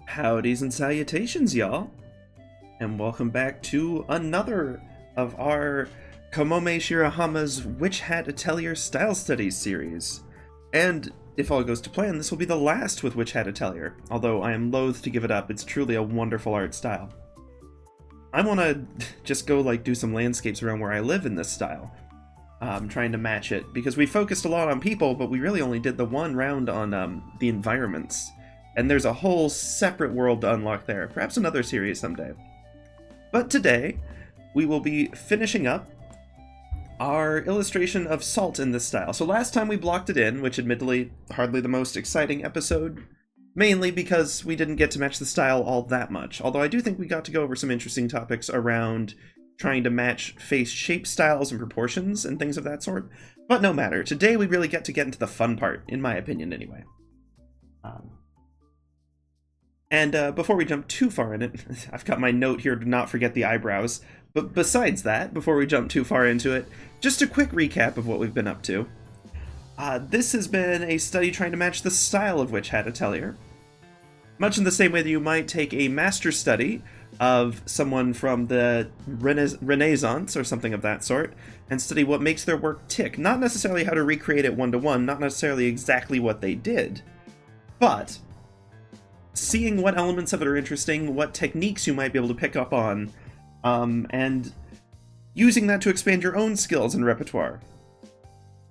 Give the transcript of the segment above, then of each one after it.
Howdys and salutations, y'all, and welcome back to another of our Kamome Shirahama's Witch Hat Atelier Style Studies series. And if all goes to plan, this will be the last with Witch Hat Atelier, although I am loath to give it up. It's truly a wonderful art style. I want to just go do some landscapes around where I live in this style. Trying to match it, because we focused a lot on people, but we really only did the one round on the environments. And there's a whole separate world to unlock there, perhaps another series someday. But today, we will be finishing up our illustration of salt in this style. So last time we blocked it in, which admittedly, hardly the most exciting episode, mainly because we didn't get to match the style all that much. Although I do think we got to go over some interesting topics around trying to match face shape styles and proportions and things of that sort. But no matter, today we really get into the fun part, in my opinion anyway. And before we jump too far in it, I've got my note here to not forget the eyebrows. But besides that, before we jump too far into it, just a quick recap of what we've been up to. This has been a study trying to match the style of Witch Hat Atelier. Much in the same way that you might take a master study of someone from the Renaissance or something of that sort, and study what makes their work tick. Not necessarily how to recreate it one-to-one, not necessarily exactly what they did, but seeing what elements of it are interesting, what techniques you might be able to pick up on, and using that to expand your own skills and repertoire.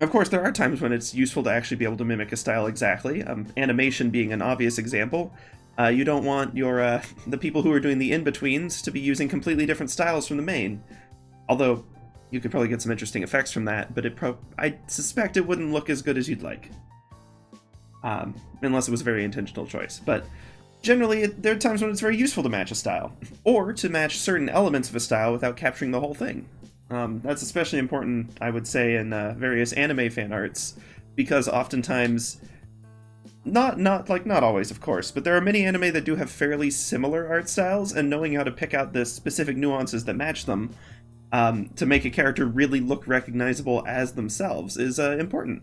Of course, there are times when it's useful to actually be able to mimic a style exactly, animation being an obvious example. You don't want your the people who are doing the in-betweens to be using completely different styles from the main. Although, you could probably get some interesting effects from that, but I suspect it wouldn't look as good as you'd like. Unless it was a very intentional choice. But generally, there are times when it's very useful to match a style, or to match certain elements of a style without capturing the whole thing. That's especially important, I would say, in various anime fan arts, because oftentimes, not always, of course, but there are many anime that do have fairly similar art styles, and knowing how to pick out the specific nuances that match them to make a character really look recognizable as themselves is important.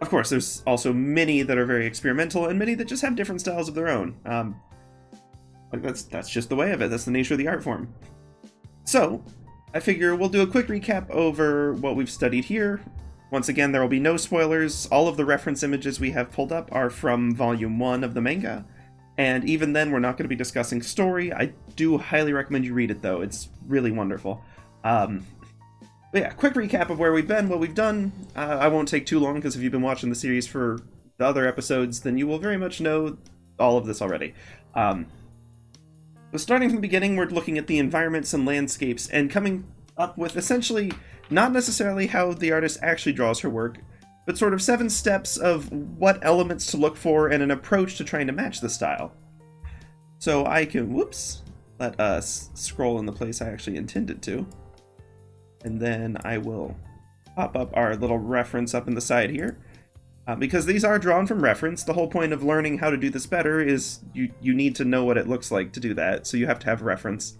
Of course, there's also many that are very experimental, and many that just have different styles of their own. That's just the way of it. That's the nature of the art form. So, I figure we'll do a quick recap over what we've studied here. Once again, there will be no spoilers. All of the reference images we have pulled up are from Volume 1 of the manga, and even then, we're not going to be discussing story. I do highly recommend you read it, though. It's really wonderful. But yeah, quick recap of where we've been, what we've done. I won't take too long, because if you've been watching the series for the other episodes, then you will very much know all of this already. So starting from the beginning, we're looking at the environments and landscapes, and coming up with essentially not necessarily how the artist actually draws her work, but sort of 7 steps of what elements to look for and an approach to trying to match the style. So I can, let us scroll in the place I actually intended to. And then I will pop up our little reference up in the side here. Because these are drawn from reference, the whole point of learning how to do this better is you need to know what it looks like to do that, so you have to have reference.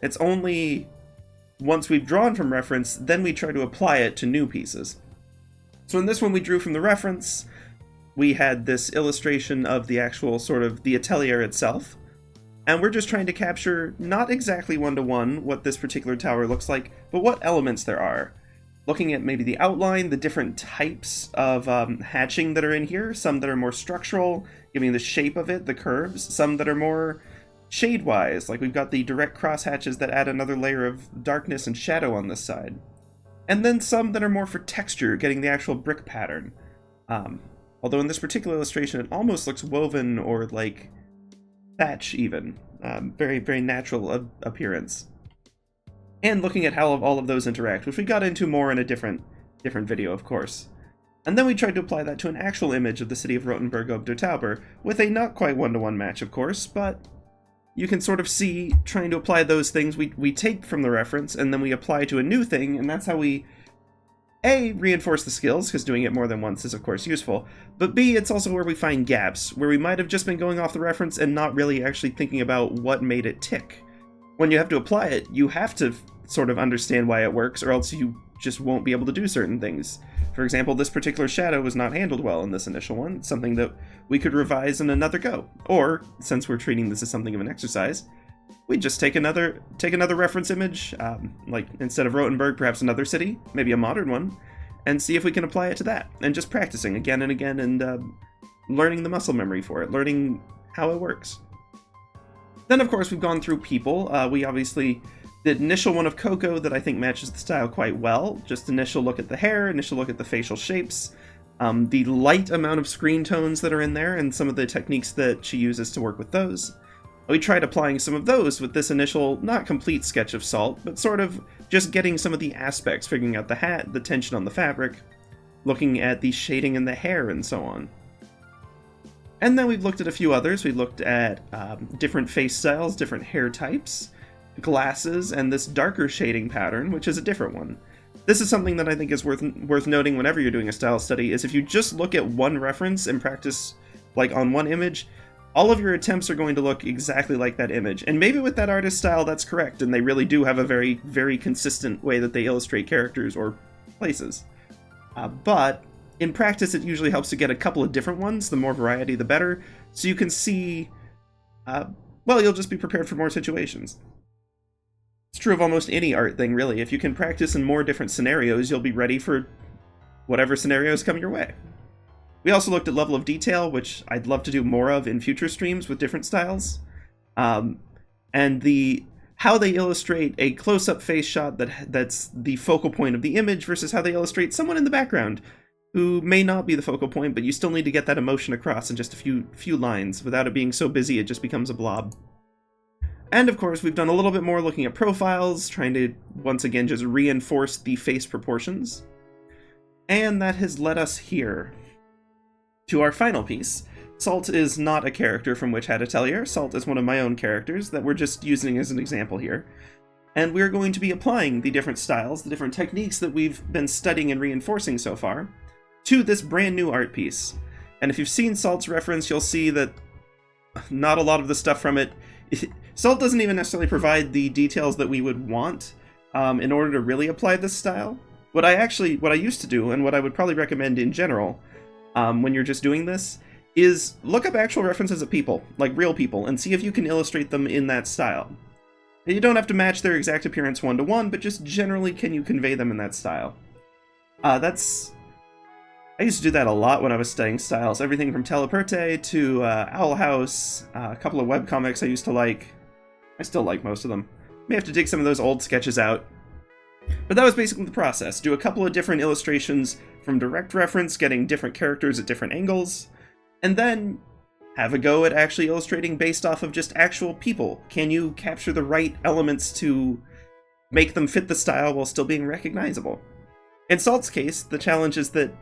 It's only once we've drawn from reference, then we try to apply it to new pieces. So in this one we drew from the reference, we had this illustration of the actual sort of the atelier itself. And we're just trying to capture, not exactly one-to-one, what this particular tower looks like, but what elements there are. Looking at maybe the outline, the different types of hatching that are in here, some that are more structural, giving the shape of it, the curves, some that are more shade-wise, like we've got the direct cross-hatches that add another layer of darkness and shadow on this side. And then some that are more for texture, getting the actual brick pattern. Although in this particular illustration, it almost looks woven or like thatch even. Very, very natural appearance. And looking at how all of those interact, which we got into more in a different video, of course. And then we tried to apply that to an actual image of the city of Rotenburg ob der Tauber, with a not quite one-to-one match, of course, but you can sort of see trying to apply those things we take from the reference, and then we apply to a new thing, and that's how we A, reinforce the skills, because doing it more than once is of course useful, but B, it's also where we find gaps, where we might have just been going off the reference and not really actually thinking about what made it tick. When you have to apply it, you have to sort of understand why it works, or else you just won't be able to do certain things. For example, this particular shadow was not handled well in this initial one. It's something that we could revise in another go. Or, since we're treating this as something of an exercise, we'd just take another reference image, like instead of Rothenburg, perhaps another city, maybe a modern one, and see if we can apply it to that. And just practicing again and again, and learning the muscle memory for it, learning how it works. Then, of course, we've gone through people. We obviously did initial one of Coco that I think matches the style quite well. Just initial look at the hair, initial look at the facial shapes, the light amount of screen tones that are in there, and some of the techniques that she uses to work with those. We tried applying some of those with this initial, not complete sketch of Salt, but sort of just getting some of the aspects, figuring out the hat, the tension on the fabric, looking at the shading in the hair, and so on. And then we've looked at a few others. We looked at different face styles, different hair types, glasses, and this darker shading pattern, which is a different one. This is something that I think is worth noting whenever you're doing a style study, is if you just look at one reference and practice like on one image, all of your attempts are going to look exactly like that image. And maybe with that artist style, that's correct, and they really do have a very, very consistent way that they illustrate characters or places. But in practice, it usually helps to get a couple of different ones. The more variety, the better. So you can see, well, you'll just be prepared for more situations. It's true of almost any art thing, really. If you can practice in more different scenarios, you'll be ready for whatever scenarios come your way. We also looked at level of detail, which I'd love to do more of in future streams with different styles. And how they illustrate a close-up face shot that's the focal point of the image versus how they illustrate someone in the background who may not be the focal point, but you still need to get that emotion across in just a few lines without it being so busy it just becomes a blob. And of course, we've done a little bit more looking at profiles, trying to, once again, just reinforce the face proportions. And that has led us here to our final piece. Salt is not a character from Witch Hat Atelier. Salt is one of my own characters that we're just using as an example here. And we're going to be applying the different styles, the different techniques that we've been studying and reinforcing so far, to this brand new art piece. And if you've seen Salt's reference, you'll see that not a lot of the stuff from it... Salt doesn't even necessarily provide the details that we would want in order to really apply this style. What I used to do, and what I would probably recommend in general, when you're just doing this, is look up actual references of people, like real people, and see if you can illustrate them in that style. You don't have to match their exact appearance one-to-one, but just generally can you convey them in that style. I used to do that a lot when I was studying styles, everything from Teleperte to Owl House, a couple of webcomics I used to like. I still like most of them. May have to dig some of those old sketches out. But that was basically the process. Do a couple of different illustrations from direct reference, getting different characters at different angles, and then have a go at actually illustrating based off of just actual people. Can you capture the right elements to make them fit the style while still being recognizable? In Salt's case, the challenge is that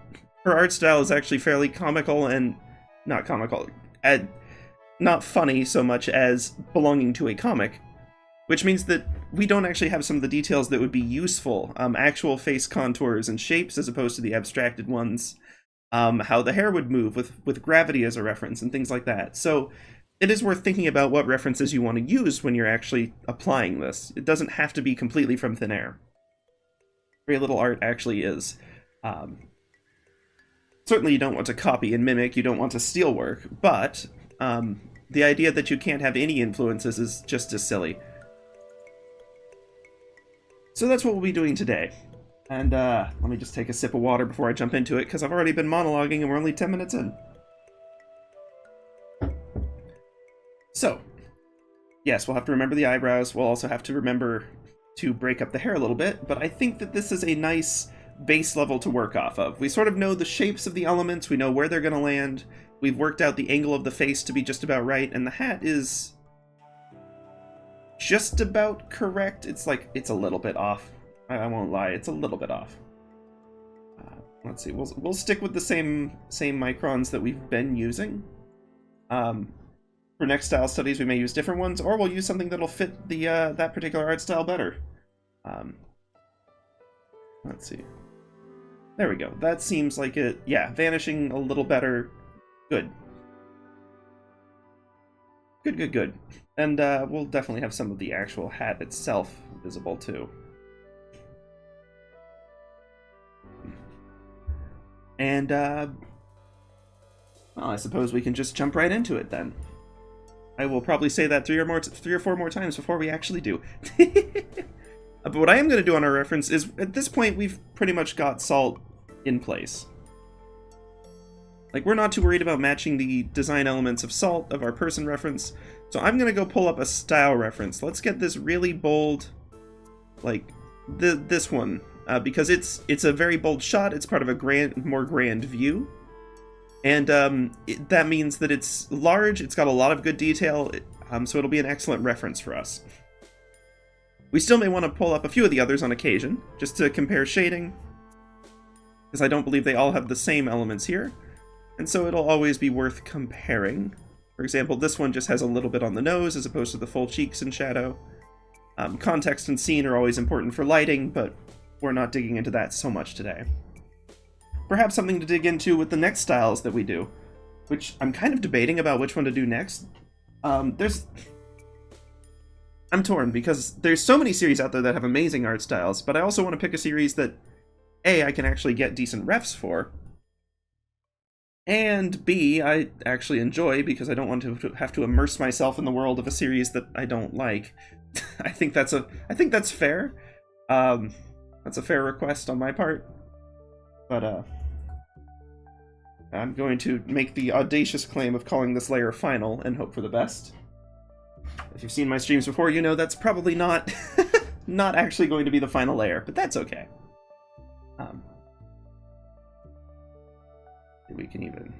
her art style is actually fairly comical and... not comical, not funny so much as belonging to a comic, which means that we don't actually have some of the details that would be useful, actual face contours and shapes as opposed to the abstracted ones, how the hair would move with gravity as a reference and things like that. So it is worth thinking about what references you want to use when you're actually applying this. It doesn't have to be completely from thin air. Very little art actually is. Certainly you don't want to copy and mimic, you don't want to steal work, but the idea that you can't have any influences is just as silly. So that's what we'll be doing today. And let me just take a sip of water before I jump into it, because I've already been monologuing and we're only 10 minutes in. So, yes, we'll have to remember the eyebrows. We'll also have to remember to break up the hair a little bit, but I think that this is a nice base level to work off of. We sort of know the shapes of the elements, we know where they're going to land, we've worked out the angle of the face to be just about right, and the hat is just about correct. It's a little bit off. I won't lie, it's a little bit off. Let's see, we'll stick with the same microns that we've been using. For next style studies, we may use different ones, or we'll use something that'll fit the that particular art style better. Let's see. There we go. That seems like it. Yeah, vanishing a little better. Good. Good. And we'll definitely have some of the actual hat itself visible too. And, well, I suppose we can just jump right into it then. I will probably say that three or four more times before we actually do. But what I am going to do on our reference is, at this point, we've pretty much got salt in place. Like, we're not too worried about matching the design elements of salt of our person reference, so I'm going to go pull up a style reference. Let's get this really bold, like, this one, because it's a very bold shot. It's part of a more grand view. And that means that it's large, it's got a lot of good detail, so it'll be an excellent reference for us. We still may want to pull up a few of the others on occasion, just to compare shading, because I don't believe they all have the same elements here, and so it'll always be worth comparing. For example, this one just has a little bit on the nose, as opposed to the full cheeks and shadow. Context and scene are always important for lighting, but we're not digging into that so much today. Perhaps something to dig into with the next styles that we do, which I'm kind of debating about which one to do next. I'm torn, because there's so many series out there that have amazing art styles, but I also want to pick a series that, A, I can actually get decent refs for, and B, I actually enjoy, because I don't want to have to immerse myself in the world of a series that I don't like. I think that's fair. That's a fair request on my part. But, I'm going to make the audacious claim of calling this layer final and hope for the best. If you've seen my streams before, you know that's probably not not actually going to be the final layer, but that's okay. We can even...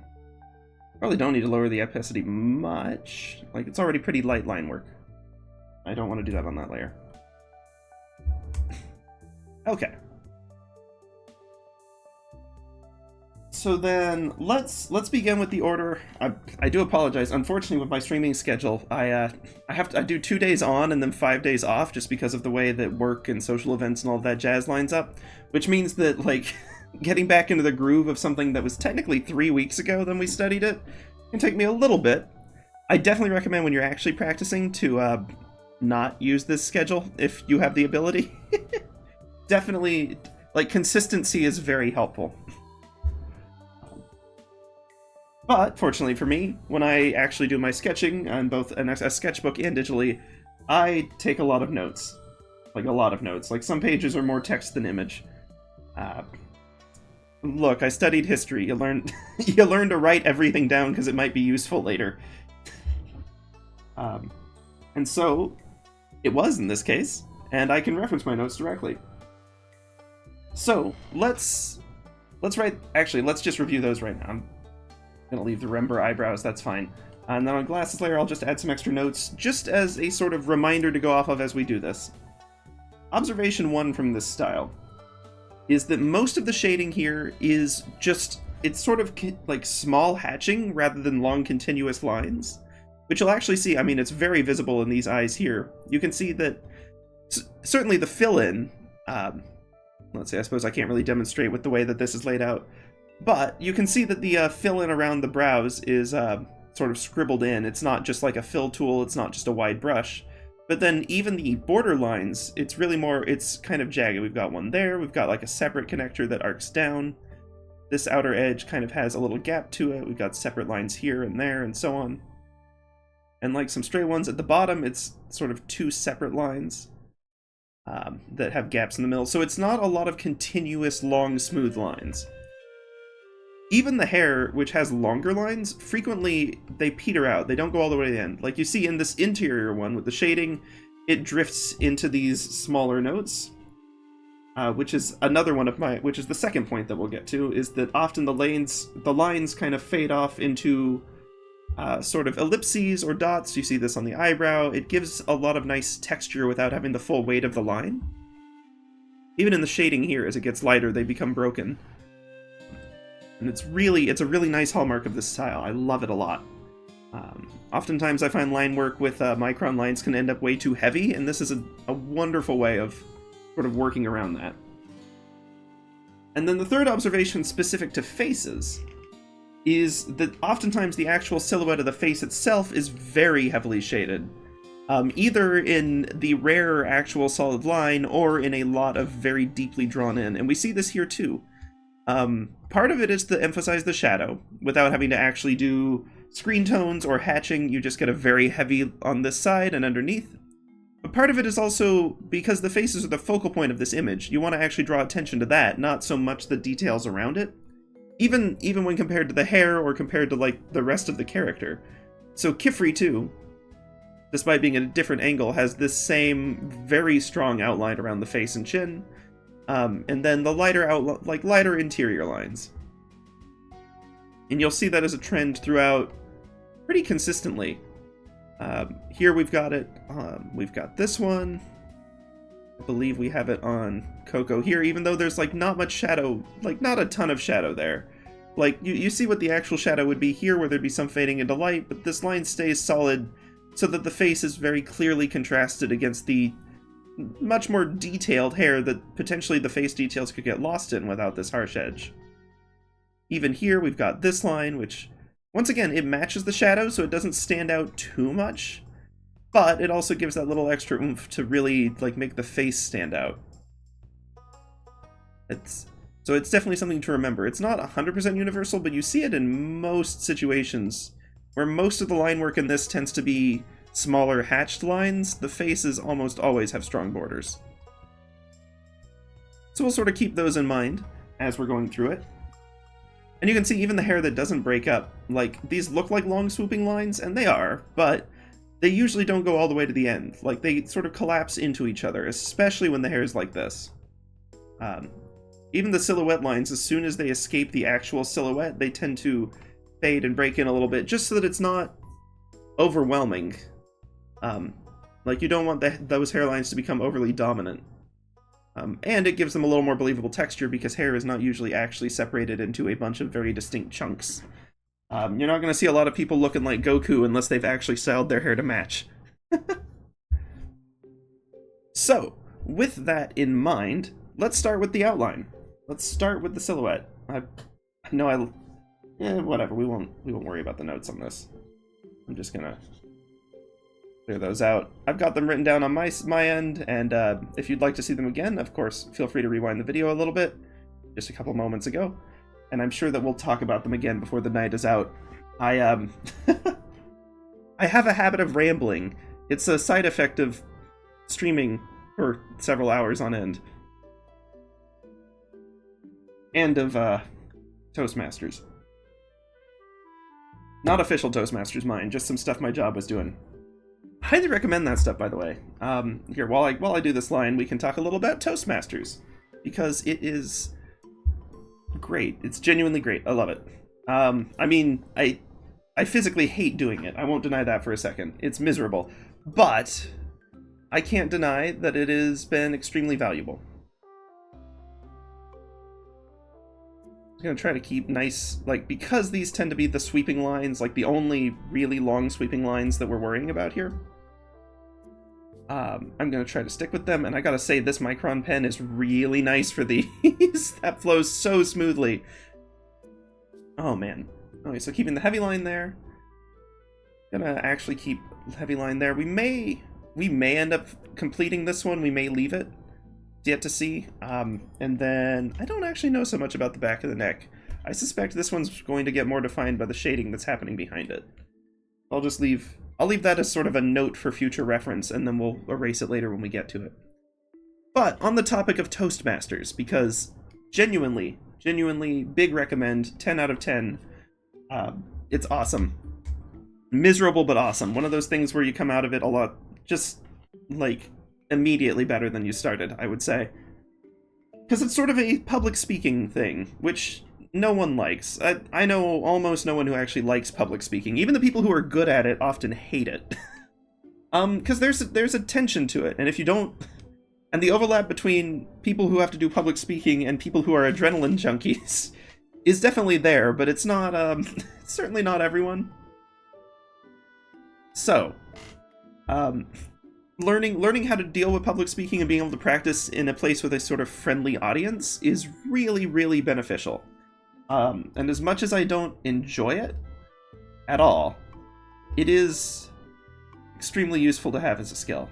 Probably don't need to lower the opacity much. Like, it's already pretty light line work. I don't want to do that on that layer. Okay. So then, let's begin with the order. I do apologize. Unfortunately, with my streaming schedule, I do 2 days on and then 5 days off, just because of the way that work and social events and all of that jazz lines up. Which means that, like, getting back into the groove of something that was technically 3 weeks ago when we studied it can take me a little bit. I definitely recommend when you're actually practicing to not use this schedule if you have the ability. Definitely, like, consistency is very helpful. But, fortunately for me, when I actually do my sketching on both a sketchbook and digitally, I take a lot of notes. Like, a lot of notes. Like, some pages are more text than image. Look, I studied history. You learn to write everything down because it might be useful later. And so, it was in this case, and I can reference my notes directly. So, let's just review those right now. I'm gonna leave the Rember eyebrows, that's fine. And then on glasses layer, I'll just add some extra notes, just as a sort of reminder to go off of as we do this. Observation 1 from this style is that most of the shading here is just, it's sort of like small hatching rather than long continuous lines, which you'll actually see. I mean, it's very visible in these eyes here. You can see that certainly the fill-in, let's say, I suppose I can't really demonstrate with the way that this is laid out, but you can see that the fill-in around the brows is sort of scribbled in. It's not just like a fill tool, it's not just a wide brush. But then even the border lines, it's really more, it's kind of jagged. We've got one there, we've got like a separate connector that arcs down. This outer edge kind of has a little gap to it. We've got separate lines here and there and so on. And like some stray ones at the bottom, it's sort of two separate lines that have gaps in the middle. So it's not a lot of continuous, long, smooth lines. Even the hair, which has longer lines, frequently they peter out. They don't go all the way to the end. Like you see in this interior one with the shading, it drifts into these smaller notes, which is another one of which is the second point that we'll get to, is that often the lines kind of fade off into sort of ellipses or dots. You see this on the eyebrow. It gives a lot of nice texture without having the full weight of the line. Even in the shading here, as it gets lighter, they become broken. And it's a really nice hallmark of this style. I love it a lot. Oftentimes I find line work with micron lines can end up way too heavy, and this is a wonderful way of sort of working around that. And then the third observation specific to faces is that oftentimes the actual silhouette of the face itself is very heavily shaded. Either in the rare actual solid line or in a lot of very deeply drawn in. And we see this here too. Part of it is to emphasize the shadow, without having to actually do screen tones or hatching. You just get a very heavy on this side and underneath. But part of it is also because the faces are the focal point of this image. You want to actually draw attention to that, not so much the details around it. Even when compared to the hair or compared to, like, the rest of the character. So Kifri, too, despite being at a different angle, has this same very strong outline around the face and chin. And then the lighter interior lines. And you'll see that as a trend throughout pretty consistently. Here we've got it. We've got this one. I believe we have it on Coco here, even though there's, like, not much shadow, like, not a ton of shadow there. Like, you see what the actual shadow would be here, where there'd be some fading into light, but this line stays solid so that the face is very clearly contrasted against the much more detailed hair that potentially the face details could get lost in without this harsh edge. Even here, we've got this line, which, once again, it matches the shadow, so it doesn't stand out too much, but it also gives that little extra oomph to really, like, make the face stand out. So it's definitely something to remember. It's not 100% universal, but you see it in most situations, where most of the line work in this tends to be smaller hatched lines. The faces almost always have strong borders. So we'll sort of keep those in mind as we're going through it. And you can see even the hair that doesn't break up, like, these look like long swooping lines, and they are, but they usually don't go all the way to the end. Like, they sort of collapse into each other, especially when the hair is like this. Even the silhouette lines, as soon as they escape the actual silhouette, they tend to fade and break in a little bit, just so that it's not overwhelming. Like, you don't want those hairlines to become overly dominant. And it gives them a little more believable texture, because hair is not usually actually separated into a bunch of very distinct chunks. You're not going to see a lot of people looking like Goku unless they've actually styled their hair to match. So, with that in mind, let's start with the outline. Let's start with the silhouette. Whatever. We won't worry about the notes on this. I'm just gonna clear those out. I've got them written down on my end, and if you'd like to see them again, of course, feel free to rewind the video a little bit, just a couple moments ago, and I'm sure that we'll talk about them again before the night is out. I have a habit of rambling. It's a side effect of streaming for several hours on end. And of Toastmasters. Not official Toastmasters, mind, just some stuff my job was doing. Highly recommend that stuff, by the way. Here, while I do this line, we can talk a little about Toastmasters, because it is great. It's genuinely great. I love it. I mean, I physically hate doing it. I won't deny that for a second. It's miserable. But I can't deny that it has been extremely valuable. I'm going to try to keep nice, like, because these tend to be the sweeping lines, like the only really long sweeping lines that we're worrying about here. I'm going to try to stick with them, and I gotta say, this Micron pen is really nice for these. That flows so smoothly. Oh, man. Okay, so keeping the heavy line there. Gonna actually keep heavy line there. We may end up completing this one. We may leave it. Yet to see. And then I don't actually know so much about the back of the neck. I suspect this one's going to get more defined by the shading that's happening behind it. I'll leave that as sort of a note for future reference, and then we'll erase it later when we get to it. But on the topic of Toastmasters, because genuinely big recommend, 10 out of 10. It's awesome. Miserable but awesome. One of those things where you come out of it a lot, just like immediately better than you started, I would say. Because it's sort of a public speaking thing, which no one likes. I know almost no one who actually likes public speaking. Even the people who are good at it often hate it. Because there's a tension to it, and if you don't... And the overlap between people who have to do public speaking and people who are adrenaline junkies is definitely there, but it's not, it's certainly not everyone. So, learning how to deal with public speaking and being able to practice in a place with a sort of friendly audience is really, really beneficial. And as much as I don't enjoy it at all, it is extremely useful to have as a skill.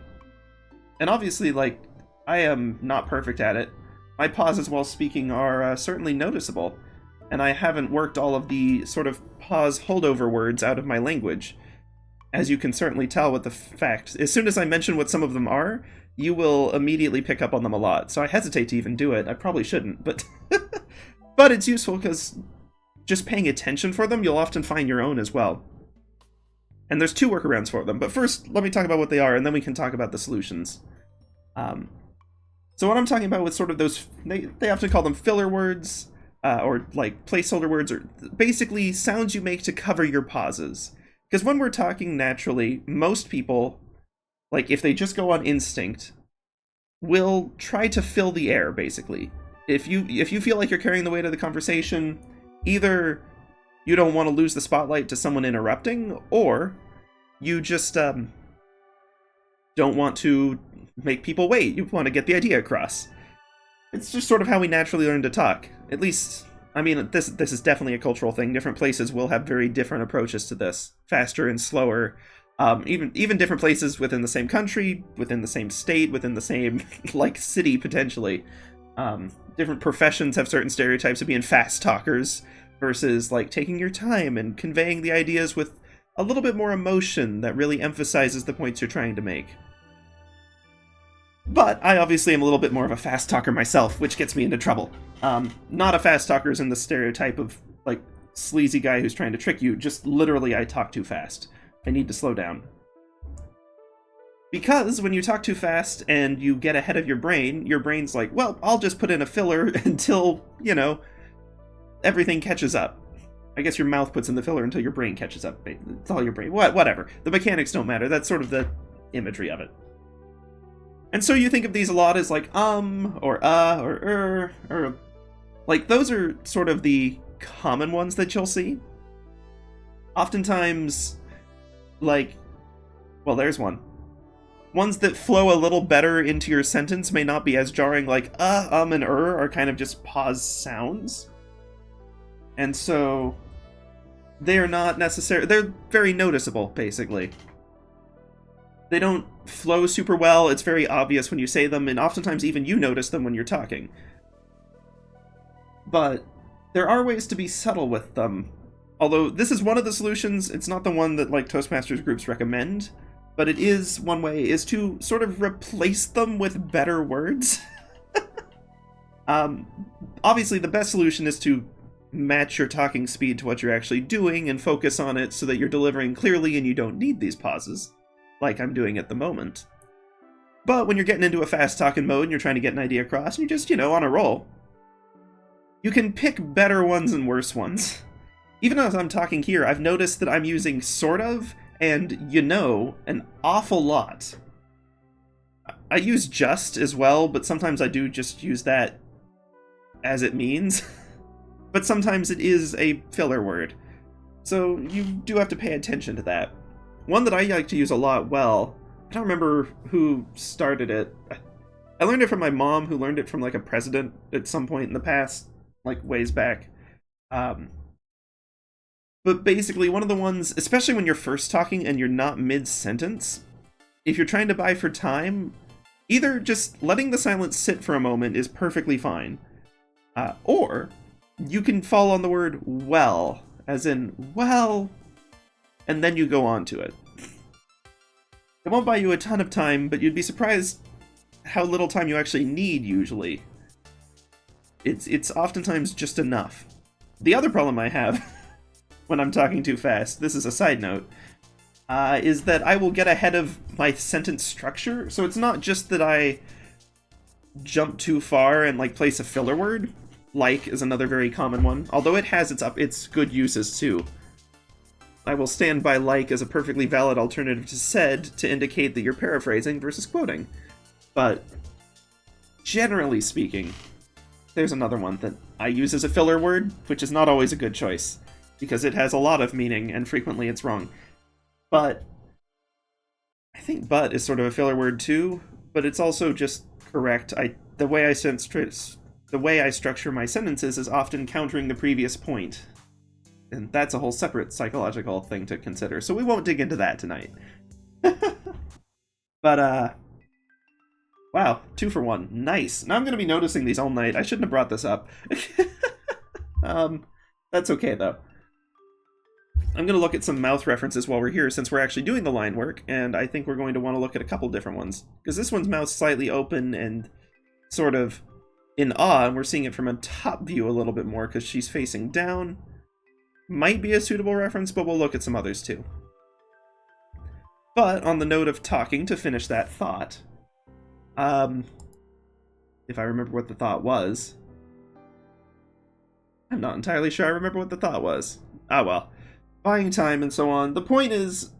And obviously, like, I am not perfect at it. my pauses while speaking are certainly noticeable, and I haven't worked all of the sort of pause holdover words out of my language. As you can certainly tell with the fact, as soon as I mention what some of them are, you will immediately pick up on them a lot, so I hesitate to even do it. I probably shouldn't, but but it's useful because just paying attention for them, you'll often find your own as well. And there's 2 workarounds for them, but first, let me talk about what they are, and then we can talk about the solutions. So what I'm talking about with sort of those, they often call them filler words, or like placeholder words, or basically sounds you make to cover your pauses. Because when we're talking naturally, most people, like if they just go on instinct, will try to fill the air, basically. If you feel like you're carrying the weight of the conversation, either you don't want to lose the spotlight to someone interrupting, or you just don't want to make people wait. You want to get the idea across. It's just sort of how we naturally learn to talk. At least, I mean, this is definitely a cultural thing. Different places will have very different approaches to this. Faster and slower. Even different places within the same country, within the same state, within the same, like, city, potentially. Different professions have certain stereotypes of being fast talkers versus, like, taking your time and conveying the ideas with a little bit more emotion that really emphasizes the points you're trying to make. But I obviously am a little bit more of a fast talker myself, which gets me into trouble. Not a fast talker is in the stereotype of, like, sleazy guy who's trying to trick you, just literally I talk too fast. I need to slow down. Because when you talk too fast and you get ahead of your brain's like, well, I'll just put in a filler until, you know, everything catches up. I guess your mouth puts in the filler until your brain catches up. It's all your brain. Whatever. The mechanics don't matter. That's sort of the imagery of it. And so you think of these a lot as like, or or like, those are sort of the common ones that you'll see. Oftentimes, like, well, there's one. Ones that flow a little better into your sentence may not be as jarring, like, and are kind of just pause sounds. And so, they are not necessarily, they're very noticeable, basically. They don't flow super well, it's very obvious when you say them, and oftentimes even you notice them when you're talking. But there are ways to be subtle with them. Although this is one of the solutions, it's not the one that, like, Toastmasters groups recommend, but it is one way, is to sort of replace them with better words. Obviously, the best solution is to match your talking speed to what you're actually doing and focus on it so that you're delivering clearly and you don't need these pauses, like I'm doing at the moment. But when you're getting into a fast talking mode and you're trying to get an idea across and you're just, you know, on a roll, you can pick better ones and worse ones. Even as I'm talking here, I've noticed that I'm using sort of and you know an awful lot. I use just as well, but sometimes I do just use that as it means. But sometimes it is a filler word. So you do have to pay attention to that. One that I like to use a lot, well, I don't remember who started it. I learned it from my mom, who learned it from, like, a president at some point in the past, like, ways back. But basically, one of the ones, especially when you're first talking and you're not mid-sentence, if you're trying to buy for time, either just letting the silence sit for a moment is perfectly fine, or you can fall on the word well, as in, well, and then you go on to it. It won't buy you a ton of time, but you'd be surprised how little time you actually need, usually. It's oftentimes just enough. The other problem I have when I'm talking too fast, this is a side note, is that I will get ahead of my sentence structure. So it's not just that I jump too far and, like, place a filler word. Like is another very common one, although it has its good uses too. I will stand by like as a perfectly valid alternative to said to indicate that you're paraphrasing versus quoting. But generally speaking, there's another one that I use as a filler word, which is not always a good choice, because it has a lot of meaning and frequently it's wrong. But I think but is sort of a filler word too, but it's also just correct. The way I structure my sentences is often countering the previous point. And that's a whole separate psychological thing to consider, so we won't dig into that tonight. But, Wow, 2 for 1. Nice. Now I'm going to be noticing these all night. I shouldn't have brought this up. That's okay, though. I'm going to look at some mouth references while we're here, since we're actually doing the line work, and I think we're going to want to look at a couple different ones. Because this one's mouth slightly open and sort of in awe, and we're seeing it from a top view a little bit more because she's facing down. Might be a suitable reference, but we'll look at some others too. But on the note of talking, to finish that thought, if I remember what the thought was, I'm not entirely sure I remember what the thought was. Ah well, buying time and so on. The point is,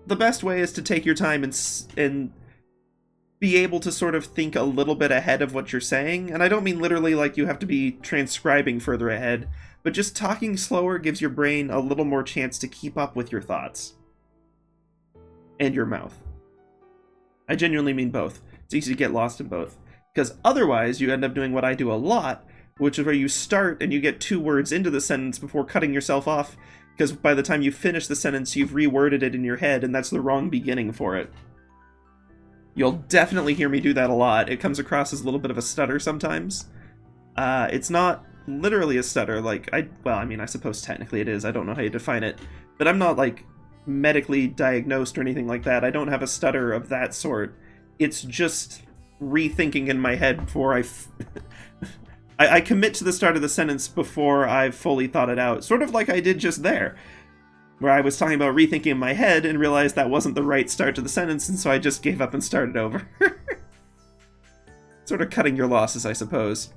the best way is to take your time and be able to sort of think a little bit ahead of what you're saying. And I don't mean literally like you have to be transcribing further ahead, but just talking slower gives your brain a little more chance to keep up with your thoughts. And your mouth. I genuinely mean both. It's easy to get lost in both. Because otherwise, you end up doing what I do a lot, which is where you start and you get 2 words into the sentence before cutting yourself off, because by the time you finish the sentence, you've reworded it in your head, and that's the wrong beginning for it. You'll definitely hear me do that a lot. It comes across as a little bit of a stutter sometimes. It's not literally a stutter, like, I suppose technically it is. I don't know how you define it. But I'm not, like, medically diagnosed or anything like that. I don't have a stutter of that sort. It's just rethinking in my head before I commit to the start of the sentence before I've fully thought it out. Sort of like I did just there, where I was talking about rethinking in my head and realized that wasn't the right start to the sentence, and so I just gave up and started over. Sort of cutting your losses, I suppose.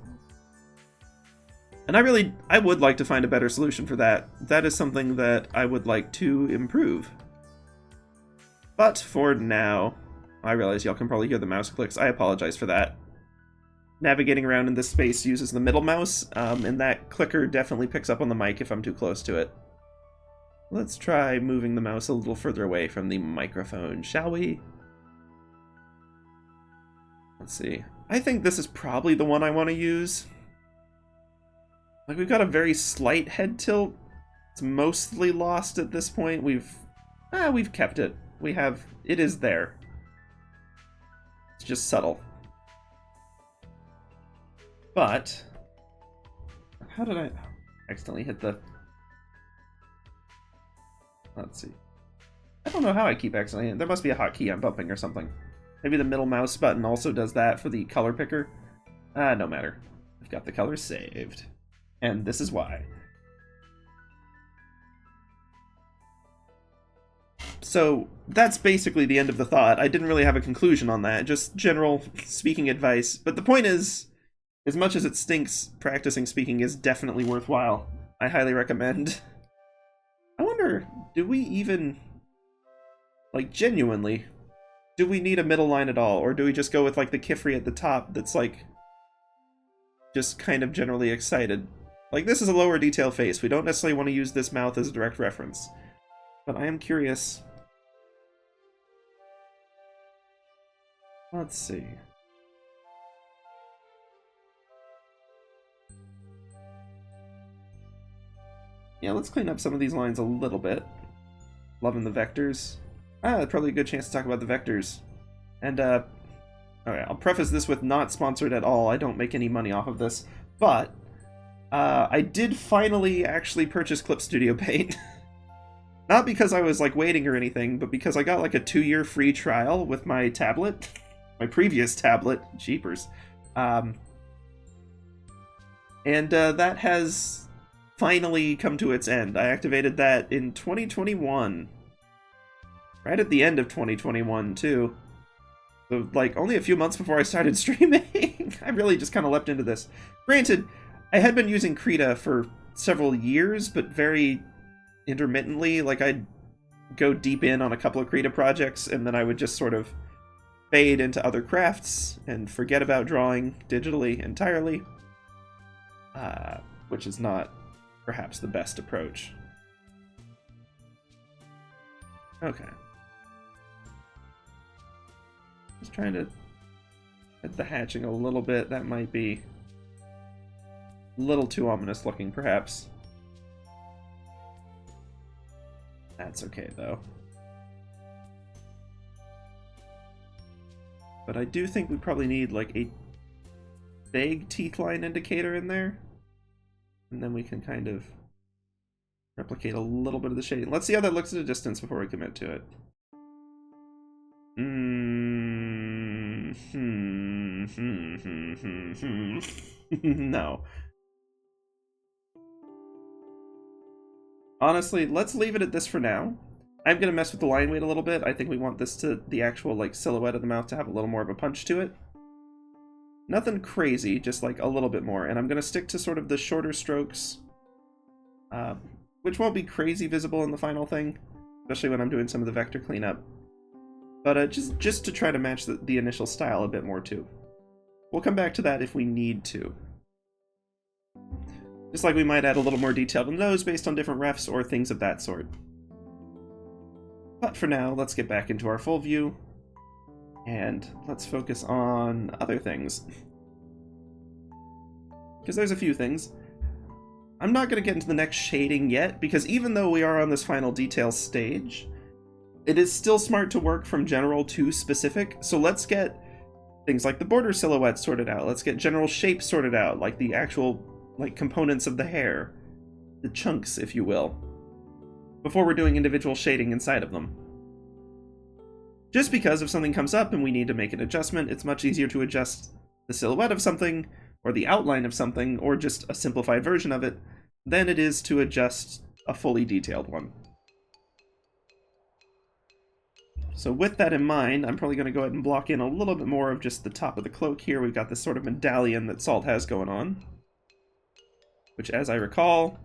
And I would like to find a better solution for that. That is something that I would like to improve. But for now, I realize y'all can probably hear the mouse clicks. I apologize for that. Navigating around in this space uses the middle mouse, and that clicker definitely picks up on the mic if I'm too close to it. Let's try moving the mouse a little further away from the microphone, shall we? Let's see. I think this is probably the one I want to use. Like, we've got a very slight head tilt. It's mostly lost at this point. We've kept it. It is there. It's just subtle. But, how did I accidentally hit the... Let's see. I don't know how I keep accidentally hitting. There must be a hotkey I'm bumping or something. Maybe the middle mouse button also does that for the color picker. No matter. I've got the colors saved. And this is why. So, that's basically the end of the thought. I didn't really have a conclusion on that, just general speaking advice. But the point is, as much as it stinks, practicing speaking is definitely worthwhile. I highly recommend. I wonder, do we even, like, genuinely, do we need a middle line at all? Or do we just go with, like, the Kifri at the top that's, like, just kind of generally excited? Like, this is a lower detail face. We don't necessarily want to use this mouth as a direct reference. But I am curious. Let's see. Yeah, let's clean up some of these lines a little bit. Loving the vectors. Probably a good chance to talk about the vectors. And, okay, I'll preface this with not sponsored at all. I don't make any money off of this. But, I did finally actually purchase Clip Studio Paint. Not because I was, like, waiting or anything, but because I got, like, a 2-year free trial with my tablet. My previous tablet. Jeepers. And, that has finally come to its end. I activated that in 2021. Right at the end of 2021, too. So, like, only a few months before I started streaming. I really just kind of leapt into this. Granted, I had been using Krita for several years, but very intermittently. Like, I'd go deep in on a couple of Krita projects, and then I would just sort of fade into other crafts and forget about drawing digitally entirely. Which is not perhaps the best approach. Okay. Just trying to hit the hatching a little bit. That might be a little too ominous looking, perhaps. That's okay, though. But I do think we probably need like a vague teeth line indicator in there. And then we can kind of replicate a little bit of the shading. Let's see how that looks at a distance before we commit to it. No. Honestly, let's leave it at this for now. I'm going to mess with the line weight a little bit. I think we want this to, the actual like silhouette of the mouth to have a little more of a punch to it. Nothing crazy, just like a little bit more. And I'm going to stick to sort of the shorter strokes, which won't be crazy visible in the final thing, especially when I'm doing some of the vector cleanup. But just to try to match the initial style a bit more too. We'll come back to that if we need to. Just like we might add a little more detail to the nose based on different refs or things of that sort. But for now, let's get back into our full view, and let's focus on other things. Because there's a few things. I'm not going to get into the next shading yet, because even though we are on this final detail stage, it is still smart to work from general to specific, so let's get things like the border silhouette sorted out. Let's get general shapes sorted out, like the actual like components of the hair, the chunks, if you will, before we're doing individual shading inside of them. Just because if something comes up and we need to make an adjustment, it's much easier to adjust the silhouette of something, or the outline of something, or just a simplified version of it, than it is to adjust a fully detailed one. So with that in mind, I'm probably going to go ahead and block in a little bit more of just the top of the cloak here. We've got this sort of medallion that Salt has going on, which, as I recall,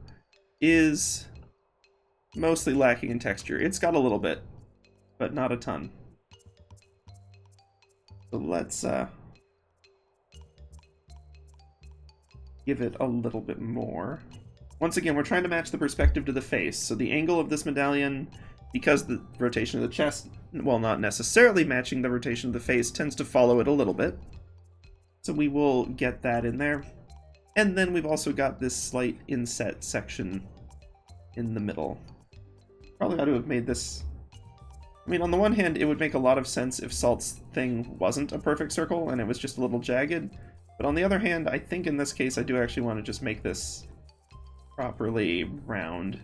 is mostly lacking in texture. It's got a little bit, but not a ton. So let's give it a little bit more. Once again, we're trying to match the perspective to the face, so the angle of this medallion, because the rotation of the chest, while not necessarily matching the rotation of the face, tends to follow it a little bit. So we will get that in there. And then we've also got this slight inset section in the middle. Probably ought to have made this... I mean, on the one hand, it would make a lot of sense if Salt's thing wasn't a perfect circle and it was just a little jagged. But on the other hand, I think in this case I do actually want to just make this properly round.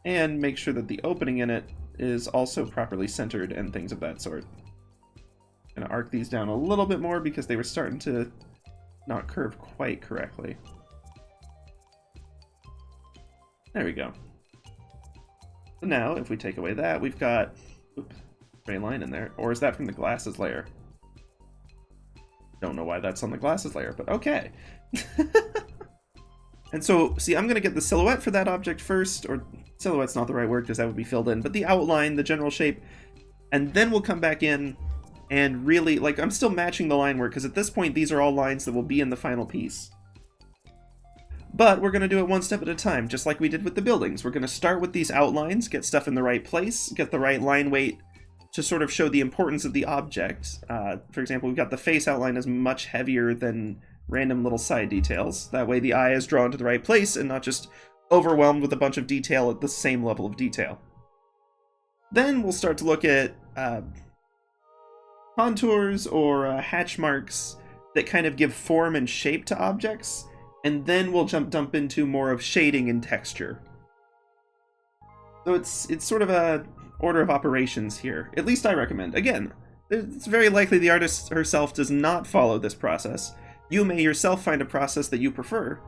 And make sure that the opening in it is also properly centered and things of that sort. I'm going to arc these down a little bit more because they were starting to not curve quite correctly. There we go. So now, if we take away that, we've got gray line in there. Or is that from the glasses layer? Don't know why that's on the glasses layer, but okay. And so, see, I'm going to get the silhouette for that object first, or silhouette's not the right word because that would be filled in, but the outline, the general shape, and then we'll come back in and really, like, I'm still matching the line work, because at this point these are all lines that will be in the final piece. But we're going to do it one step at a time, just like we did with the buildings. We're going to start with these outlines, get stuff in the right place, get the right line weight to sort of show the importance of the object. For example, we've got the face outline is much heavier than random little side details. That way the eye is drawn to the right place and not just overwhelmed with a bunch of detail at the same level of detail. Then we'll start to look at contours or hatch marks that kind of give form and shape to objects, and then we'll dump into more of shading and texture. So it's sort of a order of operations here. At least I recommend. Again, it's very likely the artist herself does not follow this process. You may yourself find a process that you prefer,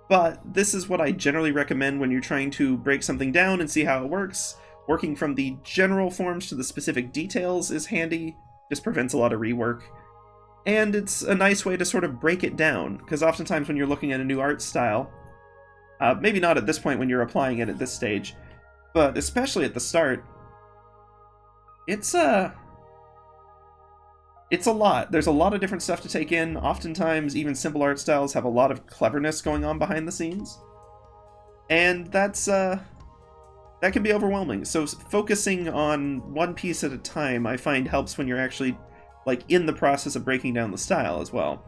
but this is what I generally recommend when you're trying to break something down and see how it works. Working from the general forms to the specific details is handy, just prevents a lot of rework. And it's a nice way to sort of break it down, because oftentimes when you're looking at a new art style, maybe not at this point when you're applying it at this stage, but especially at the start, it's a lot. There's a lot of different stuff to take in. Oftentimes, even simple art styles have a lot of cleverness going on behind the scenes. And that can be overwhelming. So focusing on one piece at a time, I find helps when you're actually like in the process of breaking down the style as well.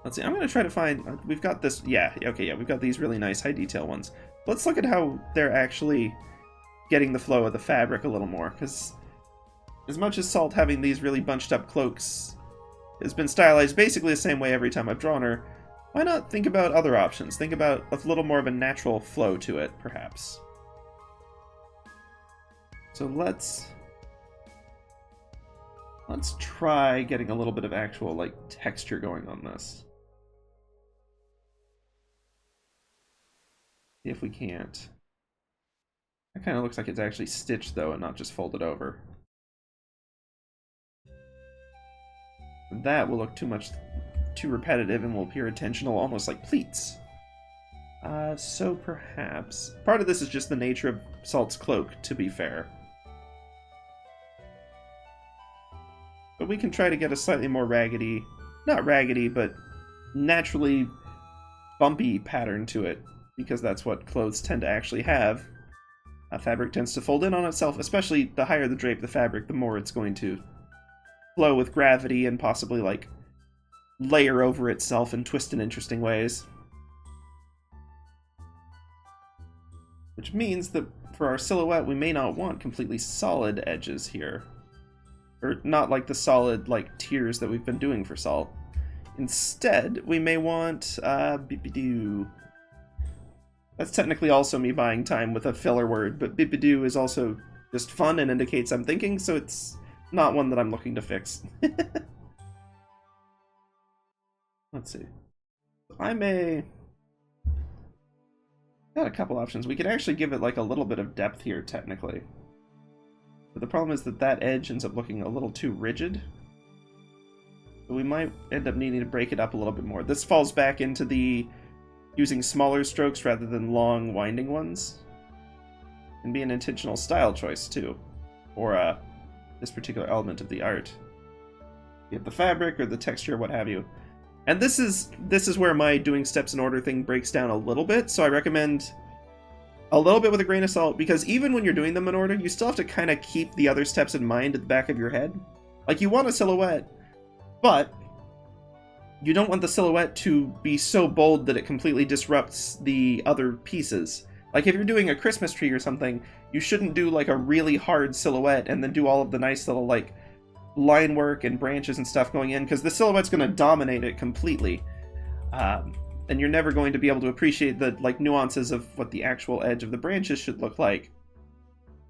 Let's see, I'm going to try to find, we've got this, we've got these really nice high detail ones. Let's look at how they're actually getting the flow of the fabric a little more, because as much as Salt having these really bunched up cloaks has been stylized basically the same way every time I've drawn her, why not think about other options? Think about a little more of a natural flow to it, perhaps. So let's try getting a little bit of actual, like, texture going on this. See if we can't. That kind of looks like it's actually stitched, though, and not just folded over. That will look too repetitive and will appear intentional, almost like pleats. So perhaps... Part of this is just the nature of Salt's cloak, to be fair. But we can try to get a slightly more raggedy... Not raggedy, but naturally bumpy pattern to it, because that's what clothes tend to actually have. Fabric tends to fold in on itself, especially the higher the drape the fabric, the more it's going to flow with gravity and possibly, like, layer over itself and twist in interesting ways. Which means that for our silhouette, we may not want completely solid edges here. Or not like the solid, like, tiers that we've been doing for Salt. Instead, we may want, beep-a-doo. That's technically also me buying time with a filler word, but beep-a-doo is also just fun and indicates I'm thinking, so it's not one that I'm looking to fix. Let's see. I may... Got a couple options. We could actually give it like a little bit of depth here, technically. But the problem is that that edge ends up looking a little too rigid. So we might end up needing to break it up a little bit more. This falls back into the using smaller strokes rather than long, winding ones. Can be an intentional style choice, too. For this particular element of the art. You have the fabric or the texture, what have you. And this is where my doing steps in order thing breaks down a little bit, so I recommend a little bit with a grain of salt, because even when you're doing them in order, you still have to kind of keep the other steps in mind at the back of your head. Like, you want a silhouette, but you don't want the silhouette to be so bold that it completely disrupts the other pieces. Like, if you're doing a Christmas tree or something, you shouldn't do, like, a really hard silhouette and then do all of the nice little, like, line work and branches and stuff going in, because the silhouette's going to dominate it completely. And you're never going to be able to appreciate the, like, nuances of what the actual edge of the branches should look like.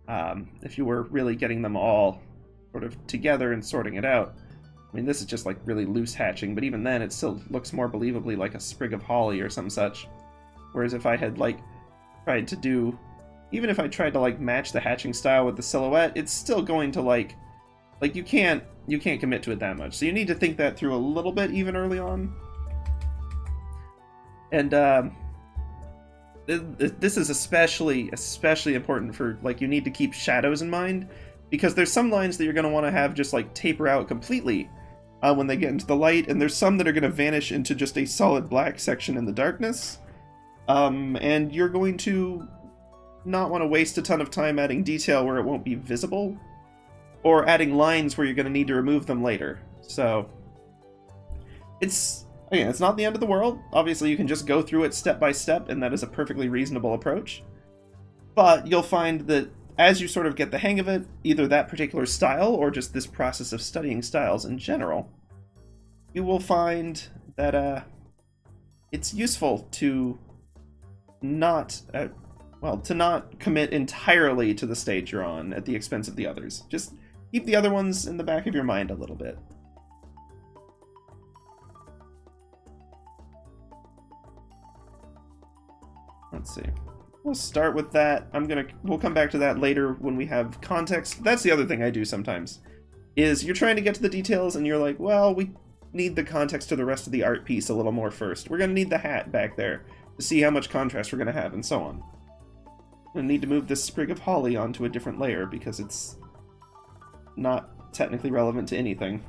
If you were really getting them all sort of together and sorting it out. I mean, this is just, like, really loose hatching, but even then it still looks more believably like a sprig of holly or some such. Whereas if I had, like, tried to do... Even if I tried to, like, match the hatching style with the silhouette, it's still going to, like, you can't commit to it that much. So you need to think that through a little bit even early on. And this is especially important for, like, you need to keep shadows in mind, because there's some lines that you're going to want to have just, like, taper out completely when they get into the light, and there's some that are going to vanish into just a solid black section in the darkness. And you're going to not want to waste a ton of time adding detail where it won't be visible, or adding lines where you're going to need to remove them later. So, it's not the end of the world. Obviously, you can just go through it step by step, and that is a perfectly reasonable approach. But you'll find that as you sort of get the hang of it, either that particular style, or just this process of studying styles in general, you will find that it's useful to not commit entirely to the stage you're on at the expense of the others. Just keep the other ones in the back of your mind a little bit. Let's see. We'll start with that. We'll come back to that later when we have context. That's the other thing I do sometimes, is you're trying to get to the details and you're like, well, we need the context to the rest of the art piece a little more first. We're going to need the hat back there to see how much contrast we're going to have, and so on. I'm going to need to move this sprig of holly onto a different layer because it's not technically relevant to anything.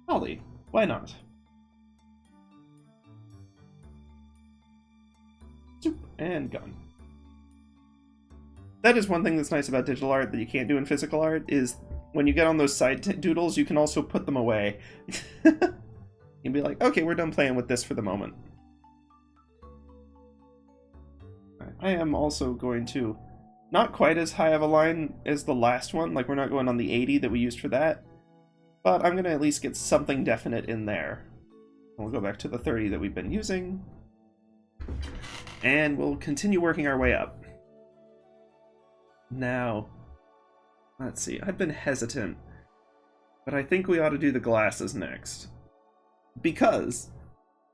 Holly, why not? Zoop, and gone. That is one thing that's nice about digital art that you can't do in physical art, is when you get on those side doodles, you can also put them away. You'd be like, okay, we're done playing with this for the moment. I am also going to Not quite as high of a line as the last one, like we're not going on the 80 that we used for that, but I'm going to at least get something definite in there. We'll go back to the 30 that we've been using, and we'll continue working our way up. Now, let's see, I've been hesitant, but I think we ought to do the glasses next. Because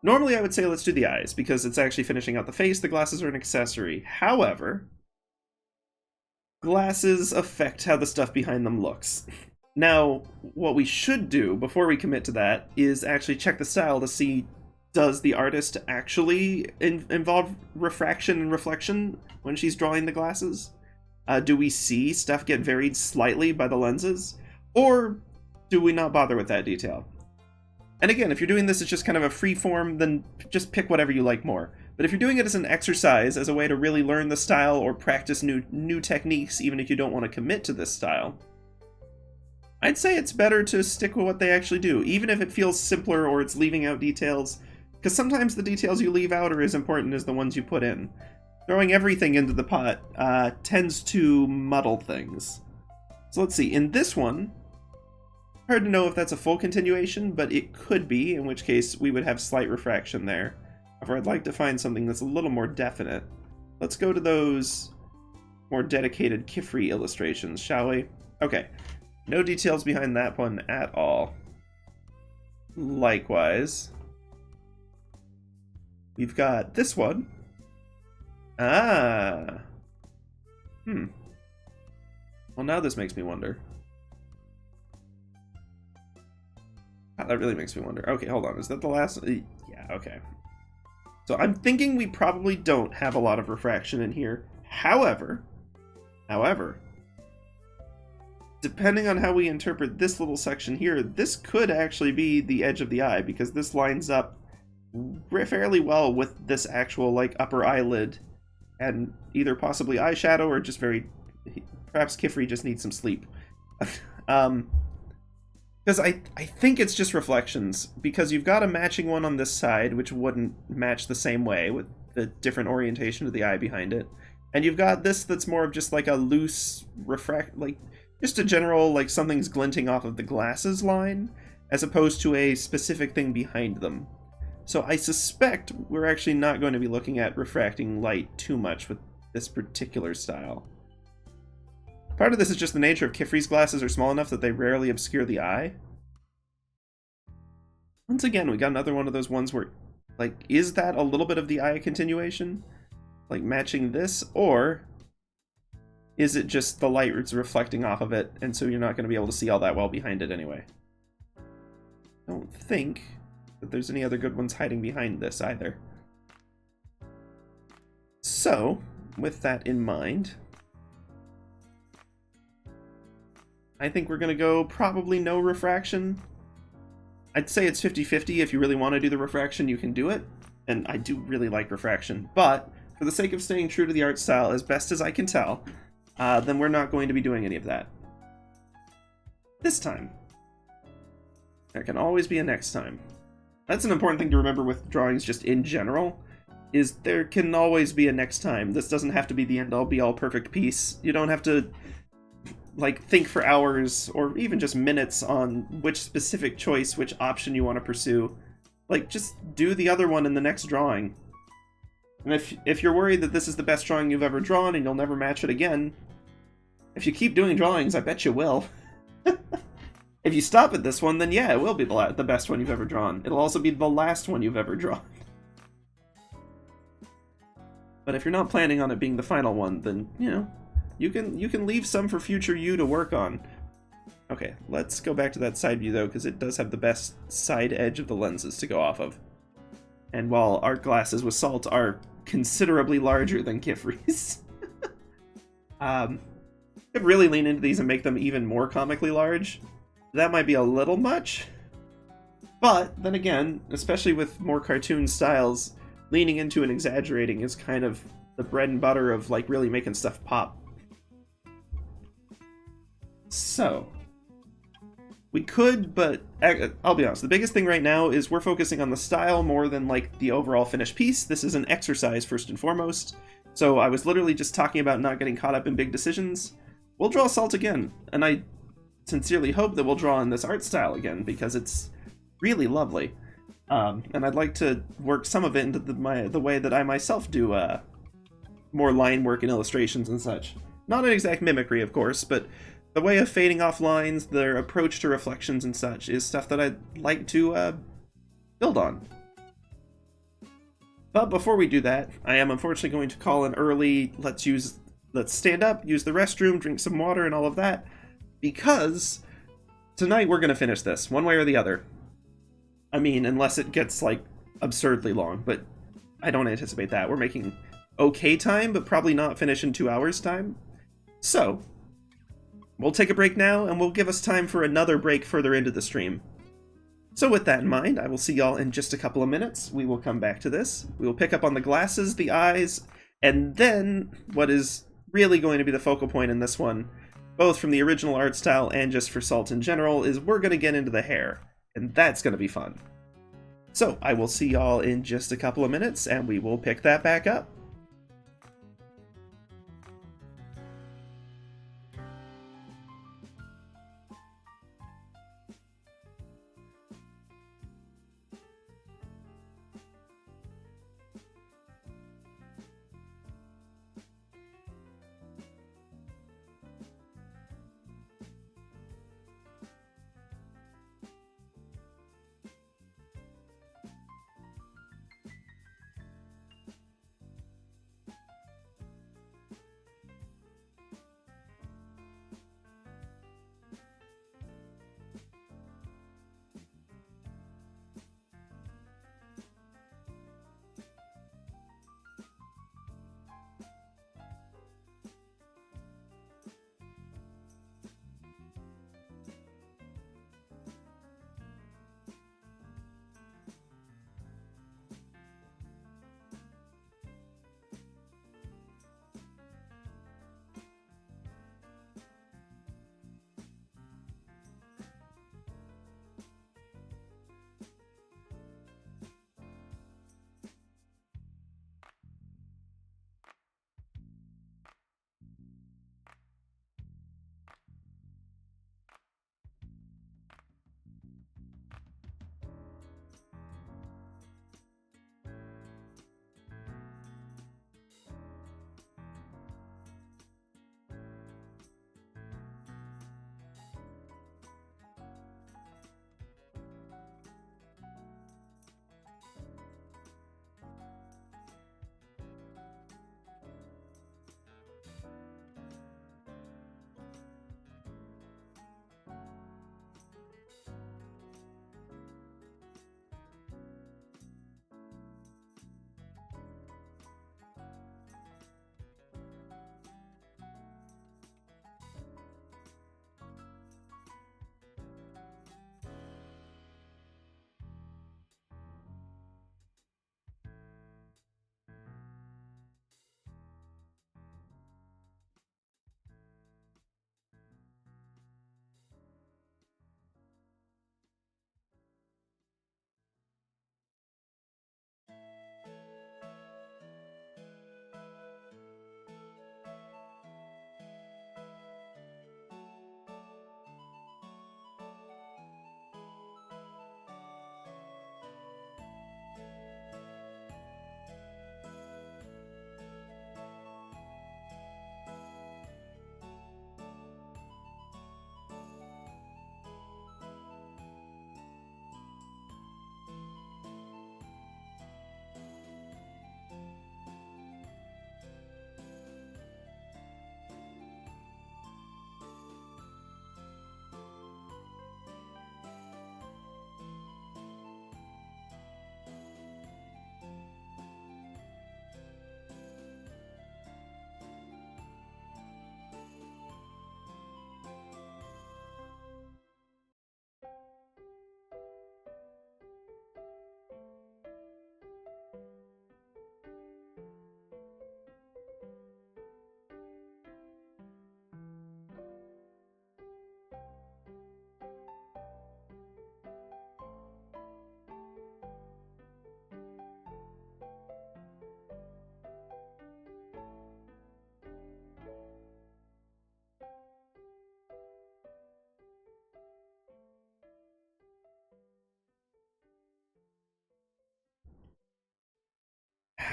normally I would say let's do the eyes, because it's actually finishing out the face, the glasses are an accessory. However, glasses affect how the stuff behind them looks. Now, what we should do before we commit to that is actually check the style to see, does the artist actually involve refraction and reflection when she's drawing the glasses? Do we see stuff get varied slightly by the lenses? Or do we not bother with that detail? And again, if you're doing this as just kind of a free form, then just pick whatever you like more. But if you're doing it as an exercise, as a way to really learn the style or practice new techniques, even if you don't want to commit to this style, I'd say it's better to stick with what they actually do, even if it feels simpler or it's leaving out details, because sometimes the details you leave out are as important as the ones you put in. Throwing everything into the pot tends to muddle things. So let's see, in this one, hard to know if that's a full continuation, but it could be, in which case we would have slight refraction there. However, I'd like to find something that's a little more definite. Let's go to those more dedicated Kifri illustrations, shall we? Okay, no details behind that one at all. Likewise, we've got this one. Ah! Well, now this makes me wonder. That really makes me wonder. Okay, hold on. Is that the last? Yeah, okay. So I'm thinking we probably don't have a lot of refraction in here. However, depending on how we interpret this little section here, this could actually be the edge of the eye, because this lines up fairly well with this actual, like, upper eyelid, and either possibly eyeshadow or just perhaps Kifri just needs some sleep. Because I think it's just reflections, because you've got a matching one on this side, which wouldn't match the same way with the different orientation of the eye behind it. And you've got this that's more of just like a loose like just a general, like something's glinting off of the glasses line, as opposed to a specific thing behind them. So I suspect we're actually not going to be looking at refracting light too much with this particular style. Part of this is just the nature of Kifri's glasses are small enough that they rarely obscure the eye. Once again, we got another one of those ones where, like, is that a little bit of the eye continuation? Like, matching this? Or is it just the light that's reflecting off of it, and so you're not going to be able to see all that well behind it anyway? I don't think that there's any other good ones hiding behind this either. So, with that in mind, I think we're going to go probably no refraction. I'd say it's 50-50. If you really want to do the refraction, you can do it. And I do really like refraction. But for the sake of staying true to the art style as best as I can tell, then we're not going to be doing any of that this time. There can always be a next time. That's an important thing to remember with drawings just in general, is there can always be a next time. This doesn't have to be the end-all be-all perfect piece. You don't have to, like, think for hours or even just minutes on which specific choice, which option you want to pursue. Like, just do the other one in the next drawing. And if you're worried that this is the best drawing you've ever drawn and you'll never match it again, if you keep doing drawings, I bet you will. If you stop at this one, then yeah, it will be the best one you've ever drawn. It'll also be the last one you've ever drawn. But if you're not planning on it being the final one, then, you know, you can leave some for future you to work on. Okay, let's go back to that side view, though, because it does have the best side edge of the lenses to go off of. And while art glasses with salt are considerably larger than Kifri's, could really lean into these and make them even more comically large. That might be a little much, but then again, especially with more cartoon styles, leaning into and exaggerating is kind of the bread and butter of, like, really making stuff pop. So, we could, but I'll be honest, the biggest thing right now is we're focusing on the style more than, like, the overall finished piece. This is an exercise first and foremost, So I was literally just talking about not getting caught up in big decisions. We'll draw Salt again, and I sincerely hope that we'll draw in this art style again, because it's really lovely. And I'd like to work some of it into the way that I myself do more line work and illustrations and such. Not an exact mimicry, of course, but the way of fading off lines, their approach to reflections and such, is stuff that I'd like to build on. But before we do that, I am unfortunately going to call an early let's stand up, use the restroom, drink some water, and all of that, because tonight we're going to finish this, one way or the other. I mean, unless it gets, like, absurdly long, but I don't anticipate that. We're making okay time, but probably not finish in 2 hours' time. So, we'll take a break now, and we'll give us time for another break further into the stream. So with that in mind, I will see y'all in just a couple of minutes. We will come back to this. We will pick up on the glasses, the eyes, and then what is really going to be the focal point in this one, both from the original art style and just for Salt in general, is we're going to get into the hair. And that's going to be fun. So I will see y'all in just a couple of minutes, and we will pick that back up.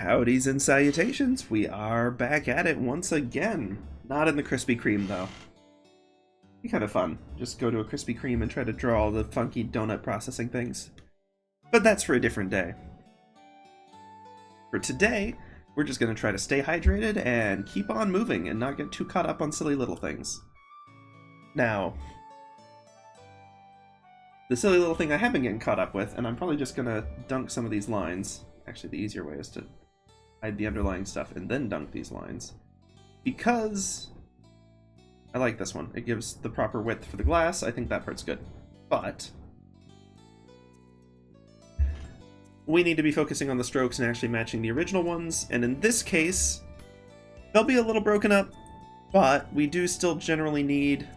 Howdys and Salutations, we are back at it once again. Not in the Krispy Kreme, though. Be kind of fun. Just go to a Krispy Kreme and try to draw all the funky donut processing things. But that's for a different day. For today, we're just going to try to stay hydrated and keep on moving and not get too caught up on silly little things. Now, the silly little thing I have been getting caught up with, and I'm probably just going to dunk some of these lines. Actually, the easier way is to hide the underlying stuff and then dunk these lines. Because I like this one. It gives the proper width for the glass. I think that part's good. But we need to be focusing on the strokes and actually matching the original ones. And in this case, they'll be a little broken up, but we do still generally need...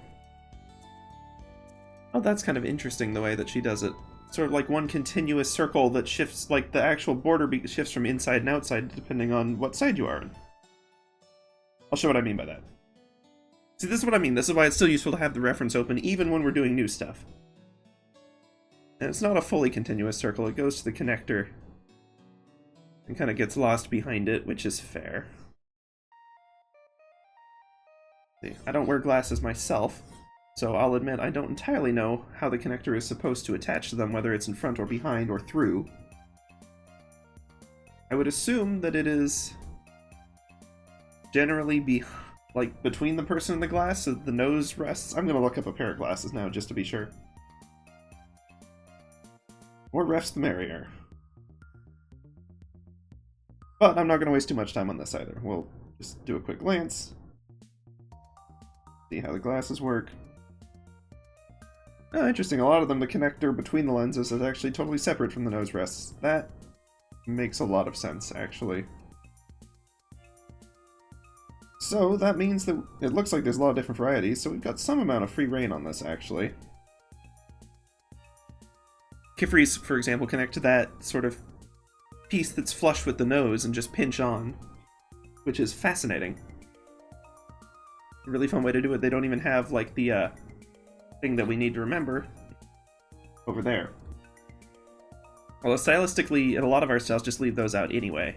Oh, that's kind of interesting the way that she does it. Sort of like one continuous circle that shifts, like the actual border shifts from inside and outside depending on what side you are in. I'll show what I mean by that. See, this is what I mean. This is why it's still useful to have the reference open even when we're doing new stuff. And it's not a fully continuous circle. It goes to the connector and kind of gets lost behind it, which is fair. See, I don't wear glasses myself, so I'll admit I don't entirely know how the connector is supposed to attach to them, whether it's in front or behind or through. I would assume that it is generally like between the person and the glass, so the nose rests. I'm gonna look up a pair of glasses now just to be sure. More refs the merrier. But I'm not gonna waste too much time on this either. We'll just do a quick glance. See how the glasses work. Oh, interesting. A lot of them, the connector between the lenses is actually totally separate from the nose rests. That makes a lot of sense, actually. So that means that it looks like there's a lot of different varieties, so we've got some amount of free reign on this, actually. Kifries, for example, connect to that sort of piece that's flush with the nose and just pinch on, which is fascinating. A really fun way to do it. They don't even have, like, the thing that we need to remember over there. Although stylistically, in a lot of our styles, just leave those out anyway,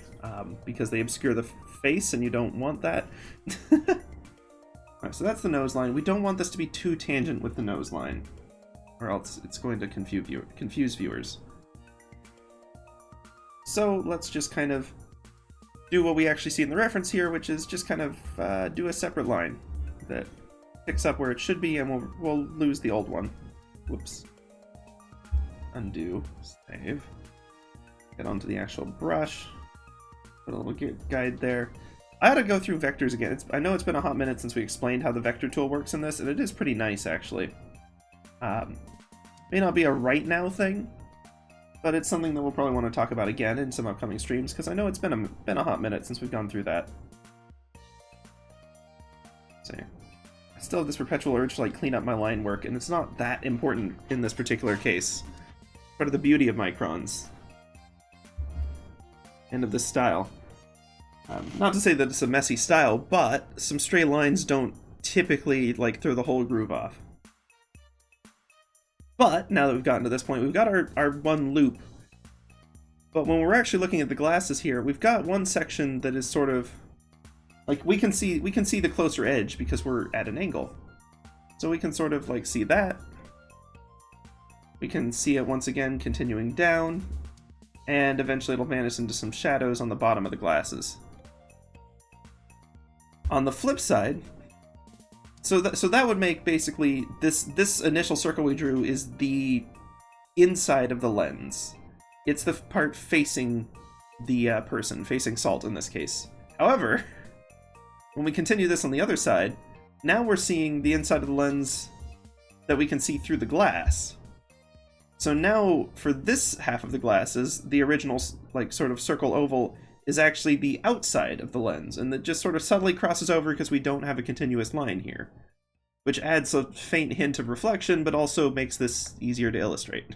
because they obscure the face, and you don't want that. Alright, so that's the nose line. We don't want this to be too tangent with the nose line, or else it's going to confuse viewers. So let's just kind of do what we actually see in the reference here, which is just kind of do a separate line that picks up where it should be, and we'll lose the old one. Whoops. Undo. Save. Get onto the actual brush. Put a little guide there. I ought to go through vectors again. I know it's been a hot minute since we explained how the vector tool works in this, and it is pretty nice, actually. May not be a right now thing, but it's something that we'll probably want to talk about again in some upcoming streams, because I know it's been a hot minute since we've gone through that. Let's see. I still have this perpetual urge to, like, clean up my line work, and it's not that important in this particular case. Part of the beauty of microns and of this style. Not to say that it's a messy style, but some stray lines don't typically, like, throw the whole groove off. But now that we've gotten to this point, we've got our one loop. But when we're actually looking at the glasses here, we've got one section that is sort of like we can see the closer edge because we're at an angle. So we can sort of like see that. We can see it once again continuing down, and eventually it'll vanish into some shadows on the bottom of the glasses. On the flip side, so that would make basically this initial circle we drew is the inside of the lens. It's the part facing the person, facing Salt in this case. However, when we continue this on the other side, now we're seeing the inside of the lens that we can see through the glass. So now, for this half of the glasses, the original, like, sort of circle oval is actually the outside of the lens, and it just sort of subtly crosses over because we don't have a continuous line here, which adds a faint hint of reflection, but also makes this easier to illustrate.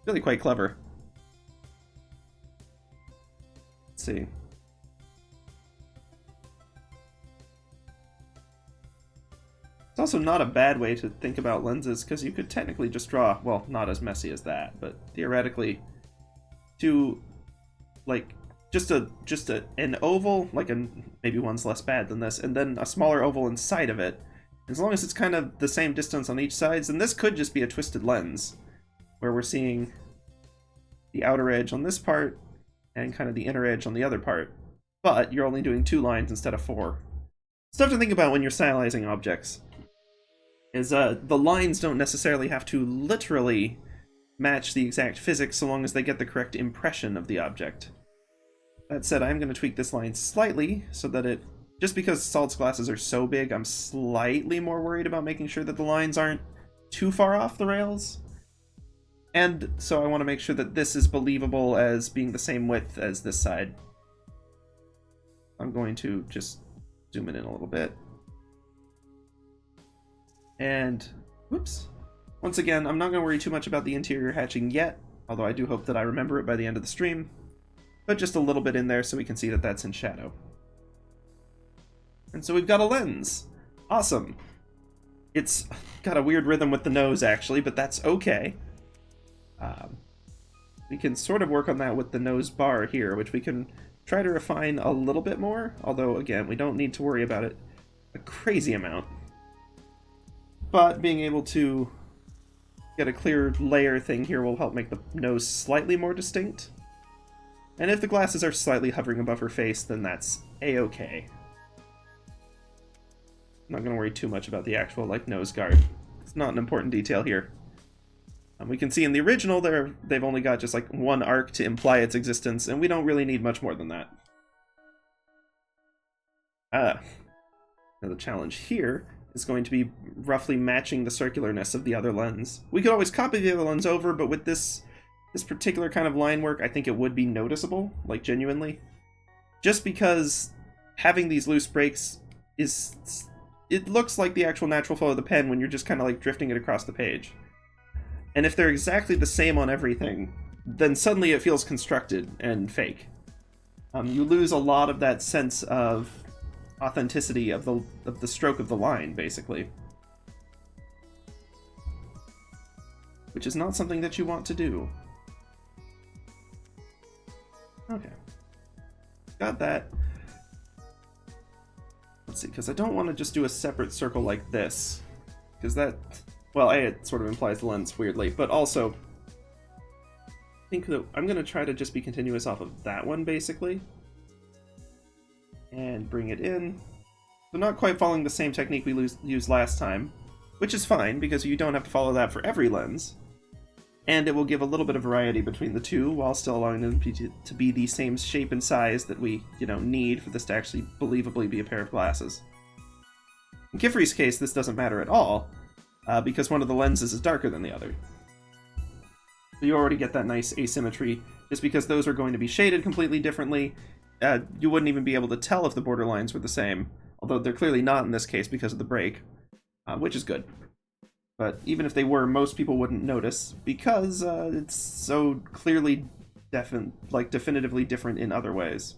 Really quite clever. Let's see. It's also not a bad way to think about lenses, because you could technically just draw, well, not as messy as that, but theoretically, to, like, an oval, like maybe one's less bad than this, and then a smaller oval inside of it. As long as it's kind of the same distance on each side, then this could just be a twisted lens, where we're seeing the outer edge on this part and kind of the inner edge on the other part. But you're only doing 2 lines instead of 4. Stuff to think about when you're stylizing objects is the lines don't necessarily have to literally match the exact physics so long as they get the correct impression of the object. That said, I'm going to tweak this line slightly so that it, just because Salt's glasses are so big, I'm slightly more worried about making sure that the lines aren't too far off the rails. And so I want to make sure that this is believable as being the same width as this side. I'm going to just zoom it in a little bit. And, whoops. Once again, I'm not going to worry too much about the interior hatching yet, although I do hope that I remember it by the end of the stream. But just a little bit in there so we can see that that's in shadow. And so we've got a lens. Awesome. It's got a weird rhythm with the nose, actually, but that's okay. We can sort of work on that with the nose bar here, which we can try to refine a little bit more, although, again, we don't need to worry about it a crazy amount. But being able to get a clear layer thing here will help make the nose slightly more distinct. And if the glasses are slightly hovering above her face, then that's a-okay. I'm not going to worry too much about the actual, nose guard. It's not an important detail here. We can see in the original they've only got just, one arc to imply its existence, and we don't really need much more than that. Now the challenge here is going to be roughly matching the circularness of the other lens. We could always copy the other lens over, but with this particular kind of line work, I think it would be noticeable, genuinely. Just because having these loose breaks it looks like the actual natural flow of the pen when you're just kind of drifting it across the page. And if they're exactly the same on everything, then suddenly it feels constructed and fake. You lose a lot of that sense of authenticity of the stroke of the line, basically. Which is not something that you want to do. Okay. Got that. Let's see, because I don't want to just do a separate circle like this. Because that, well, A, it sort of implies the lens weirdly, but also, I think that I'm going to try to just be continuous off of that one, basically. And bring it in. So not quite following the same technique we used last time, which is fine, because you don't have to follow that for every lens. And it will give a little bit of variety between the two, while still allowing them to be the same shape and size that we, need for this to actually believably be a pair of glasses. In Kifri's case, this doesn't matter at all, because one of the lenses is darker than the other. So you already get that nice asymmetry, just because those are going to be shaded completely differently. You wouldn't even be able to tell if the border lines were the same, although they're clearly not in this case because of the break, which is good. But even if they were, most people wouldn't notice, because it's so clearly definitively different in other ways.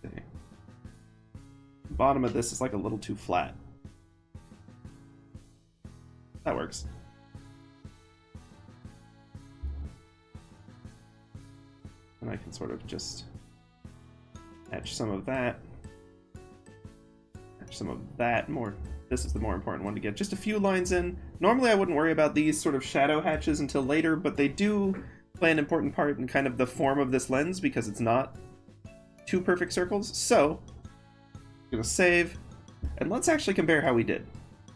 Okay. The bottom of this is a little too flat. That works. And I can sort of just etch some of that. Etch some of that more. This is the more important one to get just a few lines in. Normally I wouldn't worry about these sort of shadow hatches until later, but they do play an important part in kind of the form of this lens because it's not 2 perfect circles. So, I'm going to save, and let's actually compare how we did.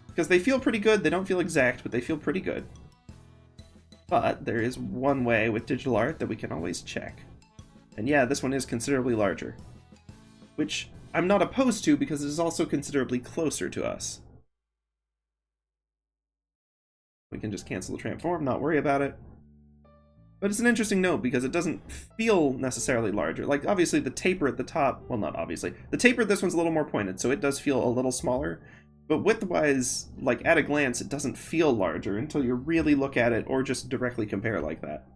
Because they feel pretty good, they don't feel exact, but they feel pretty good. But there is one way with digital art that we can always check. And yeah, this one is considerably larger. Which I'm not opposed to because it is also considerably closer to us. We can just cancel the transform, not worry about it. But it's an interesting note because it doesn't feel necessarily larger. Obviously the taper at the top, well, not obviously. The taper at this one's a little more pointed, so it does feel a little smaller. But width-wise, at a glance, it doesn't feel larger until you really look at it or just directly compare like that.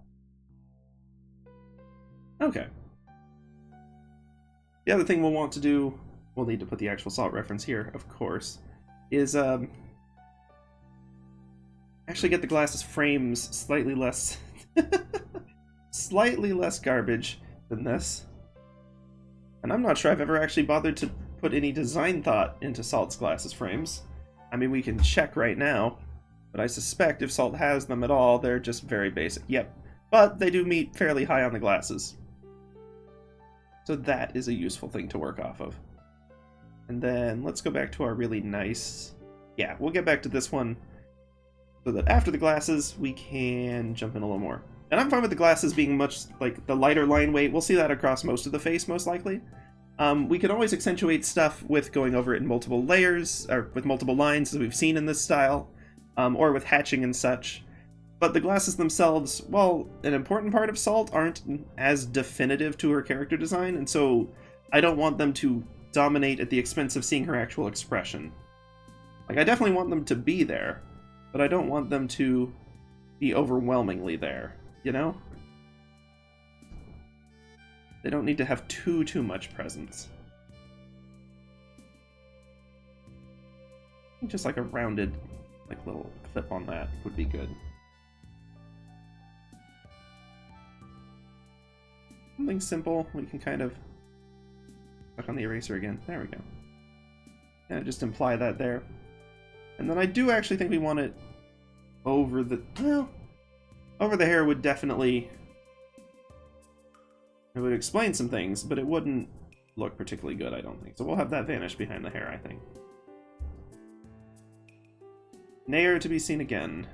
Okay. The other thing we'll want to do, we'll need to put the actual salt reference here, of course, is actually get the glasses frames slightly less slightly less garbage than this. And I'm not sure I've ever actually bothered to put any design thought into Salt's glasses frames. I mean, we can check right now, but I suspect if Salt has them at all, they're just very basic. Yep, but they do meet fairly high on the glasses. So that is a useful thing to work off of. And then let's go back to our really nice... Yeah, we'll get back to this one so that after the glasses, we can jump in a little more. And I'm fine with the glasses being much like the lighter line weight. We'll see that across most of the face, most likely. We can always accentuate stuff with going over it in multiple layers, or with multiple lines, as we've seen in this style, or with hatching and such. But the glasses themselves, while an important part of Salt, aren't as definitive to her character design, and so I don't want them to dominate at the expense of seeing her actual expression. Like, I definitely want them to be there, but I don't want them to be overwhelmingly there, you know? They don't need to have too much presence. Just like a rounded, like, little clip on that would be good. Something simple, we can kind of click on the eraser again. There we go. And just imply that there. And then I do actually think we want it over the... Well, over the hair would definitely... It would explain some things, but it wouldn't look particularly good, I don't think. So we'll have that vanish behind the hair, I think. Ne'er to be seen again.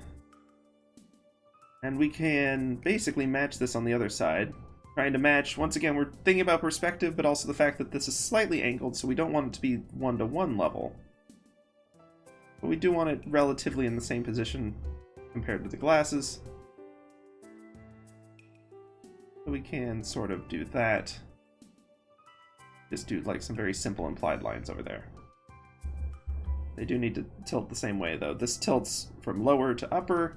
And we can basically match this on the other side. Trying to match, once again, we're thinking about perspective, but also the fact that this is slightly angled, so we don't want it to be 1-to-1 level. But we do want it relatively in the same position compared to the glasses. So we can sort of do that. Just do like some very simple implied lines over there. They do need to tilt the same way though. This tilts from lower to upper.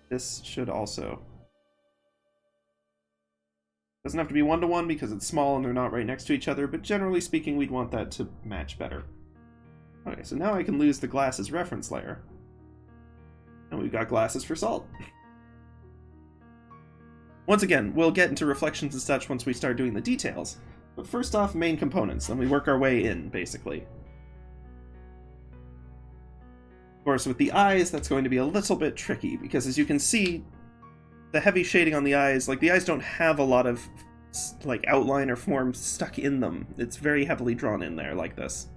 This should also... Doesn't have to be 1-to-1 because it's small and they're not right next to each other, but generally speaking we'd want that to match better. Okay, so now I can lose the glasses reference layer. And we've got glasses for Salt. Once again, we'll get into reflections and such once we start doing the details. But first off, main components, and we work our way in, basically. Of course, with the eyes, that's going to be a little bit tricky, because as you can see, the heavy shading on the eyes, like, the eyes don't have a lot of, like, outline or form stuck in them. It's very heavily drawn in there, like this.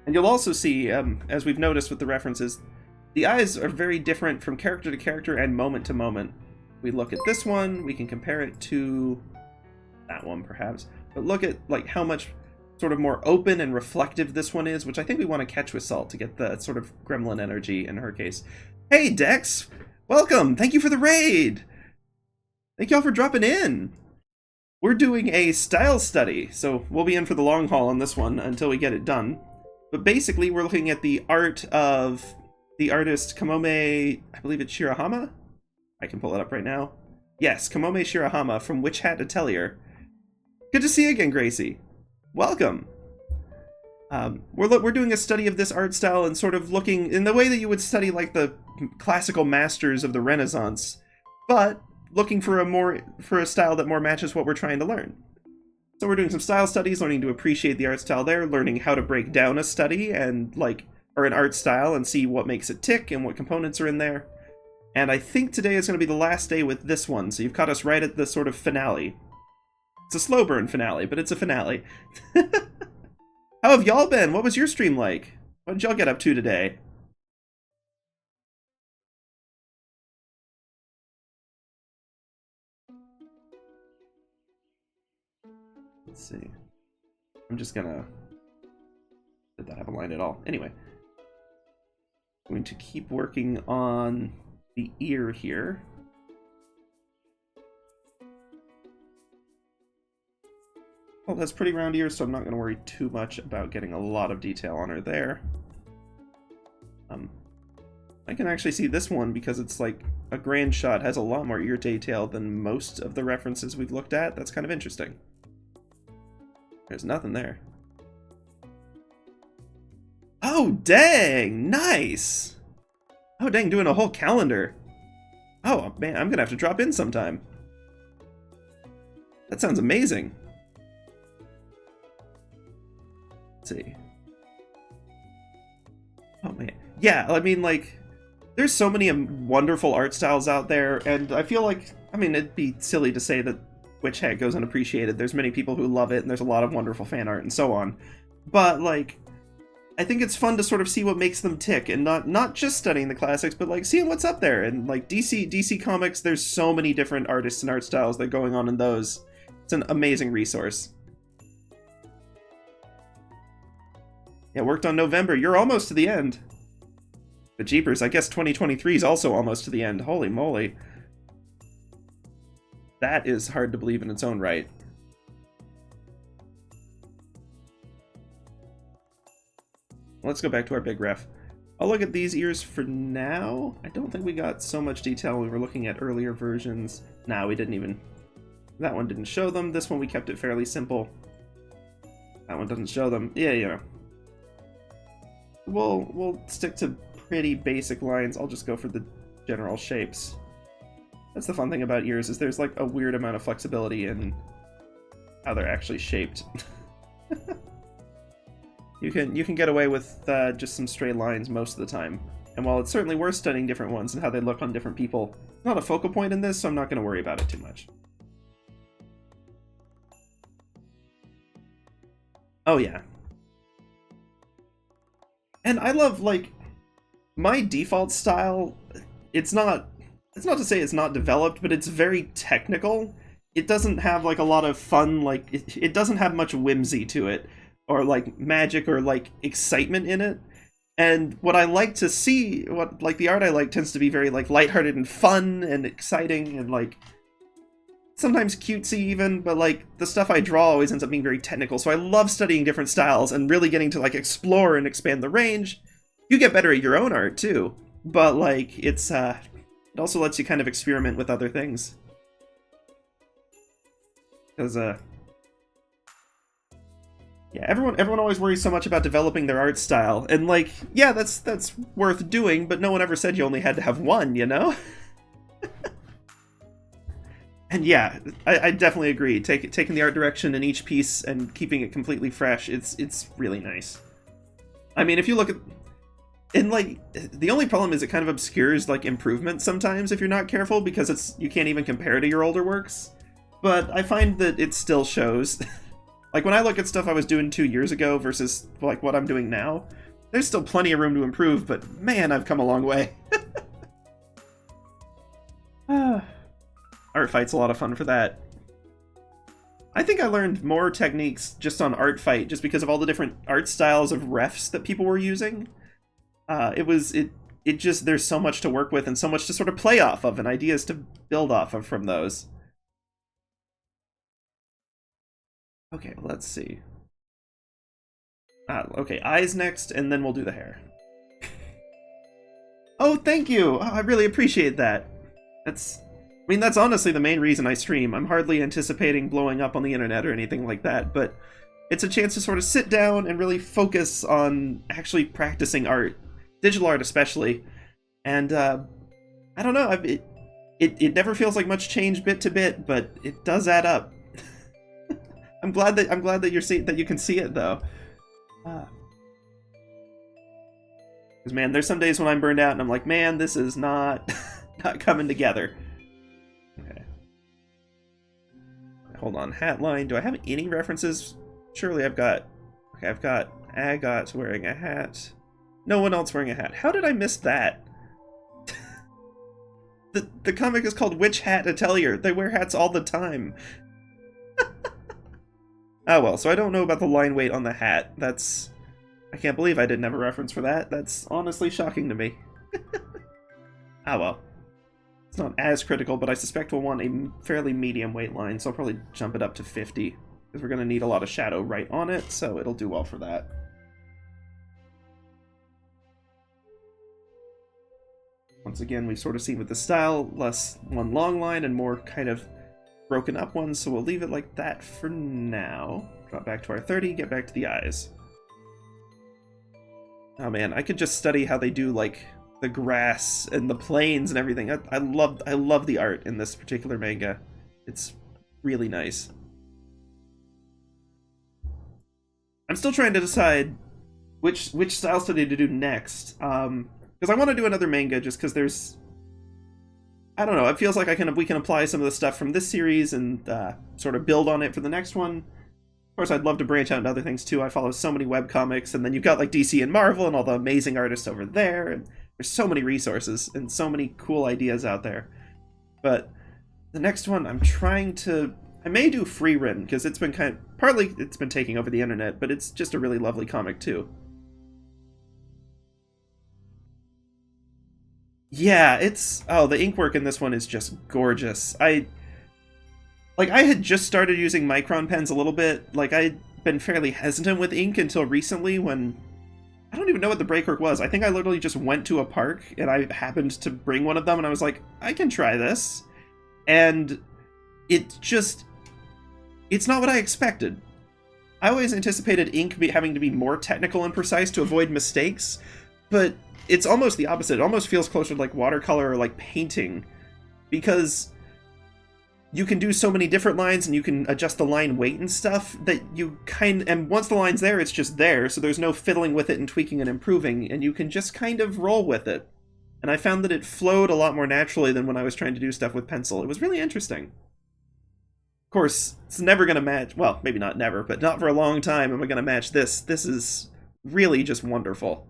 And you'll also see, as we've noticed with the references, the eyes are very different from character to character and moment to moment. We look at this one, we can compare it to that one perhaps, but look at like how much sort of more open and reflective this one is, which I think we want to catch with Salt to get the sort of gremlin energy in her case. Hey Dex! Welcome! Thank you for the raid! Thank y'all for dropping in! We're doing a style study, so we'll be in for the long haul on this one until we get it done. But basically, we're looking at the art of the artist Kamome, I believe it's Shirahama? I can pull it up right now. Yes, Kamome Shirahama from Witch Hat Atelier. Good to see you again, Gracie. Welcome. We're doing a study of this art style and sort of looking in the way that you would study like the classical masters of the Renaissance, but looking for a style that more matches what we're trying to learn. So we're doing some style studies, learning to appreciate the art style there, learning how to break down a study and or an art style and see what makes it tick and what components are in there. And I think today is going to be the last day with this one, so you've caught us right at the sort of finale. It's a slow burn finale, but it's a finale. How have y'all been? What was your stream like? What did y'all get up to today? Let's see. I'm just gonna... Did that have a line at all? Anyway. I'm going to keep working on the ear here. Well, it has pretty round ears, so I'm not going to worry too much about getting a lot of detail on her there. I can actually see this one because it's like a grand shot, has a lot more ear detail than most of the references we've looked at. That's kind of interesting. There's nothing there. Oh, dang! Nice! Oh, dang, doing a whole calendar. Oh, man, I'm gonna have to drop in sometime. That sounds amazing. Let's see. Oh, man. Yeah, I mean, like, there's so many wonderful art styles out there, and I feel like, I mean, it'd be silly to say that Witch Hat goes unappreciated. There's many people who love it, and there's a lot of wonderful fan art and so on. But, like, I think it's fun to sort of see what makes them tick, and not just studying the classics, but, like, seeing what's up there. And, like, DC Comics, there's so many different artists and art styles that are going on in those. It's an amazing resource. Yeah, worked on November. You're almost to the end. But jeepers, I guess 2023 is also almost to the end. Holy moly. That is hard to believe in its own right. Let's go back to our big ref. I'll look at these ears for now. I don't think we got so much detail when we were looking at earlier versions. Nah, we didn't even... That one didn't show them. This one we kept it fairly simple. That one doesn't show them. Yeah, you know. We'll stick to pretty basic lines. I'll just go for the general shapes. That's the fun thing about ears, is there's like a weird amount of flexibility in how they're actually shaped. You can get away with just some straight lines most of the time. And while it's certainly worth studying different ones and how they look on different people, it's not a focal point in this, so I'm not going to worry about it too much. Oh yeah. And I love, like, my default style, it's not to say it's not developed, but it's very technical. It doesn't have, like, a lot of fun, like, it doesn't have much whimsy to it, or, like, magic or, like, excitement in it. And what I like to see, the art I like tends to be very, like, lighthearted and fun and exciting and, like, sometimes cutesy even, but, like, the stuff I draw always ends up being very technical, so I love studying different styles and really getting to, like, explore and expand the range. You get better at your own art, too, but, like, it also lets you kind of experiment with other things. Because, yeah, everyone always worries so much about developing their art style, and, like, yeah, that's worth doing, but no one ever said you only had to have one, you know? And yeah, I definitely agree. Taking the art direction in each piece and keeping it completely fresh, it's really nice. I mean, if you look at... And, like, the only problem is it kind of obscures, like, improvements sometimes if you're not careful, because you can't even compare to your older works. But I find that it still shows. Like, when I look at stuff I was doing 2 years ago versus, like, what I'm doing now, there's still plenty of room to improve, but man, I've come a long way. Art Fight's a lot of fun for that. I think I learned more techniques just on Art Fight, just because of all the different art styles of refs that people were using. It just, there's so much to work with and so much to sort of play off of and ideas to build off of from those. Okay, let's see. Okay, eyes next, and then we'll do the hair. Oh, thank you! Oh, I really appreciate that. I mean, that's honestly the main reason I stream. I'm hardly anticipating blowing up on the internet or anything like that, but it's a chance to sort of sit down and really focus on actually practicing art. Digital art especially. And, I don't know, it never feels like much change bit to bit, but it does add up. I'm glad that that you can see it, though. Because, man, there's some days when I'm burned out and I'm like, man, this is not coming together. Okay. Hold on, hat line. Do I have any references? Surely I've got... Okay, I've got Agot wearing a hat. No one else wearing a hat. How did I miss that? The comic is called Witch Hat Atelier. They wear hats all the time. Oh well, so I don't know about the line weight on the hat. That's... I can't believe I didn't have a reference for that. That's honestly shocking to me. Ah well. It's not as critical, but I suspect we'll want a fairly medium weight line, so I'll probably jump it up to 50. Because we're going to need a lot of shadow right on it, so it'll do well for that. Once again, we've sort of seen with the style, less one long line and more kind of broken up ones, so we'll leave it like that for now. Drop back to our 30, get back to the eyes. Oh man, I could just study how they do, like, the grass and the plains and everything. I love the art in this particular manga. It's really nice. I'm still trying to decide which style study to do next, because I want to do another manga just because there's, I don't know, it feels like we can apply some of the stuff from this series and sort of build on it for the next one. Of course, I'd love to branch out into other things too. I follow so many webcomics, and then you've got like DC and Marvel and all the amazing artists over there, and there's so many resources and so many cool ideas out there. But the next one, I may do Frieren, because it's been partly it's been taking over the internet, but it's just a really lovely comic too. Yeah, the ink work in this one is just gorgeous. I had just started using micron pens a little bit. Like, I'd been fairly hesitant with ink until recently when, I don't even know what the breakwork was. I think I literally just went to a park and I happened to bring one of them and I was like, I can try this. And it's not what I expected. I always anticipated ink having to be more technical and precise to avoid mistakes, but it's almost the opposite. It almost feels closer to like watercolor or like painting, because you can do so many different lines and you can adjust the line weight and stuff that and once the line's there, it's just there, so there's no fiddling with it and tweaking and improving, and you can just kind of roll with it. And I found that it flowed a lot more naturally than when I was trying to do stuff with pencil. It was really interesting. Of course, it's never going to match, well, maybe not never, but not for a long time am I going to match this. This is really just wonderful.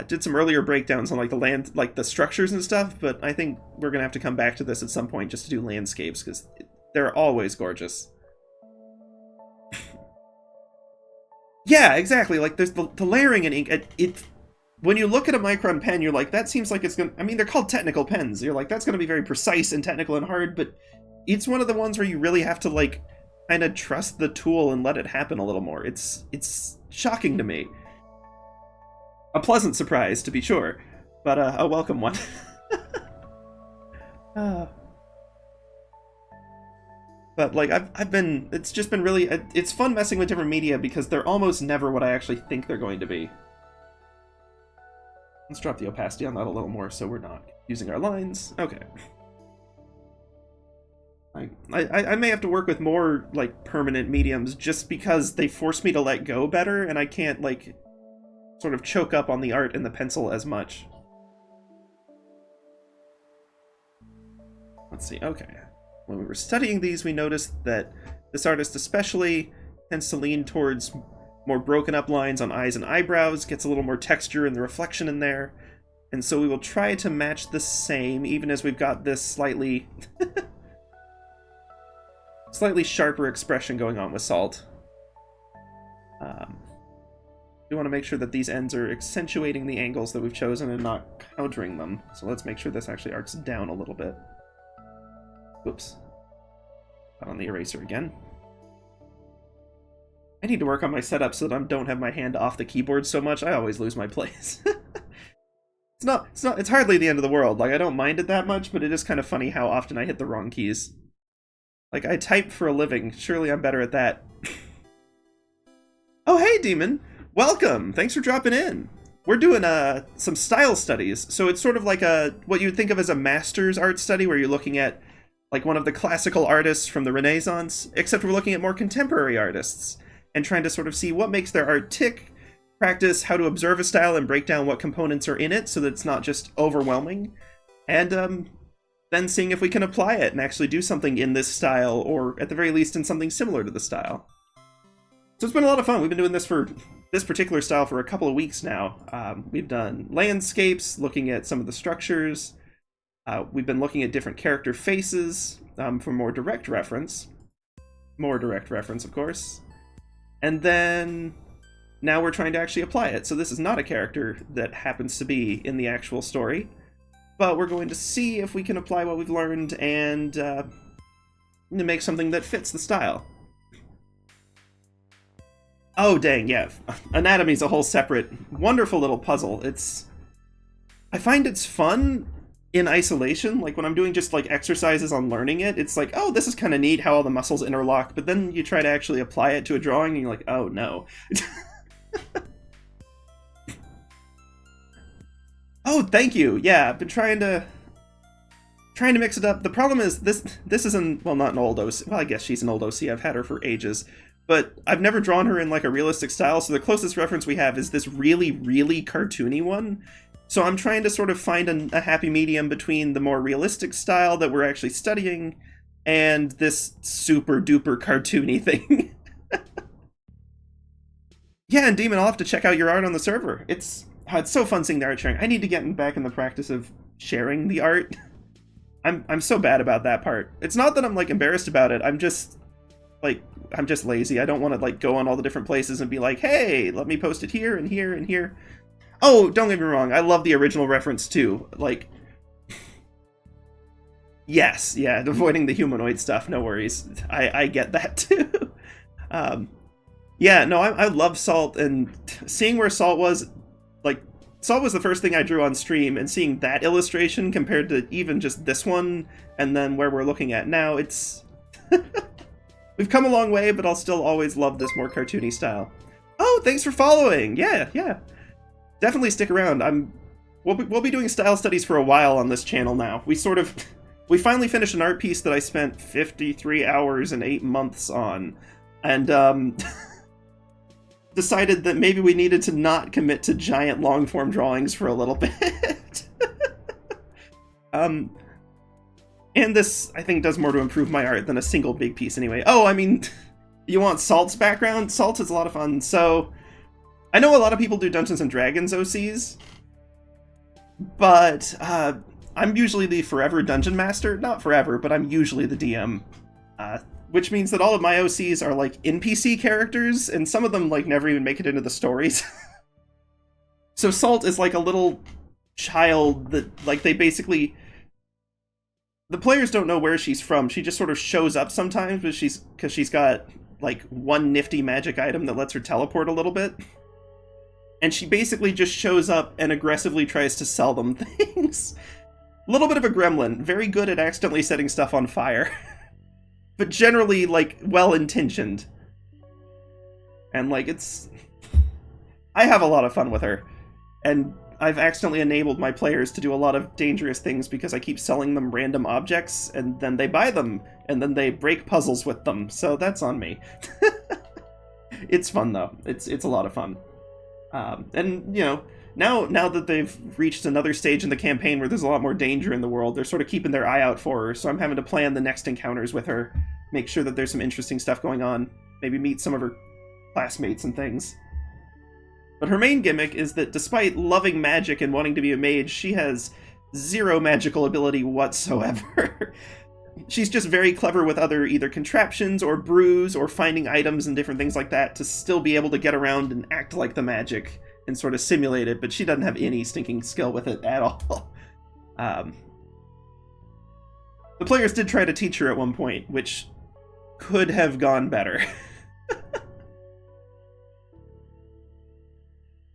Did some earlier breakdowns on like the structures and stuff, but I think we're gonna have to come back to this at some point just to do landscapes, because they're always gorgeous. Yeah, exactly. Like, there's the layering in ink. When you look at a micron pen, you're like, that seems like it's gonna. I mean, they're called technical pens. You're like, that's gonna be very precise and technical and hard, but it's one of the ones where you really have to like kind of trust the tool and let it happen a little more. It's shocking to me. A pleasant surprise, to be sure, but a welcome one. But like it's just been really, it's fun messing with different media because they're almost never what I actually think they're going to be. Let's drop the opacity on that a little more so we're not using our lines. Okay. I may have to work with more like permanent mediums just because they force me to let go better, and I can't like sort of choke up on the art and the pencil as much. Let's see, okay. When we were studying these, we noticed that this artist especially tends to lean towards more broken up lines on eyes and eyebrows, gets a little more texture and the reflection in there, and so we will try to match the same, even as we've got this slightly slightly sharper expression going on with Salt. We want to make sure that these ends are accentuating the angles that we've chosen and not countering them. So let's make sure this actually arcs down a little bit. Whoops. Got on the eraser again. I need to work on my setup so that I don't have my hand off the keyboard so much. I always lose my place. It's hardly the end of the world. Like, I don't mind it that much, but it is kind of funny how often I hit the wrong keys. Like, I type for a living. Surely I'm better at that. Oh, hey, Demon! Welcome! Thanks for dropping in. We're doing some style studies, so it's sort of like what you'd think of as a master's art study, where you're looking at like one of the classical artists from the Renaissance, except we're looking at more contemporary artists, and trying to sort of see what makes their art tick, practice how to observe a style and break down what components are in it so that it's not just overwhelming, and then seeing if we can apply it and actually do something in this style, or at the very least in something similar to the style. So it's been a lot of fun. We've been doing this particular style for a couple of weeks now. We've done landscapes, looking at some of the structures. We've been looking at different character faces for more direct reference. More direct reference, of course. And then now we're trying to actually apply it. So this is not a character that happens to be in the actual story, but we're going to see if we can apply what we've learned and make something that fits the style. Oh, dang, yeah. Anatomy's a whole separate, wonderful little puzzle. I find it's fun in isolation. Like, when I'm doing just, like, exercises on learning it, it's like, oh, this is kind of neat how all the muscles interlock, but then you try to actually apply it to a drawing, and you're like, oh, no. Oh, thank you. Yeah, I've been trying to mix it up. The problem is this isn't, well, not an old OC. Well, I guess she's an old OC. I've had her for ages. But I've never drawn her in like a realistic style, so the closest reference we have is this really, really cartoony one. So I'm trying to sort of find a happy medium between the more realistic style that we're actually studying and this super duper cartoony thing. Yeah, and Demon, I'll have to check out your art on the server. It's so fun seeing the art sharing. I need to get back in the practice of sharing the art. I'm so bad about that part. It's not that I'm like embarrassed about it. I'm just lazy. I don't want to like go on all the different places and be like, hey, let me post it here and here and here. Oh, don't get me wrong. I love the original reference too. Like, yes, yeah, avoiding the humanoid stuff. No worries. I get that too. Yeah, no, I love Salt, and seeing where Salt was, like, Salt was the first thing I drew on stream, and seeing that illustration compared to even just this one, and then where we're looking at now, it's... We've come a long way, but I'll still always love this more cartoony style. Oh, thanks for following! Yeah. Definitely stick around. We'll be doing style studies for a while on this channel now. We finally finished an art piece that I spent 53 hours and 8 months on, and, decided that maybe we needed to not commit to giant long-form drawings for a little bit. And this, I think, does more to improve my art than a single big piece anyway. Oh, I mean, you want Salt's background? Salt is a lot of fun. So, I know a lot of people do Dungeons & Dragons OCs, but I'm usually the forever Dungeon Master. Not forever, but I'm usually the DM. Which means that all of my OCs are like NPC characters, and some of them like never even make it into the stories. So Salt is like a little child that, like, they basically... The players don't know where she's from. She just sort of shows up sometimes, but because she's got like one nifty magic item that lets her teleport a little bit. And she basically just shows up and aggressively tries to sell them things. A little bit of a gremlin, very good at accidentally setting stuff on fire. But generally, like, well-intentioned. And, like, I have a lot of fun with her. And I've accidentally enabled my players to do a lot of dangerous things because I keep selling them random objects, and then they buy them, and then they break puzzles with them, so that's on me. It's fun, though. It's a lot of fun. And, you know, now that they've reached another stage in the campaign where there's a lot more danger in the world, they're sort of keeping their eye out for her, so I'm having to plan the next encounters with her, make sure that there's some interesting stuff going on, maybe meet some of her classmates and things. But her main gimmick is that despite loving magic and wanting to be a mage, she has zero magical ability whatsoever. She's just very clever with other either contraptions or brews or finding items and different things like that to still be able to get around and act like the magic and sort of simulate it, but she doesn't have any stinking skill with it at all. The players did try to teach her at one point, which could have gone better.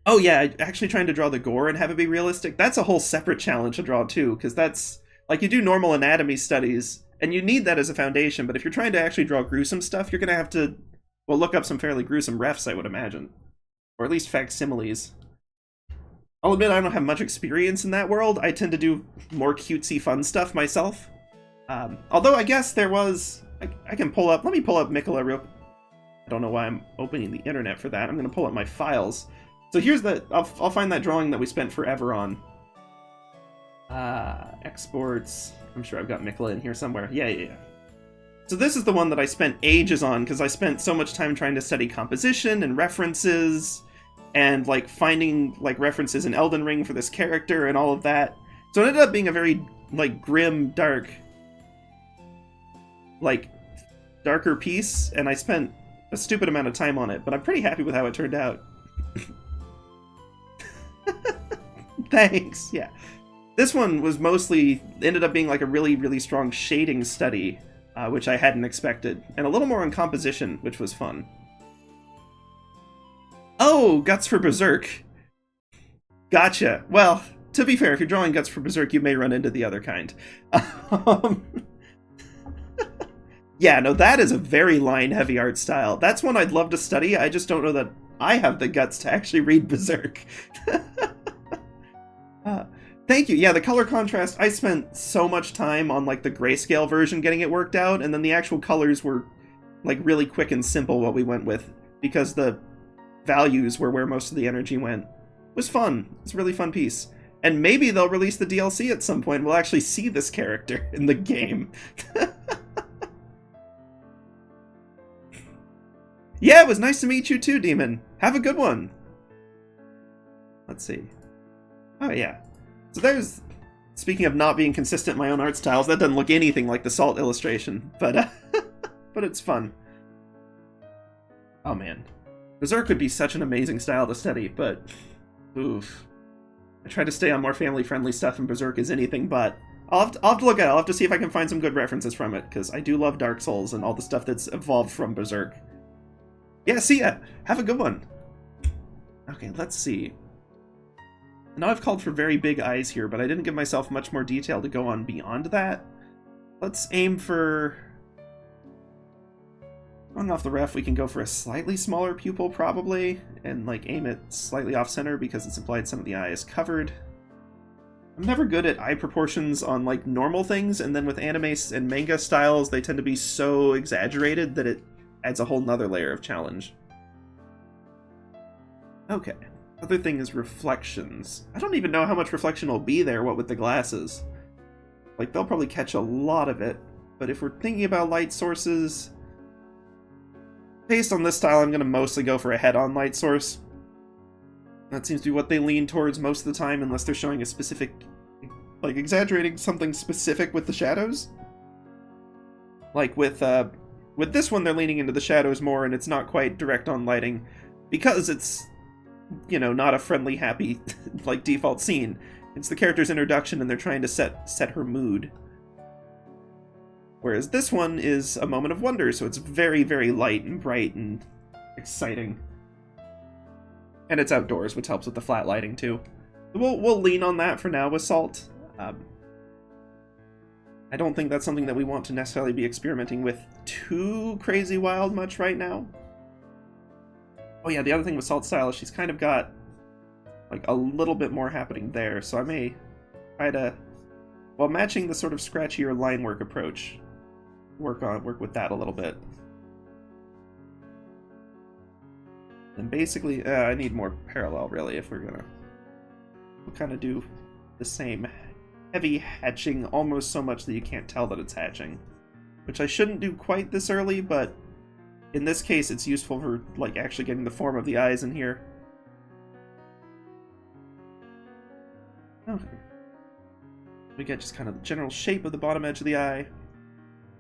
Oh yeah, actually trying to draw the gore and have it be realistic, that's a whole separate challenge to draw too, because that's, like, you do normal anatomy studies, and you need that as a foundation, but if you're trying to actually draw gruesome stuff, you're going to have to, well, look up some fairly gruesome refs, I would imagine. Or at least facsimiles. I'll admit I don't have much experience in that world. I tend to do more cutesy fun stuff myself. Although I guess there was... I can pull up... Let me pull up Mikola real... I don't know why I'm opening the internet for that. I'm going to pull up my files. So here's the... I'll find that drawing that we spent forever on. Exports... I'm sure I've got Mikola in here somewhere. Yeah. So this is the one that I spent ages on, because I spent so much time trying to study composition and references, and, like, finding, like, references in Elden Ring for this character and all of that. So it ended up being a very, like, grim, dark, like, darker piece, and I spent a stupid amount of time on it, but I'm pretty happy with how it turned out. Thanks, yeah. This one was mostly, ended up being like a really, really strong shading study, which I hadn't expected, and a little more on composition, which was fun. Oh, Guts for Berserk. Gotcha. Well, to be fair, if you're drawing Guts for Berserk, you may run into the other kind. Yeah, no, that is a very line-heavy art style. That's one I'd love to study, I just don't know that I have the guts to actually read Berserk. Thank you. Yeah, the color contrast, I spent so much time on like the grayscale version getting it worked out, and then the actual colors were like really quick and simple what we went with, because the values were where most of the energy went. It was fun. It's a really fun piece. And maybe they'll release the DLC at some point. We'll actually see this character in the game. Yeah, it was nice to meet you too, Demon. Have a good one. Let's see. Oh, yeah. So there's... Speaking of not being consistent in my own art styles, that doesn't look anything like the Salt illustration, but but it's fun. Oh, man. Berserk would be such an amazing style to study, but... Oof. I try to stay on more family-friendly stuff, and Berserk is anything but. I'll have to look at it. I'll have to see if I can find some good references from it, because I do love Dark Souls and all the stuff that's evolved from Berserk. Yeah, see ya! Have a good one! Okay, let's see. I know I've called for very big eyes here, but I didn't give myself much more detail to go on beyond that. Let's aim for... Going off the ref, we can go for a slightly smaller pupil, probably, and like aim it slightly off-center because it's implied some of the eye is covered. I'm never good at eye proportions on like normal things, and then with anime and manga styles, they tend to be so exaggerated that it adds a whole nother layer of challenge. Okay. Other thing is reflections. I don't even know how much reflection will be there, what with the glasses. Like, they'll probably catch a lot of it, but if we're thinking about light sources... Based on this style, I'm going to mostly go for a head-on light source. That seems to be what they lean towards most of the time, unless they're showing a specific... like, exaggerating something specific with the shadows. Like, with this one, they're leaning into the shadows more, and it's not quite direct-on lighting, because it's... you know, not a friendly, happy, like, default scene. It's the character's introduction, and they're trying to set her mood. Whereas this one is a moment of wonder, so it's very, very light and bright and exciting. And it's outdoors, which helps with the flat lighting, too. We'll lean on that for now with Salt. I don't think that's something that we want to necessarily be experimenting with too crazy wild much right now. Oh yeah, the other thing with Salt style is she's kind of got like a little bit more happening there, so I may try to, while matching the sort of scratchier line work approach, work with that a little bit. And basically, I need more parallel really if we're gonna. We'll kind of do the same heavy hatching, almost so much that you can't tell that it's hatching, which I shouldn't do quite this early, but. In this case, it's useful for, like, actually getting the form of the eyes in here. Okay. We get just kind of the general shape of the bottom edge of the eye.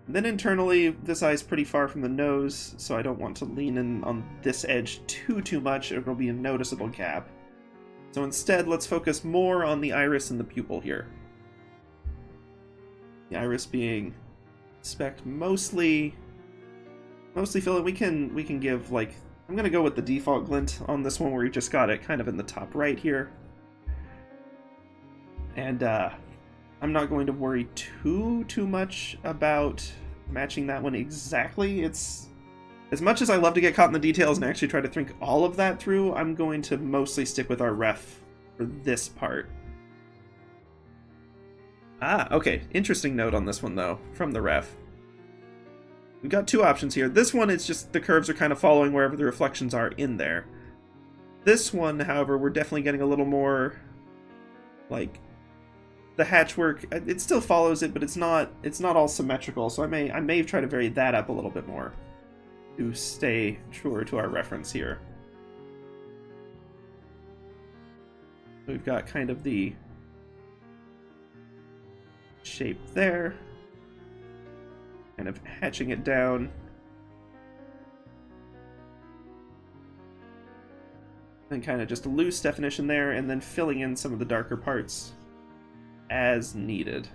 And then internally, this eye is pretty far from the nose, so I don't want to lean in on this edge too much, or it'll be a noticeable gap. So instead, let's focus more on the iris and the pupil here. The iris being, expect mostly fill it. We can give, like, I'm gonna go with the default glint on this one where you just got it kind of in the top right here. And I'm not going to worry too much about matching that one exactly. It's, as much as I love to get caught in the details and actually try to think all of that through, I'm going to mostly stick with our ref for this part. Ah, okay. Interesting note on this one though, from the ref. We've got two options here. This one is just the curves are kind of following wherever the reflections are in there. This one, however, we're definitely getting a little more, like, the hatch work. It still follows it, but it's not all symmetrical. So I may try to vary that up a little bit more to stay truer to our reference here. We've got kind of the shape there. Kind of hatching it down. And kind of just a loose definition there, and then filling in some of the darker parts as needed.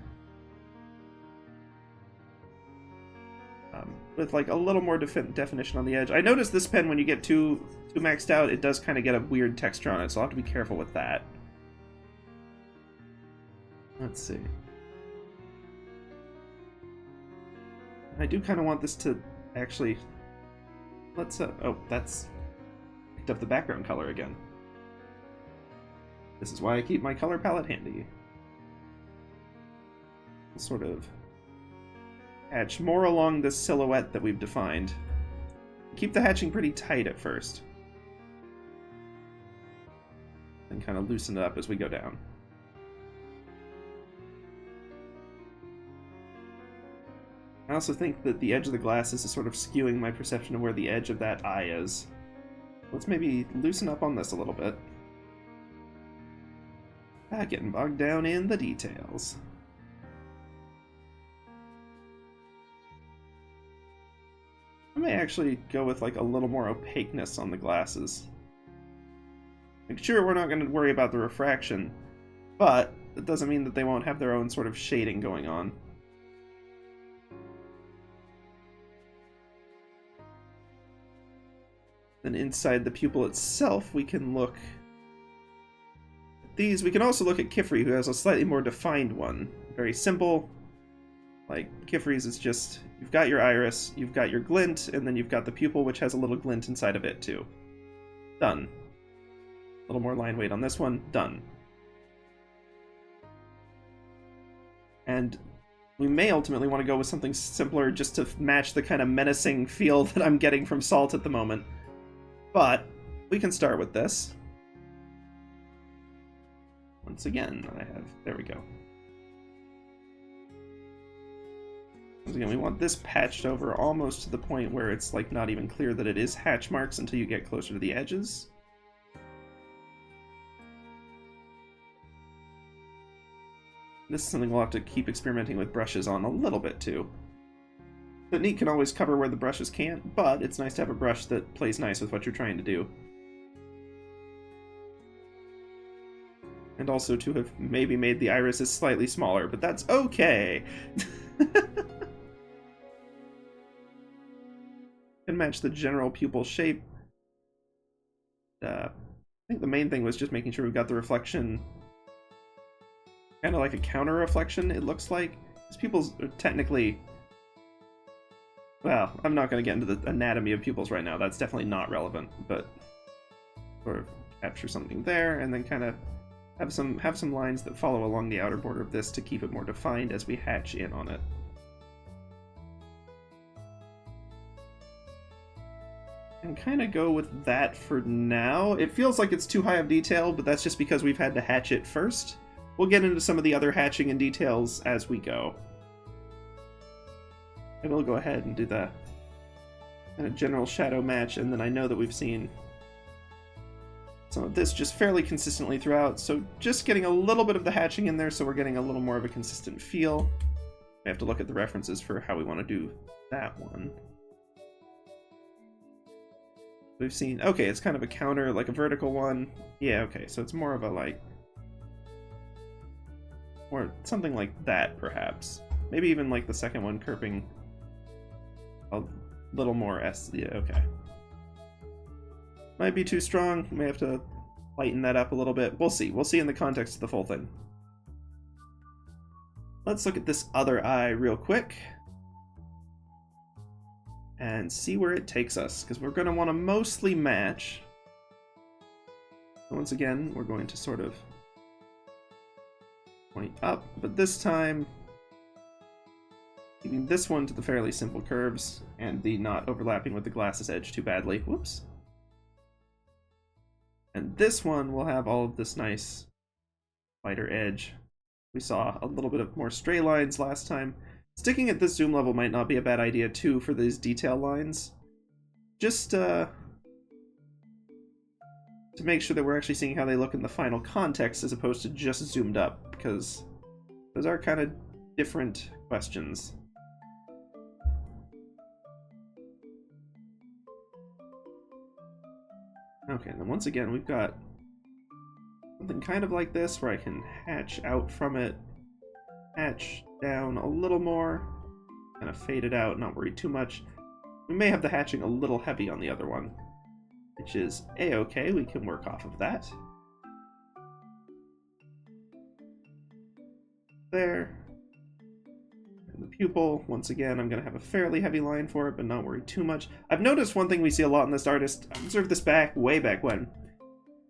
With like a little more definition on the edge. I noticed this pen, when you get too maxed out, it does kind of get a weird texture on it, so I'll have to be careful with that. Let's see. I do kind of want this to actually... Let's, oh, that's... picked up the background color again. This is why I keep my color palette handy. Sort of hatch more along this silhouette that we've defined. Keep the hatching pretty tight at first. And kind of loosen it up as we go down. I also think that the edge of the glasses is sort of skewing my perception of where the edge of that eye is. Let's maybe loosen up on this a little bit. Getting bogged down in the details. I may actually go with like a little more opaqueness on the glasses. Like, sure, we're not going to worry about the refraction, but it doesn't mean that they won't have their own sort of shading going on. Then inside the pupil itself, we can look at these. We can also look at Kifri, who has a slightly more defined one. Very simple. Like, Kifri's is just, you've got your iris, you've got your glint, and then you've got the pupil, which has a little glint inside of it, too. Done. A little more line weight on this one. Done. And we may ultimately want to go with something simpler just to match the kind of menacing feel that I'm getting from Salt at the moment. But we can start with this. Once again, there we go. Once again, we want this patched over almost to the point where it's like not even clear that it is hatch marks until you get closer to the edges. This is something we'll have to keep experimenting with brushes on a little bit too. The Technique can always cover where the brushes can't, but it's nice to have a brush that plays nice with what you're trying to do. And also to have maybe made the irises slightly smaller, but that's okay! Can match the general pupil shape. I think the main thing was just making sure we've got the reflection kind of like a counter reflection, it looks like. These pupils are technically... Well, I'm not going to get into the anatomy of pupils right now. That's definitely not relevant, but sort of capture something there, and then kind of have some lines that follow along the outer border of this to keep it more defined as we hatch in on it. And kind of go with that for now. It feels like it's too high of detail, but that's just because we've had to hatch it first. We'll get into some of the other hatching and details as we go. And we'll go ahead and do the kind of general shadow match, and then I know that we've seen some of this just fairly consistently throughout, so just getting a little bit of the hatching in there so we're getting a little more of a consistent feel. We have to look at the references for how we want to do that one. We've seen, okay, it's kind of a counter, like a vertical one. Yeah, okay, so it's more of a like, or something like that perhaps. Maybe even like the second one curving a little more yeah, okay. Might be too strong, we may have to lighten that up a little bit. We'll see in the context of the full thing. Let's look at this other eye real quick and see where it takes us, because we're going to want to mostly match. Once again, we're going to sort of point up, but this time keeping this one to the fairly simple curves and the not overlapping with the glasses edge too badly. Whoops. And this one will have all of this nice lighter edge. We saw a little bit of more stray lines last time. Sticking at this zoom level might not be a bad idea too for these detail lines. Just to make sure that we're actually seeing how they look in the final context as opposed to just zoomed up, because those are kind of different questions. Okay, and then once again we've got something kind of like this where I can hatch out from it, hatch down a little more, kind of fade it out, not worry too much. We may have the hatching a little heavy on the other one, which is a-okay, we can work off of that. There. And the pupil, once again, I'm going to have a fairly heavy line for it, but not worry too much. I've noticed one thing we see a lot in this artist, I observed this way back when.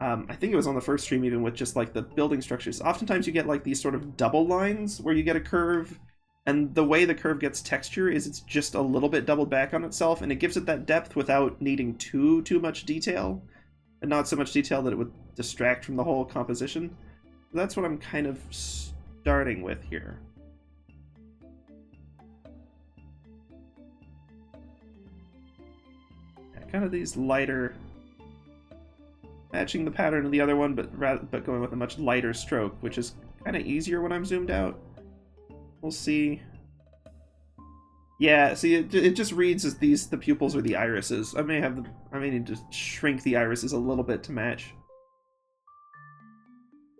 I think it was on the first stream even with just like the building structures. Oftentimes you get like these sort of double lines where you get a curve And the way the curve gets texture is it's just a little bit doubled back on itself, and it gives it that depth without needing too much detail, and not so much detail that it would distract from the whole composition. That's what I'm kind of starting with here. Yeah, kind of these lighter, matching the pattern of the other one, but going with a much lighter stroke, which is kind of easier when I'm zoomed out. We'll see. Yeah, see, it just reads as the pupils or the irises. I may need to shrink the irises a little bit to match.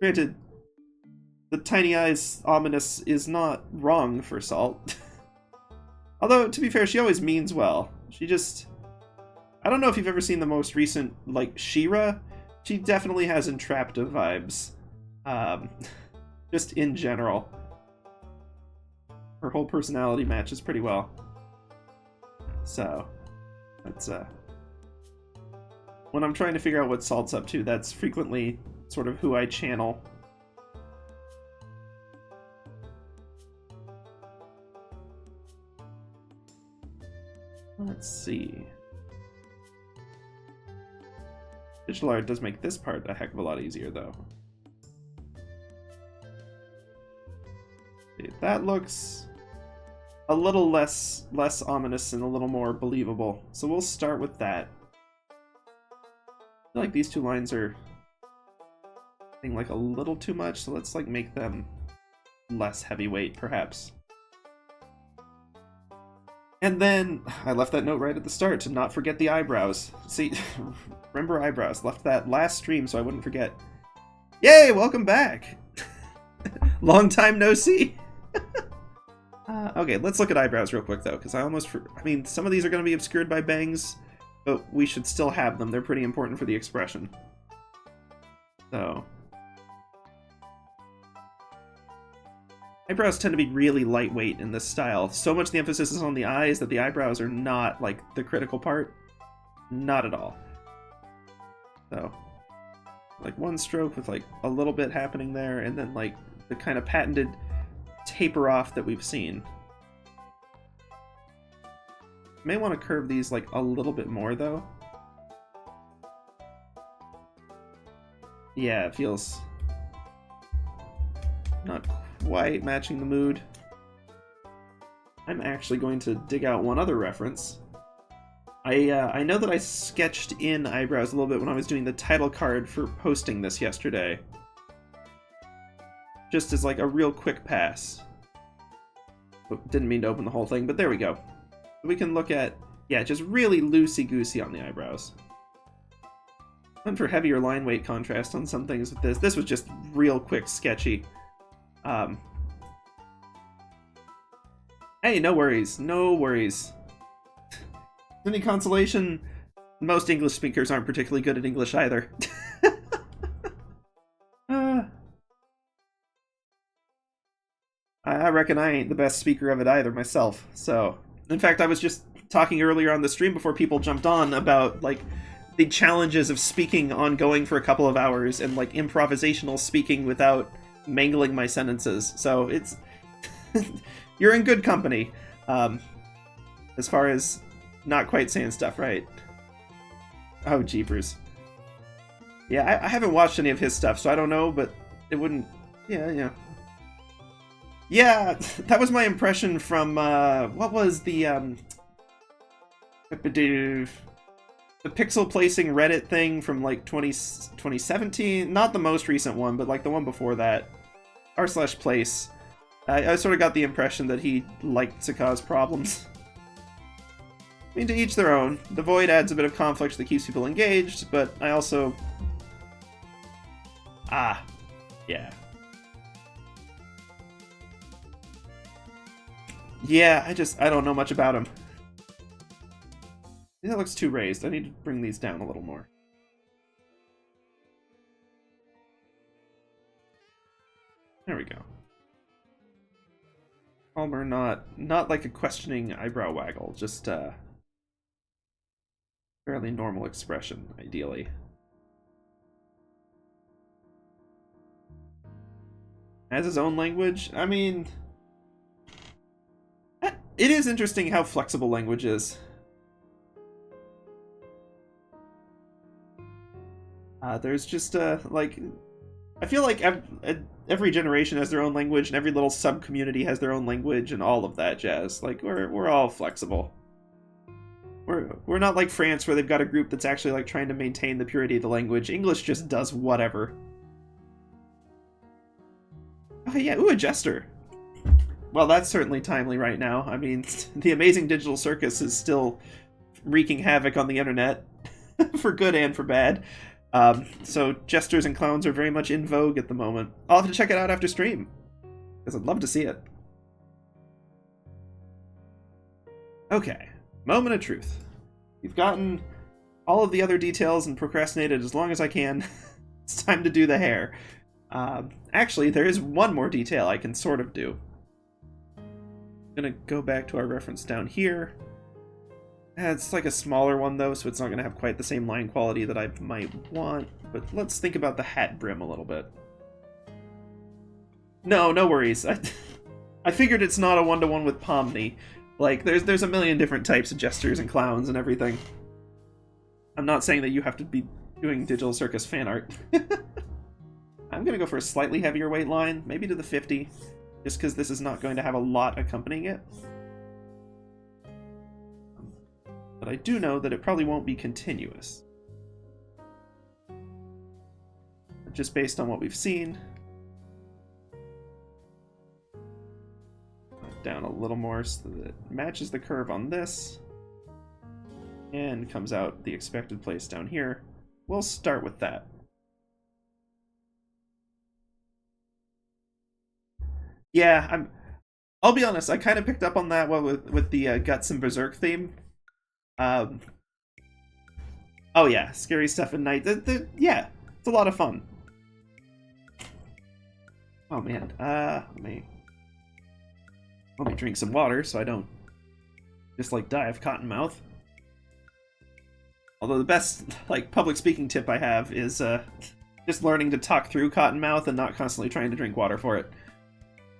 Granted, the tiny eyes ominous is not wrong for Salt. Although, to be fair, she always means well. She just... I don't know if you've ever seen the most recent, like, She-Ra. She definitely has Entrapta vibes. Just in general. Her whole personality matches pretty well. So, that's, when I'm trying to figure out what Salt's up to, that's frequently sort of who I channel. Let's see. Digital art does make this part a heck of a lot easier, though. That looks a little less ominous and a little more believable. So we'll start with that. I feel like these two lines are being like a little too much, so let's like make them less heavyweight, perhaps. And then, I left that note right at the start to not forget the eyebrows. See, remember eyebrows. Left that last stream so I wouldn't forget. Yay, welcome back! Long time no see! Okay, let's look at eyebrows real quick, though, because I mean, some of these are going to be obscured by bangs, but we should still have them. They're pretty important for the expression. So... eyebrows tend to be really lightweight in this style. So much the emphasis is on the eyes that the eyebrows are not, like, the critical part. Not at all. So, like, one stroke with, like, a little bit happening there, and then, like, the kind of patented taper off that we've seen. May want to curve these, like, a little bit more, though. Yeah, it feels not quite matching the mood. I'm actually going to dig out one other reference. I know that I sketched in eyebrows a little bit when I was doing the title card for posting this yesterday. Just as like a real quick pass. Didn't mean to open the whole thing, but there we go. We can look at, yeah, just really loosey-goosey on the eyebrows. And for heavier line weight contrast on some things with this was just real quick sketchy. Hey, no worries, no worries. Any consolation? Most English speakers aren't particularly good at English either. I reckon I ain't the best speaker of it either myself, so... In fact, I was just talking earlier on the stream before people jumped on about, like, the challenges of speaking ongoing for a couple of hours and, like, improvisational speaking without mangling my sentences. So it's... You're in good company. As far as not quite saying stuff right. Oh, jeepers. Yeah, I haven't watched any of his stuff, so I don't know, but it wouldn't... Yeah. Yeah, that was my impression from, what was the pixel placing Reddit thing from, like, 2017? Not the most recent one, but, like, the one before that. r/place. I sort of got the impression that he liked to cause problems. I mean, to each their own. The Void adds a bit of conflict that keeps people engaged, but I also... yeah. Yeah, I don't know much about him. That looks too raised. I need to bring these down a little more. There we go. Palmer, not like a questioning eyebrow waggle, just fairly normal expression, ideally. Has his own language? I mean... It is interesting how flexible language is. There's just, like... I feel like every generation has their own language, and every little sub-community has their own language, and all of that jazz. Like, we're all flexible. We're not like France, where they've got a group that's actually, like, trying to maintain the purity of the language. English just does whatever. Oh, yeah, ooh, a jester. Well, that's certainly timely right now. I mean, the amazing digital circus is still wreaking havoc on the internet, for good and for bad. So jesters and clowns are very much in vogue at the moment. I'll have to check it out after stream, because I'd love to see it. Okay, moment of truth. You've gotten all of the other details and procrastinated as long as I can. It's time to do the hair. Actually, there is one more detail I can sort of do. I'm gonna go back to our reference down here. It's like a smaller one though, so it's not gonna have quite the same line quality that I might want, but let's think about the hat brim a little bit. No worries. I figured it's not a one-to-one with Pomni. Like, there's a million different types of jesters and clowns and everything. I'm not saying that you have to be doing digital circus fan art. I'm gonna go for a slightly heavier weight line, maybe to the 50, just because this is not going to have a lot accompanying it. But I do know that it probably won't be continuous. Just based on what we've seen. Down a little more so that it matches the curve on this. And comes out the expected place down here. We'll start with that. Yeah, I'll be honest, I kind of picked up on that one with the Guts and Berserk theme. Oh yeah, scary stuff at night. Yeah, it's a lot of fun. Oh man, let me drink some water so I don't just like die of cotton mouth. Although the best like public speaking tip I have is just learning to talk through cotton mouth and not constantly trying to drink water for it.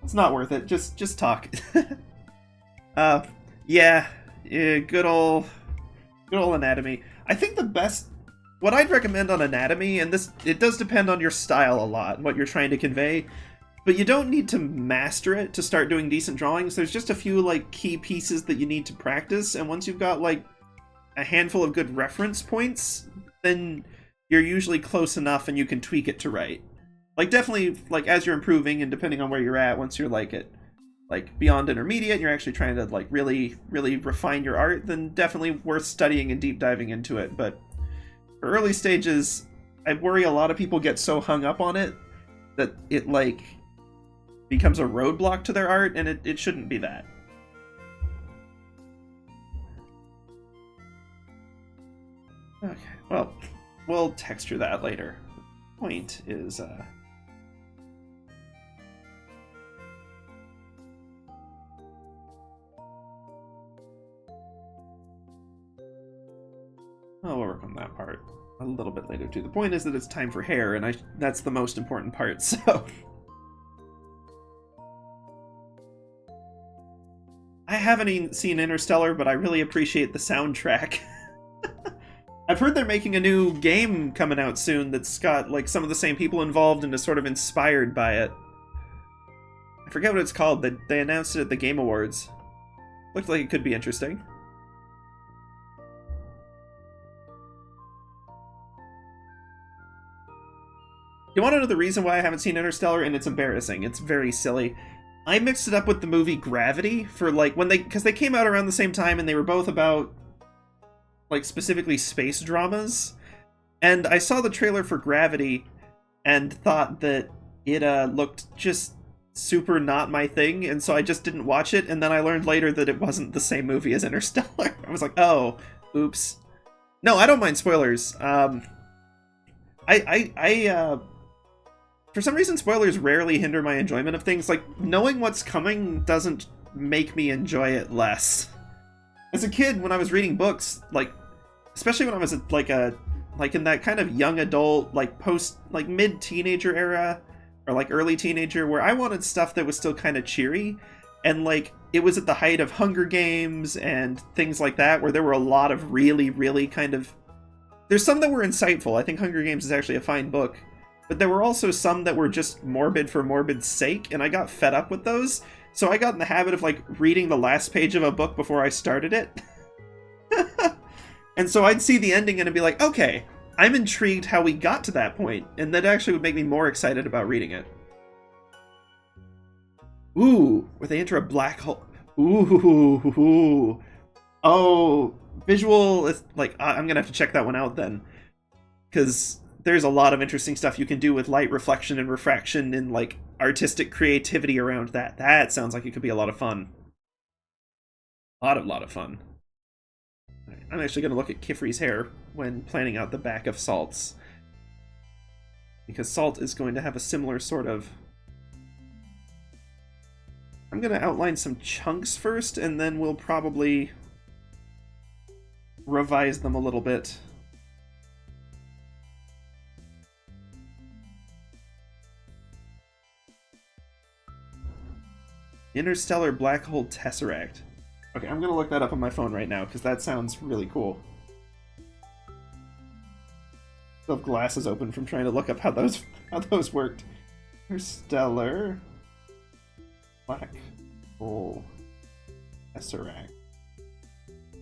It's not worth it. Just talk. Yeah, good old anatomy. I think what I'd recommend on anatomy, and it does depend on your style a lot, what you're trying to convey, but you don't need to master it to start doing decent drawings. There's just a few like key pieces that you need to practice, and once you've got like a handful of good reference points, then you're usually close enough and you can tweak it to write. Like, definitely, like, as you're improving and depending on where you're at, once you're, like, at, like, beyond intermediate and you're actually trying to, like, really, really refine your art, then definitely worth studying and deep diving into it. But for early stages, I worry a lot of people get so hung up on it that it, like, becomes a roadblock to their art, and it shouldn't be that. Okay, well, we'll texture that later. The point is, we'll work on that part a little bit later too. The point is that it's time for hair, and that's the most important part, so... I haven't even seen Interstellar, but I really appreciate the soundtrack. I've heard they're making a new game coming out soon that's got, like, some of the same people involved and is sort of inspired by it. I forget what it's called. They announced it at the Game Awards. Looked like it could be interesting. You want to know the reason why I haven't seen Interstellar? And it's embarrassing. It's very silly. I mixed it up with the movie Gravity for, like, because they came out around the same time and they were both about, like, specifically space dramas. And I saw the trailer for Gravity and thought that it looked just super not my thing, and so I just didn't watch it, and then I learned later that it wasn't the same movie as Interstellar. I was like, oh, oops. No, I don't mind spoilers. For some reason, spoilers rarely hinder my enjoyment of things. Like, knowing what's coming doesn't make me enjoy it less. As a kid, when I was reading books, like, especially when I was like in that kind of young adult, like mid-teenager era, or like early teenager, where I wanted stuff that was still kind of cheery, and like it was at the height of Hunger Games and things like that, where there were a lot of really, really kind of... There's some that were insightful. I think Hunger Games is actually a fine book. But there were also some that were just morbid for morbid's sake, and I got fed up with those. So I got in the habit of, like, reading the last page of a book before I started it. And so I'd see the ending and I'd be like, okay, I'm intrigued how we got to that point, and that actually would make me more excited about reading it. Ooh, where they enter a black hole. Ooh. Oh, visual, like, I'm gonna have to check that one out then. Because there's a lot of interesting stuff you can do with light reflection and refraction and, like, artistic creativity around that. That sounds like it could be a lot of fun. A lot of fun. I'm actually going to look at Kifri's hair when planning out the back of Salt's. Because Salt is going to have a similar sort of... I'm going to outline some chunks first, and then we'll probably revise them a little bit. Interstellar Black Hole Tesseract. Okay, I'm gonna look that up on my phone right now, because that sounds really cool. Still have glasses open from trying to look up how those worked. Interstellar Black Hole Tesseract.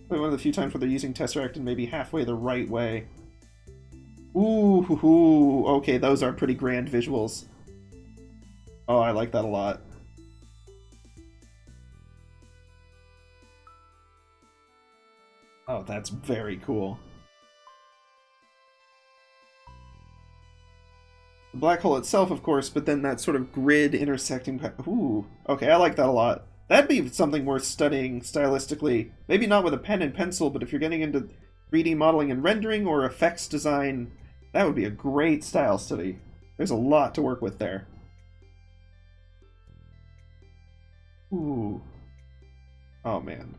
Probably one of the few times where they're using Tesseract in maybe halfway the right way. Ooh, okay, those are pretty grand visuals. Oh, I like that a lot. Oh, that's very cool. The black hole itself, of course, but then that sort of grid intersecting... Ooh, okay, I like that a lot. That'd be something worth studying stylistically. Maybe not with a pen and pencil, but if you're getting into 3D modeling and rendering or effects design, that would be a great style study. There's a lot to work with there. Ooh. Oh, man.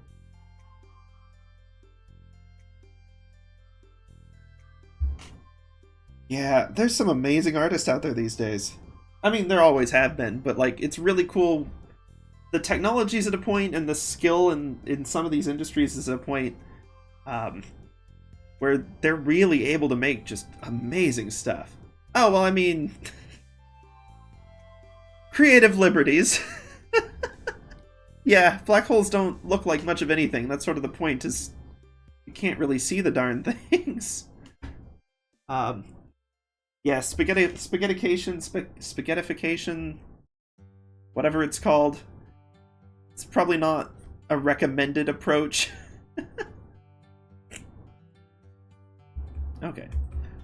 Yeah, there's some amazing artists out there these days. I mean, there always have been, but, like, it's really cool. The technology's at a point, and the skill in some of these industries is at a point where they're really able to make just amazing stuff. Oh, well, I mean... creative liberties. Yeah, black holes don't look like much of anything. That's sort of the point, is you can't really see the darn things. Yeah, spaghettification, whatever it's called. It's probably not a recommended approach. Okay,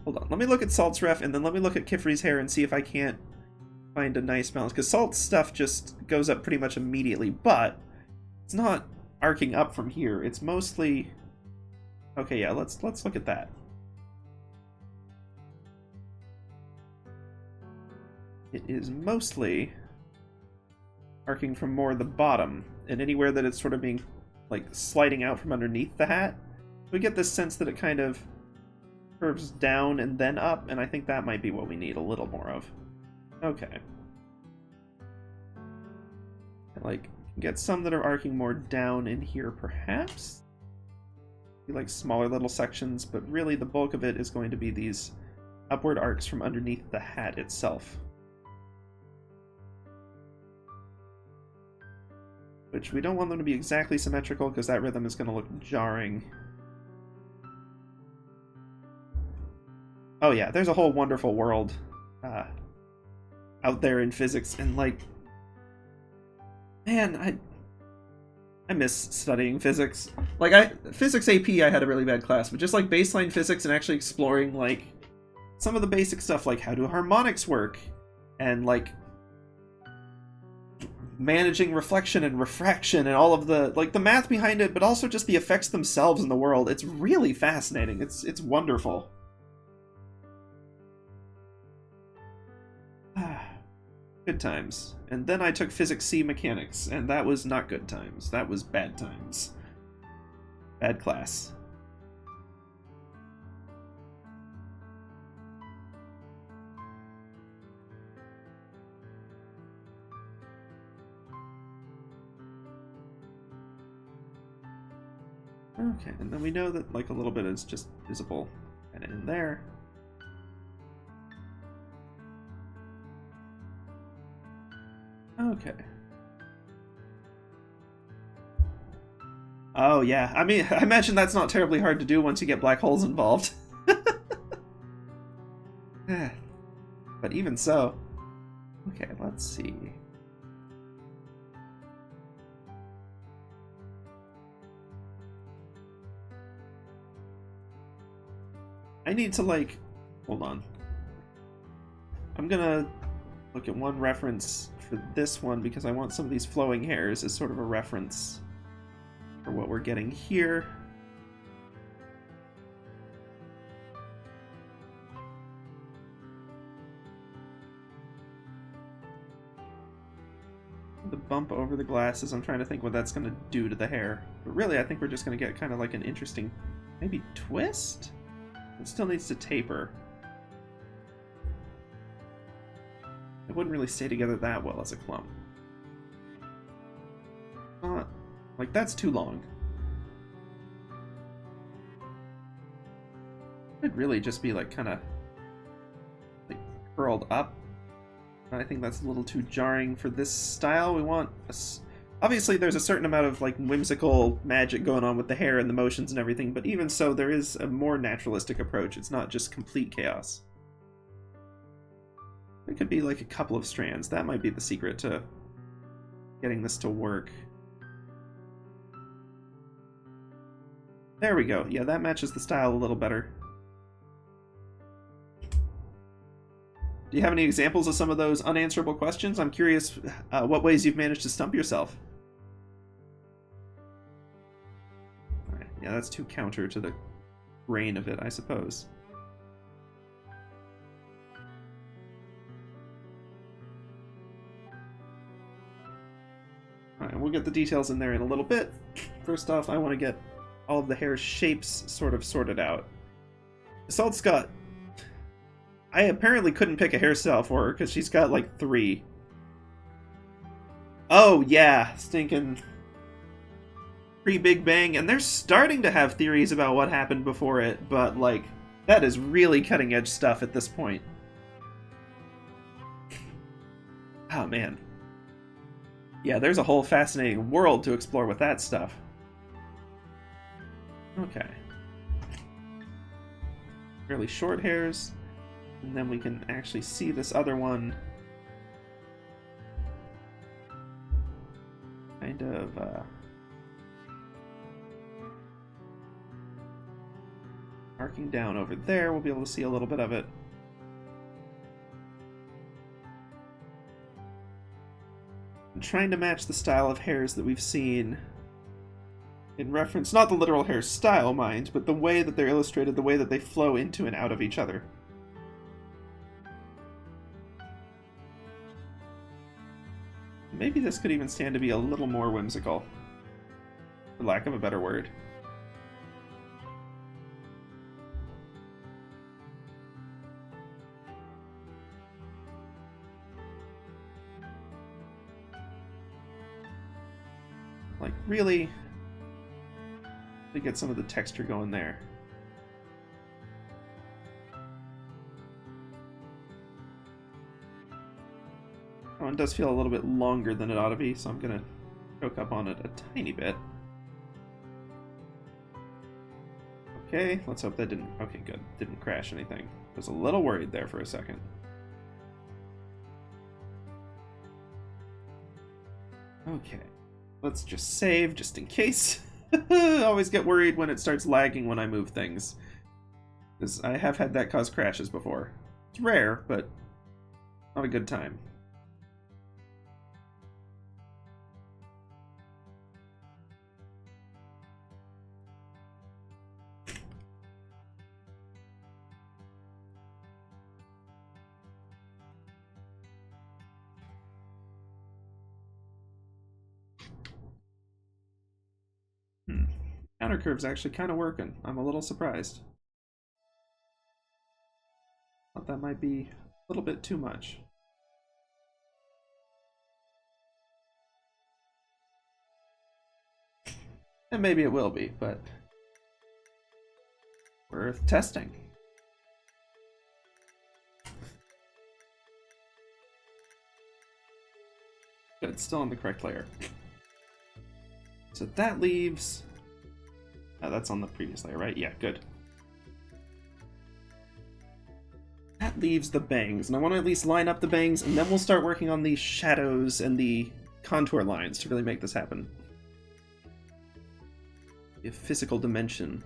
hold on. Let me look at Salt's ref, and then let me look at Kifri's hair and see if I can't find a nice balance. Because Salt's stuff just goes up pretty much immediately, but it's not arcing up from here. It's mostly... Okay, yeah, let's look at that. It is mostly arcing from more the bottom, and anywhere that it's sort of being, like, sliding out from underneath the hat. We get this sense that it kind of curves down and then up, and I think that might be what we need a little more of. Okay. And, like, get some that are arcing more down in here, perhaps? Like smaller little sections, but really the bulk of it is going to be these upward arcs from underneath the hat itself. Which we don't want them to be exactly symmetrical, because that rhythm is going to look jarring. Oh yeah, there's a whole wonderful world out there in physics, and like... Man, I miss studying physics. Like, physics AP I had a really bad class, but just like baseline physics and actually exploring like some of the basic stuff, like how do harmonics work, and like managing reflection and refraction and all of the, like, the math behind it, but also just the effects themselves in the world. It's really fascinating. It's wonderful. Good times. And then I took Physics C Mechanics, and that was not good times. That was bad times. Bad class. Okay, and then we know that like a little bit is just visible and in there. Okay. Oh yeah, I mean, I imagine that's not terribly hard to do once you get black holes involved. But even so. Okay, let's see. I need to, like, hold on. I'm gonna look at one reference for this one because I want some of these flowing hairs as sort of a reference for what we're getting here. The bump over the glasses, I'm trying to think what that's going to do to the hair. But really, I think we're just going to get kind of like an interesting, maybe twist? It still needs to taper. It wouldn't really stay together that well as a clump. Not, like, that's too long. It'd really just be like kind of like curled up. I think that's a little too jarring for this style. We want obviously there's a certain amount of like whimsical magic going on with the hair and the motions and everything, but even so there is a more naturalistic approach. It's not just complete chaos. It could be like a couple of strands. That might be the secret to getting this to work. There we go. Yeah, that matches the style a little better. Do you have any examples of some of those unanswerable questions? I'm curious what ways you've managed to stump yourself. Alright, yeah, that's too counter to the grain of it, I suppose. Alright, we'll get the details in there in a little bit. First off, I want to get all of the hair shapes sort of sorted out. Assault's got... I apparently couldn't pick a hairstyle for her because she's got like 3. Oh yeah, stinking pre-Big Bang, and they're starting to have theories about what happened before it, but like that is really cutting edge stuff at this point. Oh man. Yeah, there's a whole fascinating world to explore with that stuff. Okay. Fairly short hairs. And then we can actually see this other one kind of arcing down over there. We'll be able to see a little bit of it. I'm trying to match the style of hairs that we've seen in reference, not the literal hair style, mind, but the way that they're illustrated, the way that they flow into and out of each other. Maybe this could even stand to be a little more whimsical, for lack of a better word. Like, really, to get some of the texture going there. Oh, it does feel a little bit longer than it ought to be, so I'm gonna choke up on it a tiny bit. Okay, let's hope that didn't... Okay, good. Didn't crash anything. I was a little worried there for a second. Okay. Let's just save, just in case. I always get worried when it starts lagging when I move things. Because I have had that cause crashes before. It's rare, but not a good time. Counter curve's actually kind of working. I'm a little surprised. Thought that might be a little bit too much. And maybe it will be, but Worth testing. Good, still on the correct layer. So that leaves... Oh, that's on the previous layer, right? Yeah, good. That leaves the bangs, and I want to at least line up the bangs, and then we'll start working on the shadows and the contour lines to really make this happen. A physical dimension.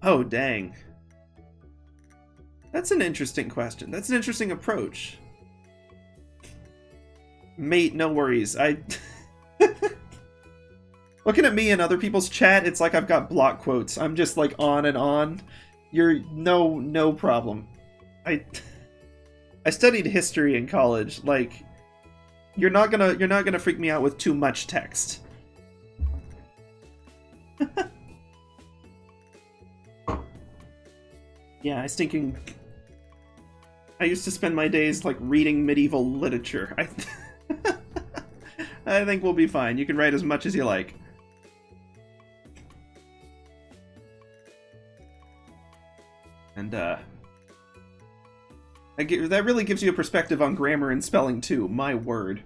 Oh, dang. That's an interesting question. That's an interesting approach. Mate, no worries. Looking at me and other people's chat, it's like I've got block quotes. I'm just like on and on. You're no problem. I studied history in college. Like, you're not gonna freak me out with too much text. Yeah, I used to spend my days like reading medieval literature. I think we'll be fine. You can write as much as you like. And that really gives you a perspective on grammar and spelling too, my word.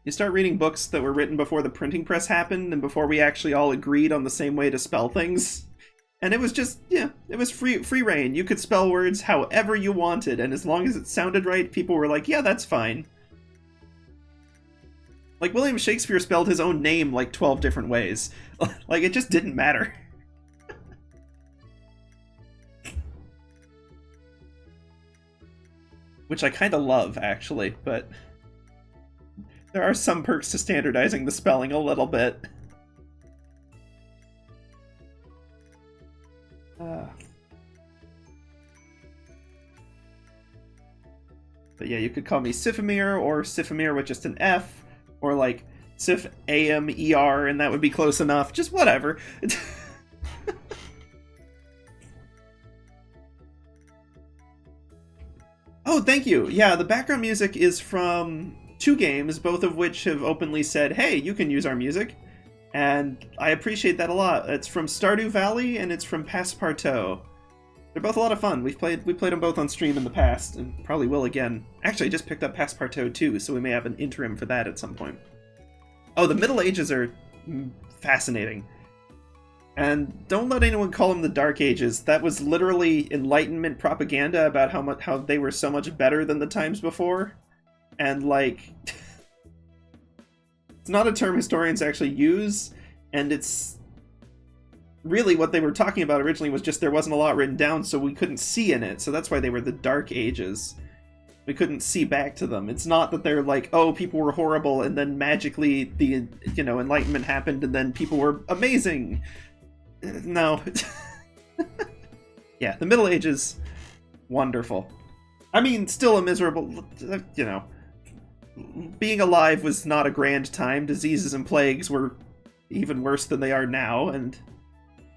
You start reading books that were written before the printing press happened and before we actually all agreed on the same way to spell things. And it was just, yeah, it was free reign. You could spell words however you wanted, and as long as it sounded right, people were like, yeah, that's fine. Like, William Shakespeare spelled his own name like 12 different ways. Like, it just didn't matter. Which I kind of love, actually, but there are some perks to standardizing the spelling a little bit. But yeah, you could call me Sifamir, or Sifamir with just an F, or like Sif A-M-E-R, and that would be close enough. Just whatever. Oh, thank you. Yeah, the background music is from 2 games, both of which have openly said, hey, you can use our music. And I appreciate that a lot. It's from Stardew Valley, and it's from Passepartout. They're both a lot of fun. We played them both on stream in the past, and probably will again. Actually, I just picked up Passepartout 2, so we may have an interim for that at some point. Oh, the Middle Ages are fascinating. And don't let anyone call them the Dark Ages. That was literally Enlightenment propaganda about how they were so much better than the times before. And, like... it's not a term historians actually use, and it's... really what they were talking about originally was just there wasn't a lot written down, so we couldn't see in it. So that's why they were the Dark Ages. We couldn't see back to them. It's not that they're like, oh, people were horrible, and then magically the, Enlightenment happened, and then people were amazing. No. Yeah, the Middle Ages, wonderful. I mean, still a miserable, being alive was not a grand time. Diseases and plagues were even worse than they are now, and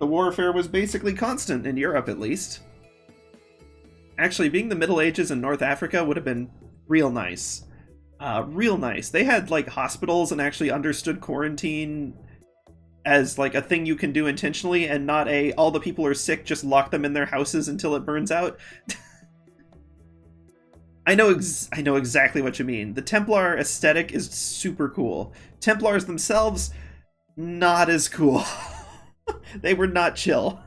the warfare was basically constant, in Europe at least. Actually, being the Middle Ages in North Africa would have been real nice. Real nice. They had, like, hospitals and actually understood quarantine as, like, a thing you can do intentionally, and not all the people are sick, just lock them in their houses until it burns out. I know exactly what you mean. The Templar aesthetic is super cool. Templars themselves, not as cool. They were not chill.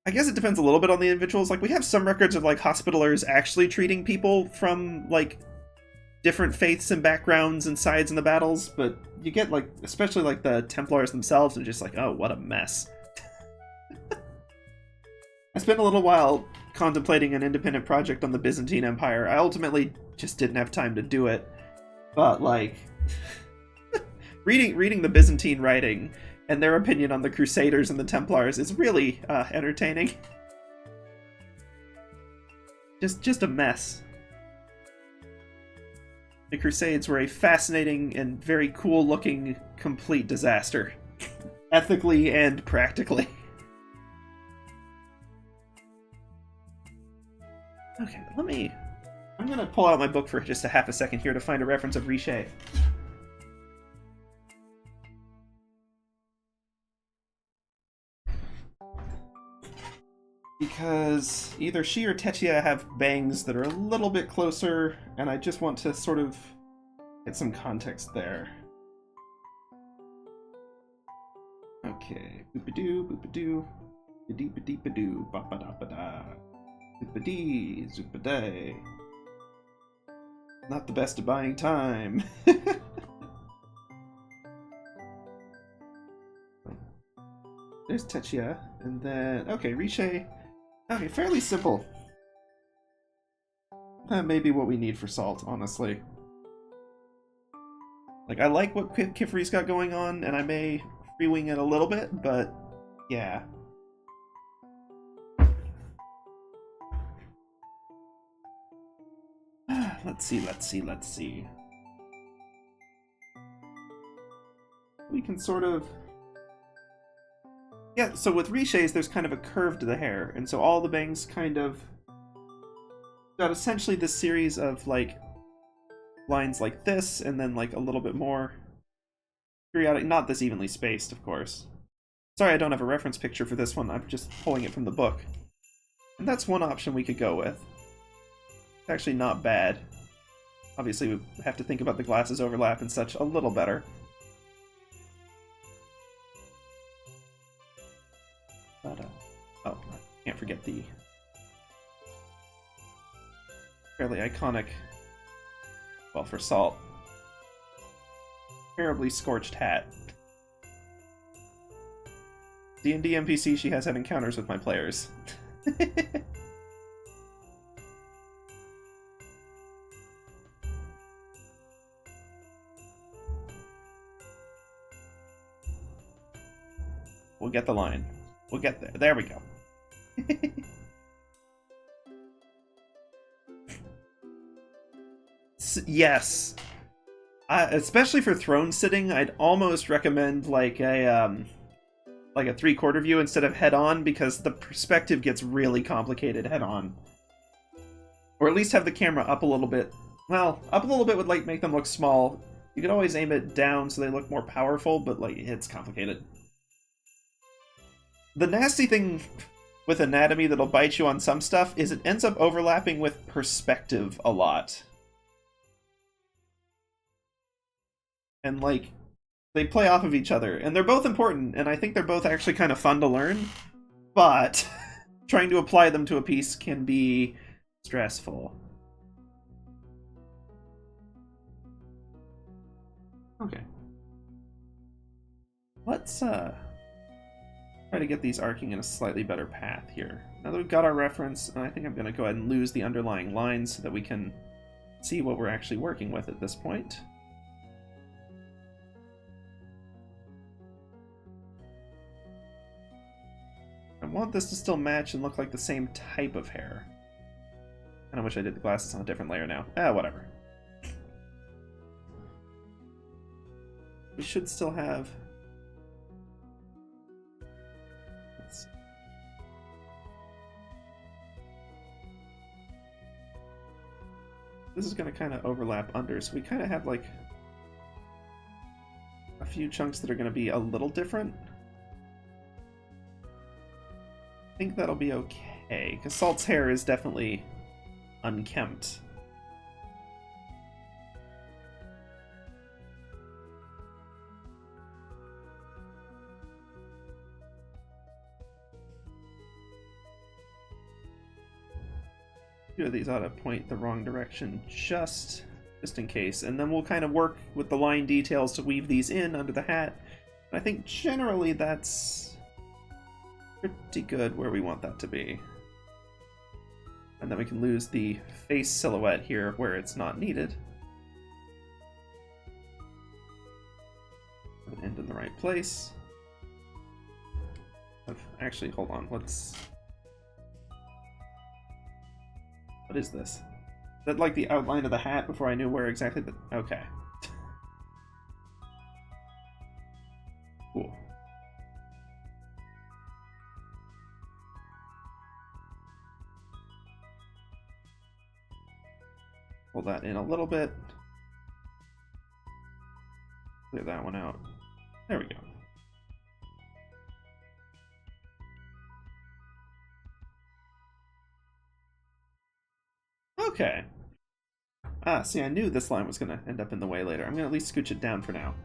I guess it depends a little bit on the individuals. Like, we have some records of, like, Hospitallers actually treating people from, like, different faiths and backgrounds and sides in the battles, but you get, like, especially, like, the Templars themselves, and just like, oh, what a mess. I spent a little while contemplating an independent project on the Byzantine Empire. I ultimately just didn't have time to do it, but, like, reading the Byzantine writing and their opinion on the Crusaders and the Templars is really entertaining. Just a mess. The Crusades were a fascinating and very cool-looking, complete disaster. Ethically and practically. Okay, I'm gonna pull out my book for just a half a second here to find a reference of Riche. because either she or Techia have bangs that are a little bit closer, and I just want to sort of get some context there. Okay, boop-a-doo, boop-a-doo, ba-dee-ba-dee-ba-doo, ba-ba-da-ba-da, zoop-a-dee, zoop-a-day. Not the best of buying time. There's Techia, and then, okay, Riche. Okay, fairly simple. That may be what we need for Salt, honestly. Like, I like what Kifri's got going on, and I may free-wing it a little bit, but yeah. Let's see. We can sort of... Yeah, so with Riche's, there's kind of a curve to the hair, and so all the bangs kind of got essentially this series of, like, lines like this, and then, like, a little bit more periodic, not this evenly spaced, of course. Sorry I don't have a reference picture for this one, I'm just pulling it from the book. And that's one option we could go with. It's actually not bad. Obviously, we have to think about the glasses overlap and such a little better. But, oh, I can't forget the fairly iconic, well, for Salt, terribly scorched hat. D&D NPC, she has had encounters with my players. We'll get the line. We'll get there. There we go. Yes. Especially for throne sitting, I'd almost recommend like a 3/4 view instead of head on, because the perspective gets really complicated head on. Or at least have the camera up a little bit. Well, up a little bit would like make them look small. You could always aim it down so they look more powerful, but like it's complicated. The nasty thing with anatomy that'll bite you on some stuff is it ends up overlapping with perspective a lot. And, like, they play off of each other. And they're both important, and I think they're both actually kind of fun to learn. But trying to apply them to a piece can be stressful. Okay. Let's, try to get these arcing in a slightly better path here. Now that we've got our reference, I think I'm going to go ahead and lose the underlying lines so that we can see what we're actually working with at this point. I want this to still match and look like the same type of hair. And I wish I did the glasses on a different layer now. Whatever. We should still have... This is going to kind of overlap under, so we kind of have like a few chunks that are going to be a little different. I think that'll be okay, because Salt's hair is definitely unkempt. Two of these ought to point the wrong direction just in case, and then we'll kind of work with the line details to weave these in under the hat. And I think generally that's pretty good where we want that to be. And then we can lose the face silhouette here where it's not needed. Put it in the right place. Actually, hold on, let's... What is this? Is that like the outline of the hat before I knew where exactly the... Okay. Cool. Pull that in a little bit. Clear that one out. There we go. Okay. Ah, see, I knew this line was going to end up in the way later. I'm going to at least scooch it down for now.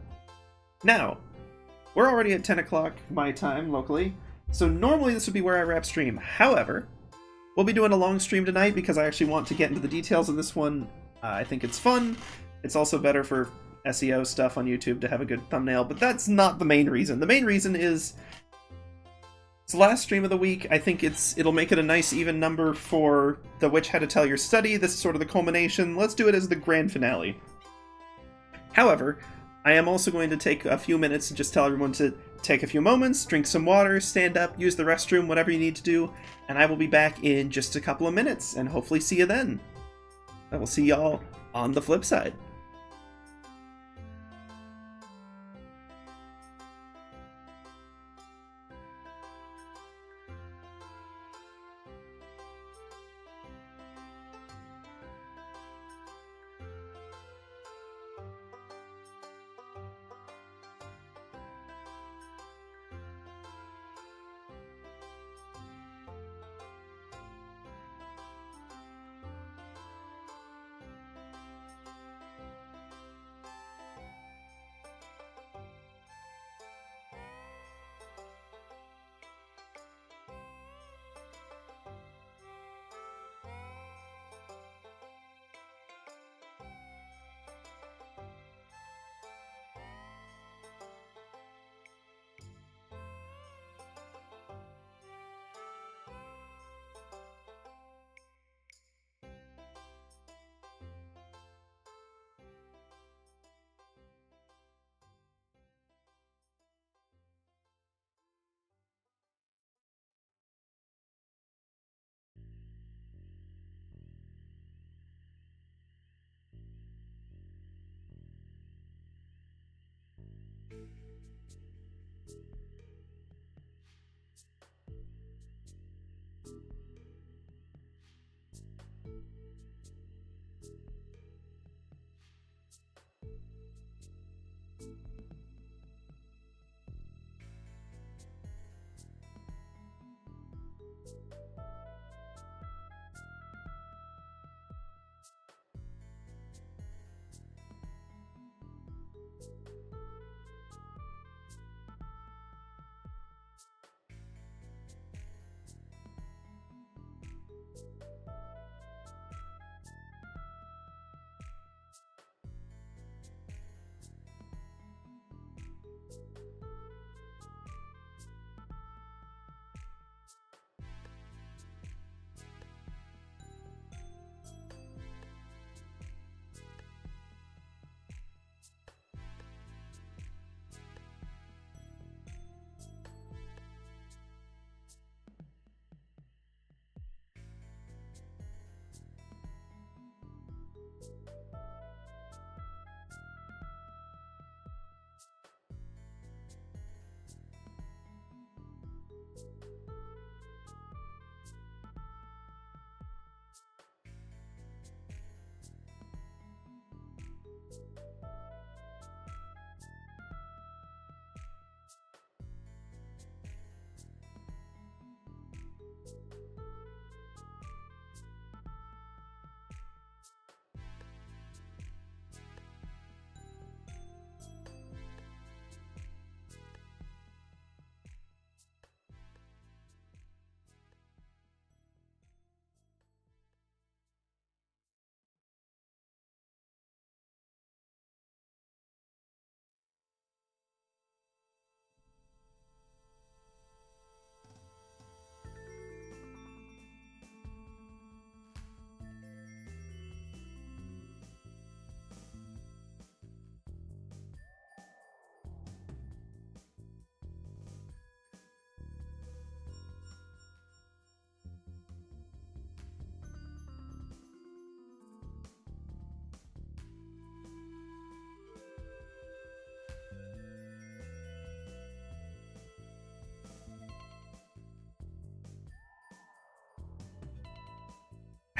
Now, we're already at 10 o'clock my time locally, so normally this would be where I wrap stream. However, we'll be doing a long stream tonight because I actually want to get into the details of this one. I think it's fun. It's also better for SEO stuff on YouTube to have a good thumbnail, but that's not the main reason. The main reason is it's the last stream of the week. I think it'll make it a nice even number for the Witch Hat Atelier study. This is sort of the culmination. Let's do it as the grand finale. However, I am also going to take a few minutes and just tell everyone to take a few moments, drink some water, stand up, use the restroom, whatever you need to do, and I will be back in just a couple of minutes, and hopefully see you then. I will see y'all on the flip side.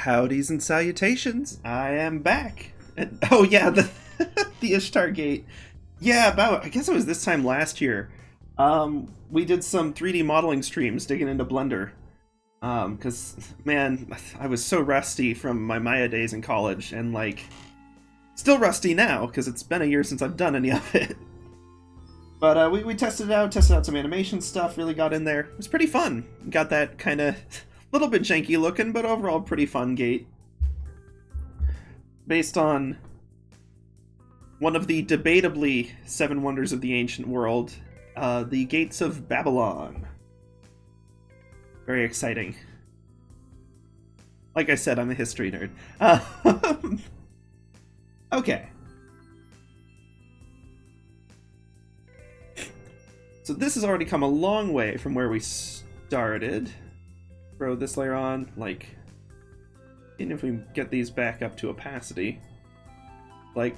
Howdys and Salutations! I am back! And, oh yeah, the Ishtar Gate. Yeah, I guess it was this time last year. We did some 3D modeling streams digging into Blender. Because, man, I was so rusty from my Maya days in college, and, like, still rusty now, because it's been a year since I've done any of it. But we tested out some animation stuff, really got in there. It was pretty fun. Got that kind of little bit janky looking, but overall pretty fun gate. Based on one of the debatably 7 wonders of the ancient world, the Gates of Babylon. Very exciting. Like I said, I'm a history nerd. Okay. So this has already come a long way from where we started. Throw this layer on, like, even if we get these back up to opacity. Like,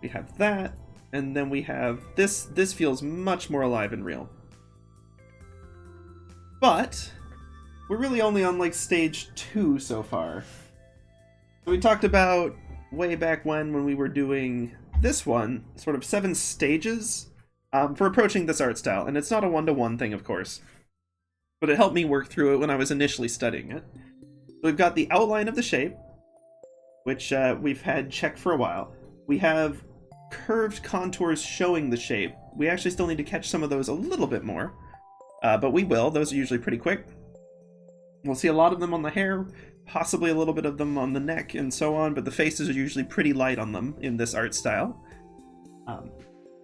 we have that, and then we have this. This feels much more alive and real. But we're really only on, like, stage 2 so far. So we talked about way back when we were doing this one, sort of 7 stages for approaching this art style. And it's not a one-to-one thing, of course. But it helped me work through it when I was initially studying it. So we've got the outline of the shape, which we've had checked for a while. We have curved contours showing the shape. We actually still need to catch some of those a little bit more. But we will. Those are usually pretty quick. We'll see a lot of them on the hair, possibly a little bit of them on the neck, and so on, but the faces are usually pretty light on them in this art style.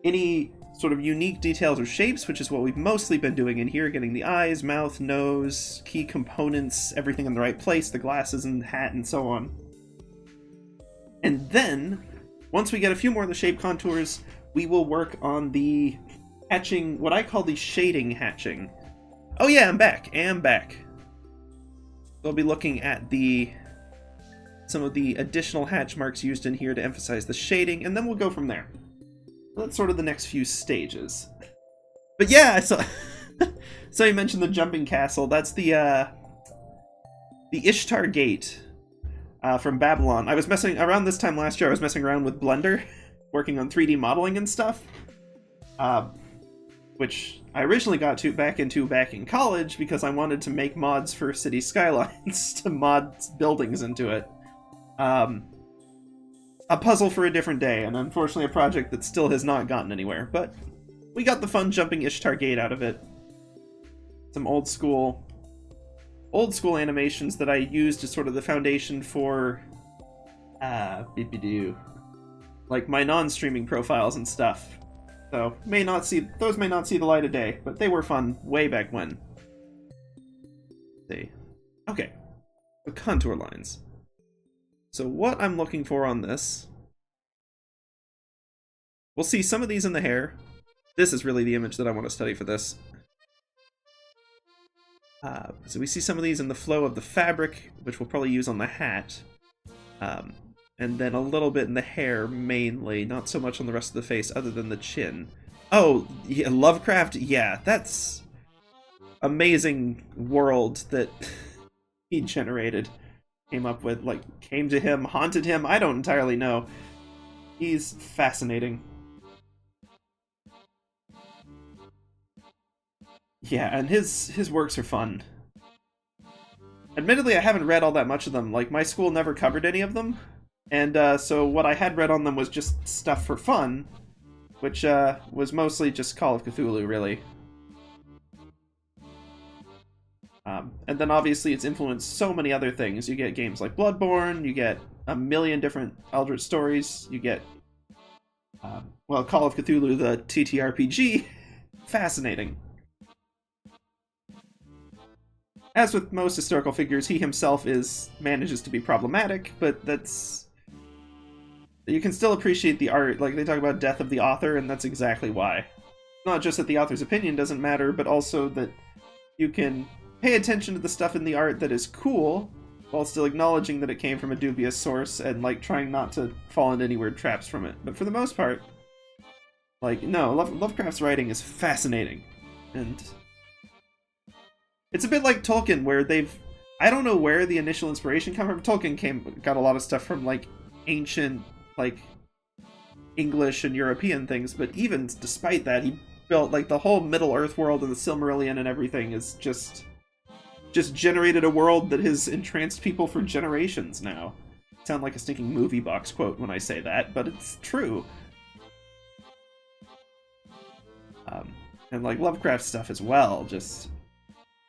Any sort of unique details or shapes, which is what we've mostly been doing in here, getting the eyes, mouth, nose, key components, everything in the right place, the glasses and hat, and so on. And then, once we get a few more of the shape contours, we will work on the hatching, what I call the shading hatching. Oh yeah, I'm back. We'll be looking at some of the additional hatch marks used in here to emphasize the shading, and then we'll go from there. That's sort of the next few stages. But yeah, so you mentioned the jumping castle. That's the Ishtar Gate from Babylon. I was messing around this time last year. I was messing around with Blender, working on 3D modeling and stuff, which I originally got back in college because I wanted to make mods for City Skylines to mod buildings into it. A puzzle for a different day, and unfortunately a project that still has not gotten anywhere, but we got the fun jumping Ishtar Gate out of it. Some old school animations that I used as sort of the foundation for like my non-streaming profiles and stuff. So those may not see the light of day, but they were fun way back when. Okay, the contour lines. So what I'm looking for on this, we'll see some of these in the hair. This is really the image that I want to study for this. So we see some of these in the flow of the fabric, which we'll probably use on the hat. And then a little bit in the hair, mainly. Not so much on the rest of the face, other than the chin. Oh, yeah, Lovecraft, yeah, that's amazing world that he generated. Came up with, like, came to him, haunted him, I don't entirely know. He's fascinating. Yeah, and his works are fun. Admittedly, I haven't read all that much of them. Like, my school never covered any of them. And so what I had read on them was just stuff for fun, which was mostly just Call of Cthulhu, really. And then obviously it's influenced so many other things. You get games like Bloodborne, you get a million different Eldritch stories, you get, well, Call of Cthulhu, the TTRPG. Fascinating. As with most historical figures, he himself manages to be problematic, but that's... You can still appreciate the art. Like, they talk about death of the author, and that's exactly why. Not just that the author's opinion doesn't matter, but also that you can pay attention to the stuff in the art that is cool, while still acknowledging that it came from a dubious source, and, like, trying not to fall into any weird traps from it. But for the most part, like, no, Lovecraft's writing is fascinating. And it's a bit like Tolkien, where I don't know where the initial inspiration came from. Tolkien got a lot of stuff from, like, ancient, like, English and European things, but even despite that, he built, like, the whole Middle-earth world and the Silmarillion and everything is just just generated a world that has entranced people for generations now. Sound like a stinking movie box quote when I say that, but it's true. And like Lovecraft stuff as well, just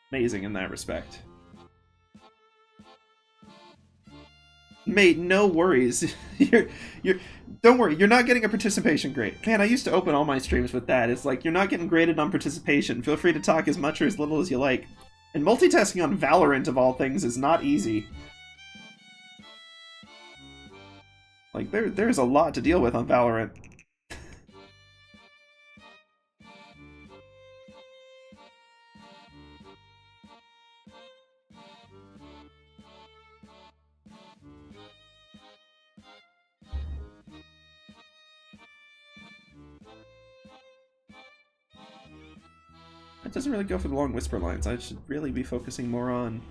amazing in that respect. Mate, no worries. Don't worry, you're not getting a participation grade. Man, I used to open all my streams with that. It's like, you're not getting graded on participation. Feel free to talk as much or as little as you like. And multitasking on Valorant, of all things, is not easy. Like, there's a lot to deal with on Valorant. It doesn't really go for the long whisper lines. I should really be focusing more on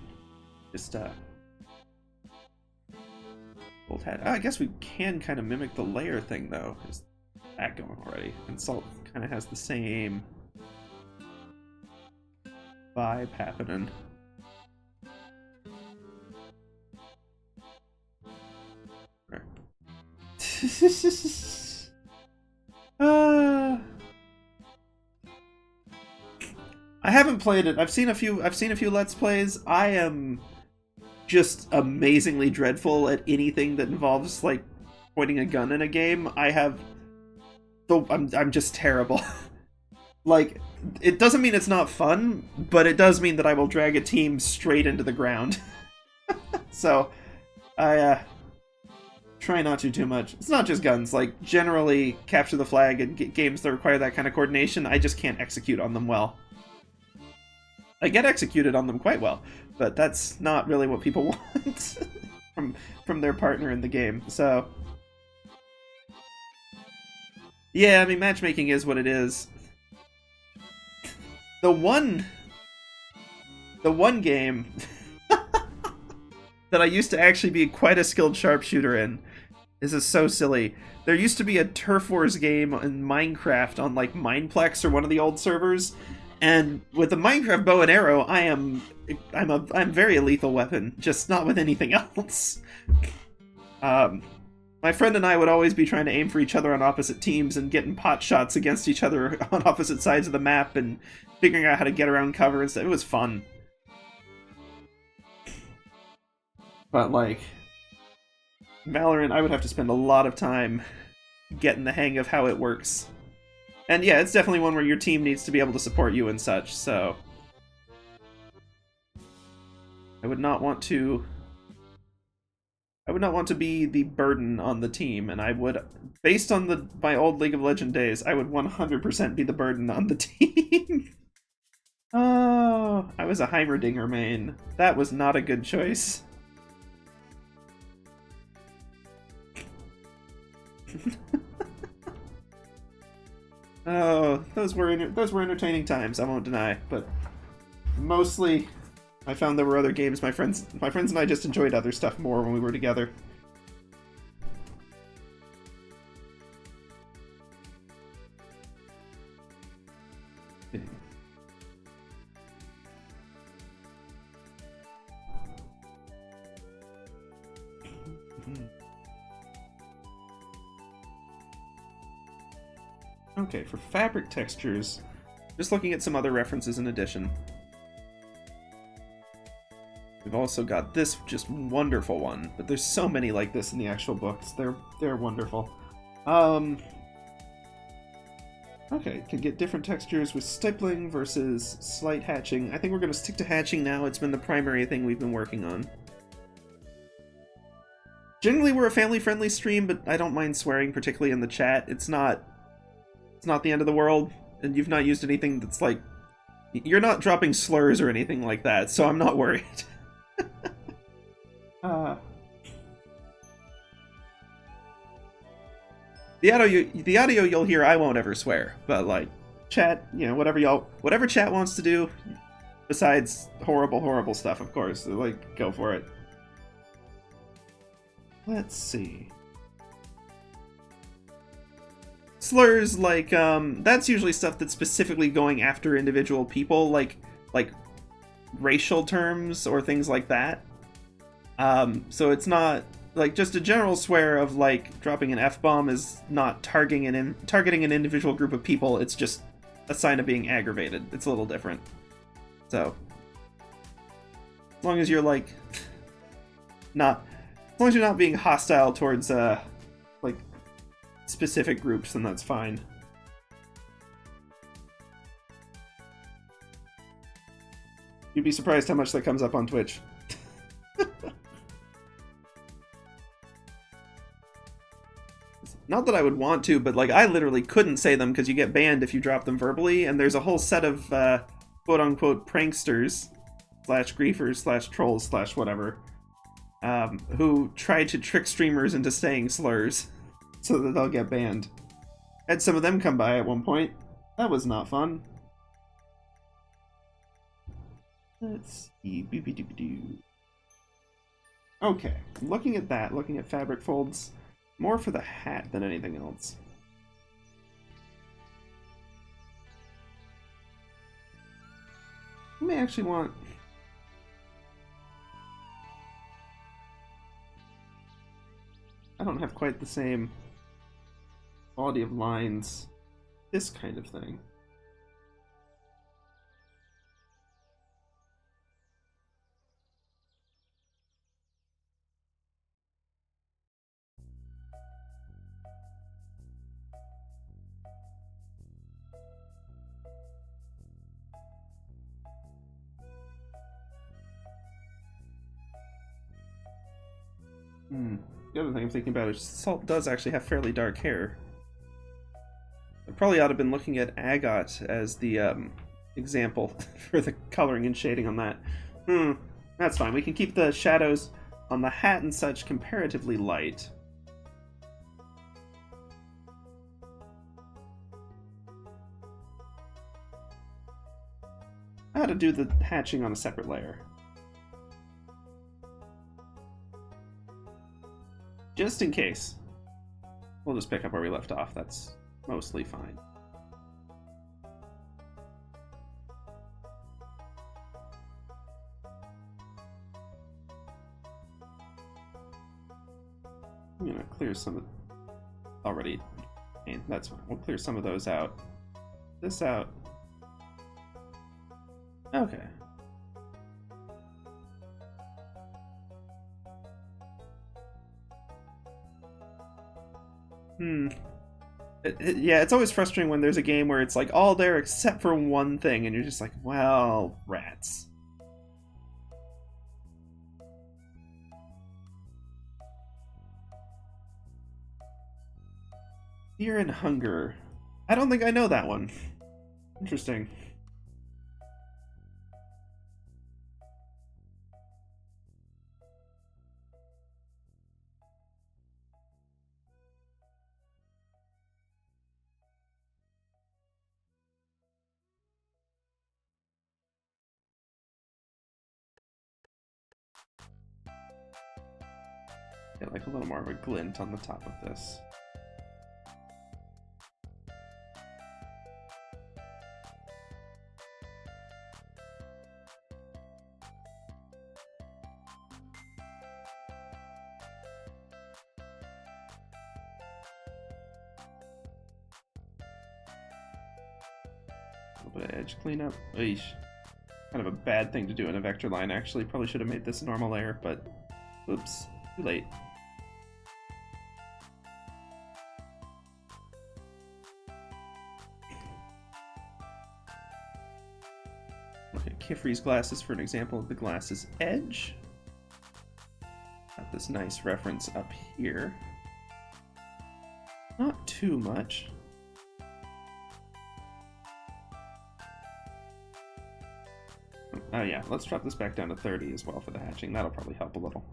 just, Old Hat. I guess we can kind of mimic the layer thing, though. Is that going already? And Salt kind of has the same vibe happening. I haven't played it. I've seen a few Let's Plays. I am just amazingly dreadful at anything that involves like pointing a gun in a game. I'm just terrible. Like, it doesn't mean it's not fun, but it does mean that I will drag a team straight into the ground. So I try not to too much. It's not just guns. Like, generally, capture the flag and games that require that kind of coordination, I just can't execute on them well. I get executed on them quite well, but that's not really what people want from their partner in the game. So, yeah, I mean, matchmaking is what it is. The one game that I used to actually be quite a skilled sharpshooter in. This is so silly. There used to be a Turf Wars game in Minecraft on like Mineplex or one of the old servers. And with the Minecraft bow and arrow, I'm very a lethal weapon, just not with anything else. My friend and I would always be trying to aim for each other on opposite teams and getting pot shots against each other on opposite sides of the map and figuring out how to get around cover and stuff. It was fun. But like, Valorant, I would have to spend a lot of time getting the hang of how it works. And yeah, it's definitely one where your team needs to be able to support you and such, so I would not want to be the burden on the team, and I would, based on my old League of Legends days, I would 100% be the burden on the team. Oh, I was a Heimerdinger main. That was not a good choice. Oh, those were entertaining times, I won't deny, but mostly I found there were other games. My friends and I just enjoyed other stuff more when we were together. Okay, for fabric textures, just looking at some other references in addition. We've also got this just wonderful one, but there's so many like this in the actual books. They're wonderful. Okay, can get different textures with stippling versus slight hatching. I think we're going to stick to hatching now. It's been the primary thing we've been working on. Generally, we're a family-friendly stream, but I don't mind swearing, particularly in the chat. It's not the end of the world, and you've not used anything that's like... You're not dropping slurs or anything like that, so I'm not worried. The audio you'll hear, I won't ever swear, but like, chat, you know, whatever chat wants to do, besides horrible stuff, of course, so, like, go for it. Let's see. Slurs, like, that's usually stuff that's specifically going after individual people, like racial terms or things like that. So it's not like just a general swear of like dropping an F-bomb is not targeting an individual group of people. It's just a sign of being aggravated. It's a little different. So as long as you're like not, as long as you're not being hostile towards like specific groups, then that's fine. You'd be surprised how much that comes up on Twitch. Not that I would want to, but like I literally couldn't say them because you get banned if you drop them verbally, and there's a whole set of quote-unquote pranksters slash griefers slash trolls slash whatever who try to trick streamers into saying slurs so that they'll get banned. Had some of them come by at one point. That was not fun. Let's see. Okay, looking at that, looking at fabric folds, more for the hat than anything else. You may actually want... I don't have quite the same quality of lines. This kind of thing. The other thing I'm thinking about is Salt does actually have fairly dark hair. I probably ought to have been looking at Agot as the example for the coloring and shading on that. That's fine. We can keep the shadows on the hat and such comparatively light. I ought to do the hatching on a separate layer. Just in case. We'll just pick up where we left off. That's mostly fine. I'm gonna clear some of... already. That's fine. We'll clear some of those out. This out. Okay. Yeah, it's always frustrating when there's a game where it's like all there except for one thing, and you're just like, well, rats. Fear and Hunger. I don't think I know that one. Interesting. Yeah, like a little more of a glint on the top of this. A little bit of edge cleanup. Eesh. Kind of a bad thing to do in a vector line, actually. Probably should have made this a normal layer, but oops, too late. Look at Kifri's glasses for an example of the glass's edge. Got this nice reference up here. Not too much. Oh yeah, let's drop this back down to 30 as well for the hatching. That'll probably help a little.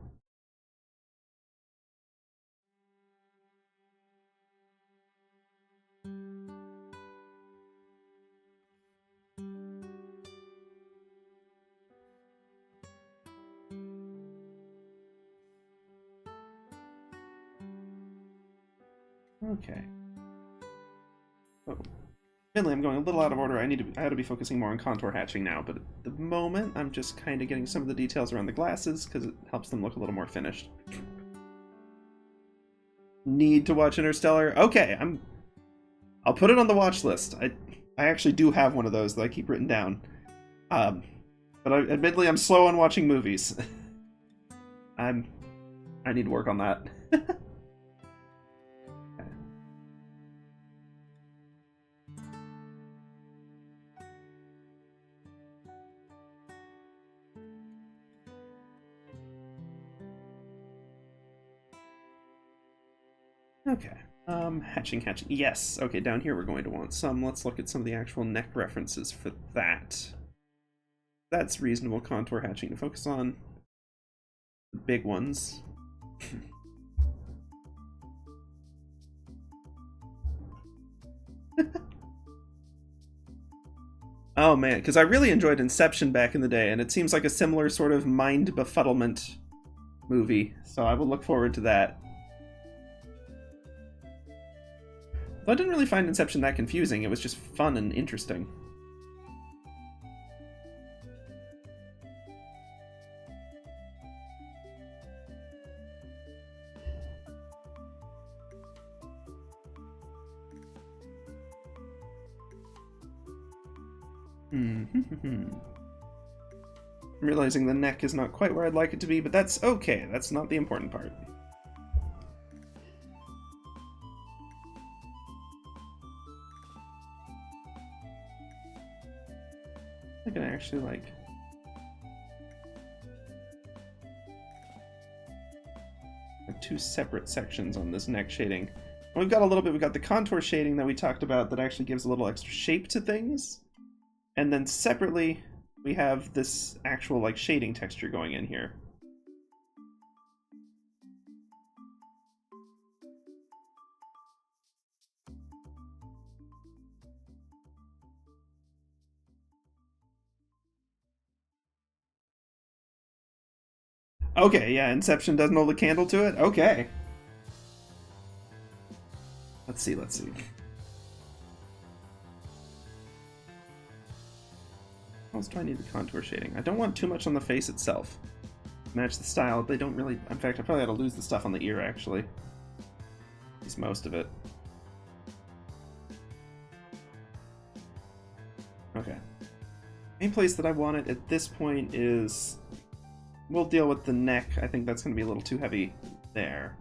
Okay. Oh, Admittedly, I'm going a little out of order. I ought to be focusing more on contour hatching now, but at the moment, I'm just kind of getting some of the details around the glasses, because it helps them look a little more finished. Need to watch Interstellar? Okay, I'll put it on the watch list. I actually do have one of those that I keep written down. But admittedly, I'm slow on watching movies. I need to work on that. Okay. Hatching. Yes. Okay, down here we're going to want some. Let's look at some of the actual neck references for that. That's reasonable contour hatching to focus on. The big ones. Oh man, because I really enjoyed Inception back in the day, and it seems like a similar sort of mind befuddlement movie, so I will look forward to that. Though I didn't really find Inception that confusing, it was just fun and interesting. I'm realizing the neck is not quite where I'd like it to be, but that's okay. That's not the important part. I can actually, like... have two separate sections on this neck shading. And we've got a little bit, we've got the contour shading that we talked about that actually gives a little extra shape to things. And then separately, we have this actual, like, shading texture going in here. Okay, yeah, Inception doesn't hold a candle to it? Okay. Let's see. How else do I need the contour shading? I don't want too much on the face itself. Match the style. They don't really... In fact, I probably ought to lose the stuff on the ear, actually. At least most of it. Okay. Main place that I want it at this point is... We'll deal with the neck. I think that's going to be a little too heavy there.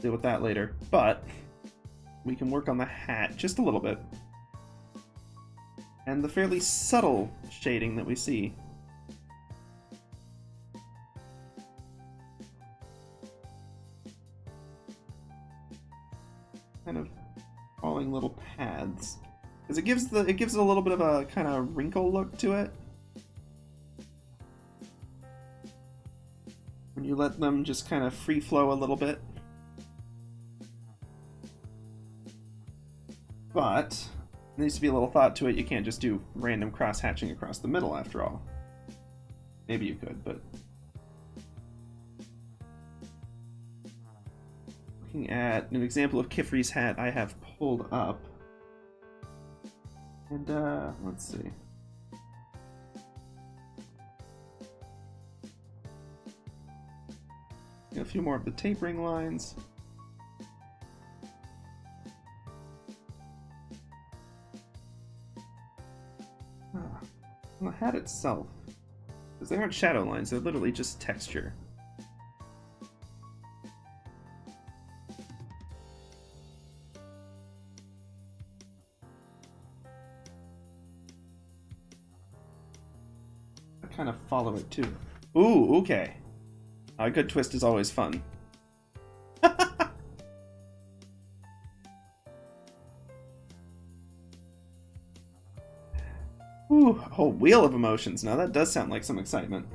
Deal with that later. But we can work on the hat just a little bit. And the fairly subtle shading that we see. Kind of falling little paths. Because it gives it a little bit of a kind of wrinkle look to it. When you let them just kind of free flow a little bit. But there needs to be a little thought to it. You can't just do random cross hatching across the middle after all. Maybe you could, but... Looking at an example of Kifri's hat I have pulled up. And, let's see. A few more of the tapering lines. On the hat itself, because they aren't shadow lines, they're literally just texture. I kind of follow it too. Ooh, okay. A good twist is always fun. Ooh, a whole wheel of emotions. Now that does sound like some excitement.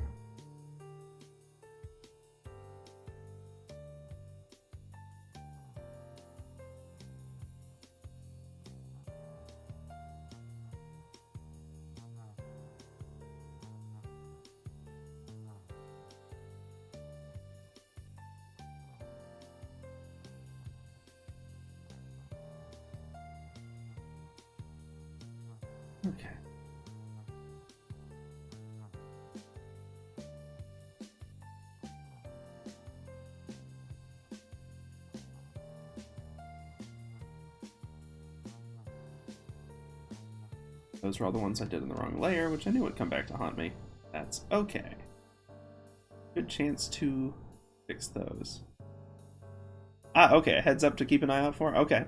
Those were all the ones I did in the wrong layer, which I knew would come back to haunt me. That's okay. Good chance to fix those. Ah, okay, a heads up to keep an eye out for? Okay.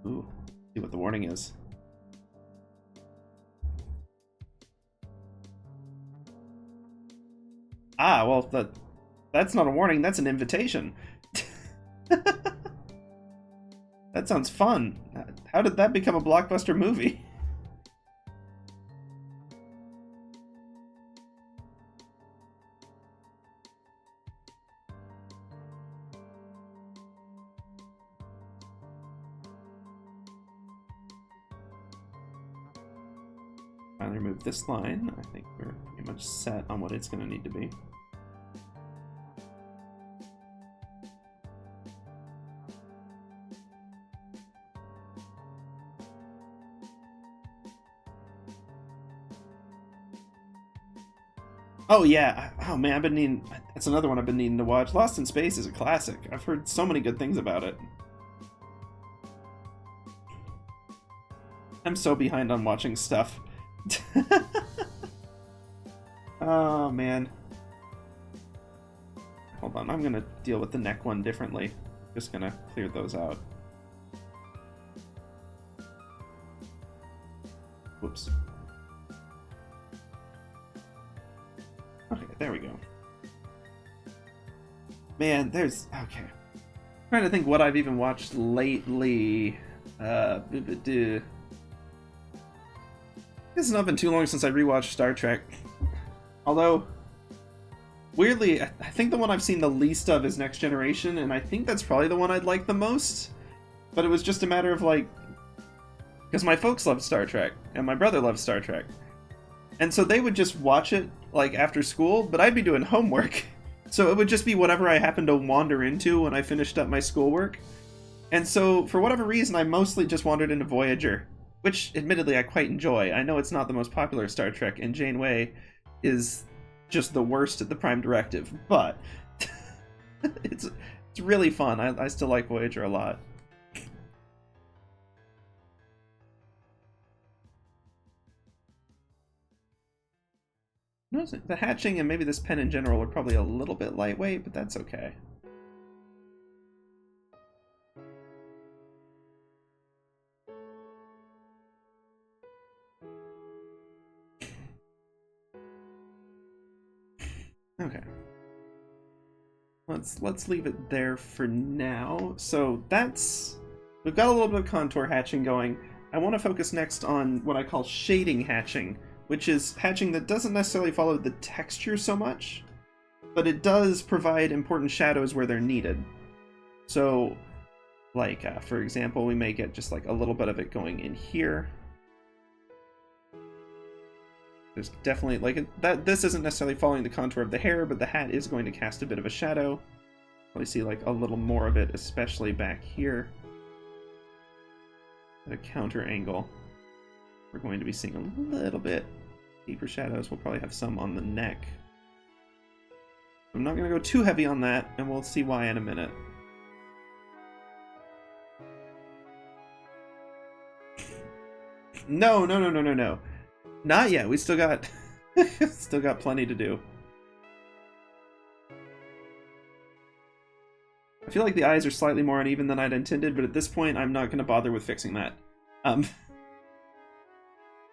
Ooh, see what the warning is. Ah, well, that's not a warning, that's an invitation. That sounds fun. How did that become a blockbuster movie? Finally remove this line. I think we're pretty much set on what it's going to need to be. Oh yeah, oh man, I've been needing, that's another one I've been needing to watch. Lost in Space is a classic. I've heard so many good things about it. I'm so behind on watching stuff. Oh man. Hold on, I'm gonna deal with the neck one differently. Just gonna clear those out. Whoops. Okay, there we go. Man, there's... okay. I'm trying to think what I've even watched lately. This has not been too long since I rewatched Star Trek. Although, weirdly, I think the one I've seen the least of is Next Generation, and I think that's probably the one I'd like the most. But it was just a matter of, like... because my folks love Star Trek, and my brother loves Star Trek. And so they would just watch it, like, after school, but I'd be doing homework. So it would just be whatever I happened to wander into when I finished up my schoolwork. And so, for whatever reason, I mostly just wandered into Voyager, which, admittedly, I quite enjoy. I know it's not the most popular Star Trek, and Janeway is just the worst at the Prime Directive, but it's really fun. I still like Voyager a lot. The hatching and maybe this pen in general are probably a little bit lightweight, but that's okay. Okay. Let's leave it there for now. So we've got a little bit of contour hatching going. I want to focus next on what I call shading hatching, which is hatching that doesn't necessarily follow the texture so much, but it does provide important shadows where they're needed. So, like, for example, we may get just like a little bit of it going in here. There's definitely, like, this isn't necessarily following the contour of the hair, but the hat is going to cast a bit of a shadow. We see, like, a little more of it, especially back here. At a counter angle. We're going to be seeing a little bit deeper shadows. We'll probably have some on the neck. I'm not going to go too heavy on that, and we'll see why in a minute. No. Not yet. We still got plenty to do. I feel like the eyes are slightly more uneven than I'd intended, but at this point I'm not going to bother with fixing that.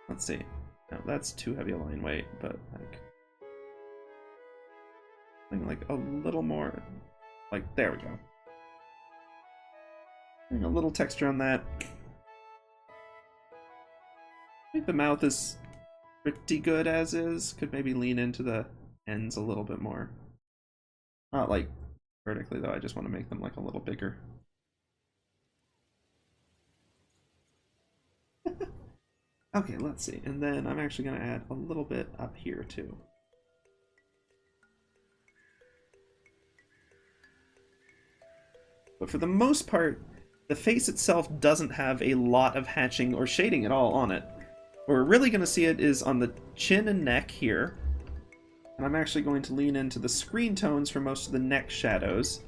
Let's see. No, that's too heavy a line weight, but like a little more. Like, there we go. And a little texture on that. I think the mouth is pretty good as is. Could maybe lean into the ends a little bit more. Not like vertically though, I just want to make them like a little bigger. Okay, let's see. And then I'm actually going to add a little bit up here too. But for the most part, the face itself doesn't have a lot of hatching or shading at all on it. Where we're really going to see it is on the chin and neck here. And I'm actually going to lean into the screen tones for most of the neck shadows.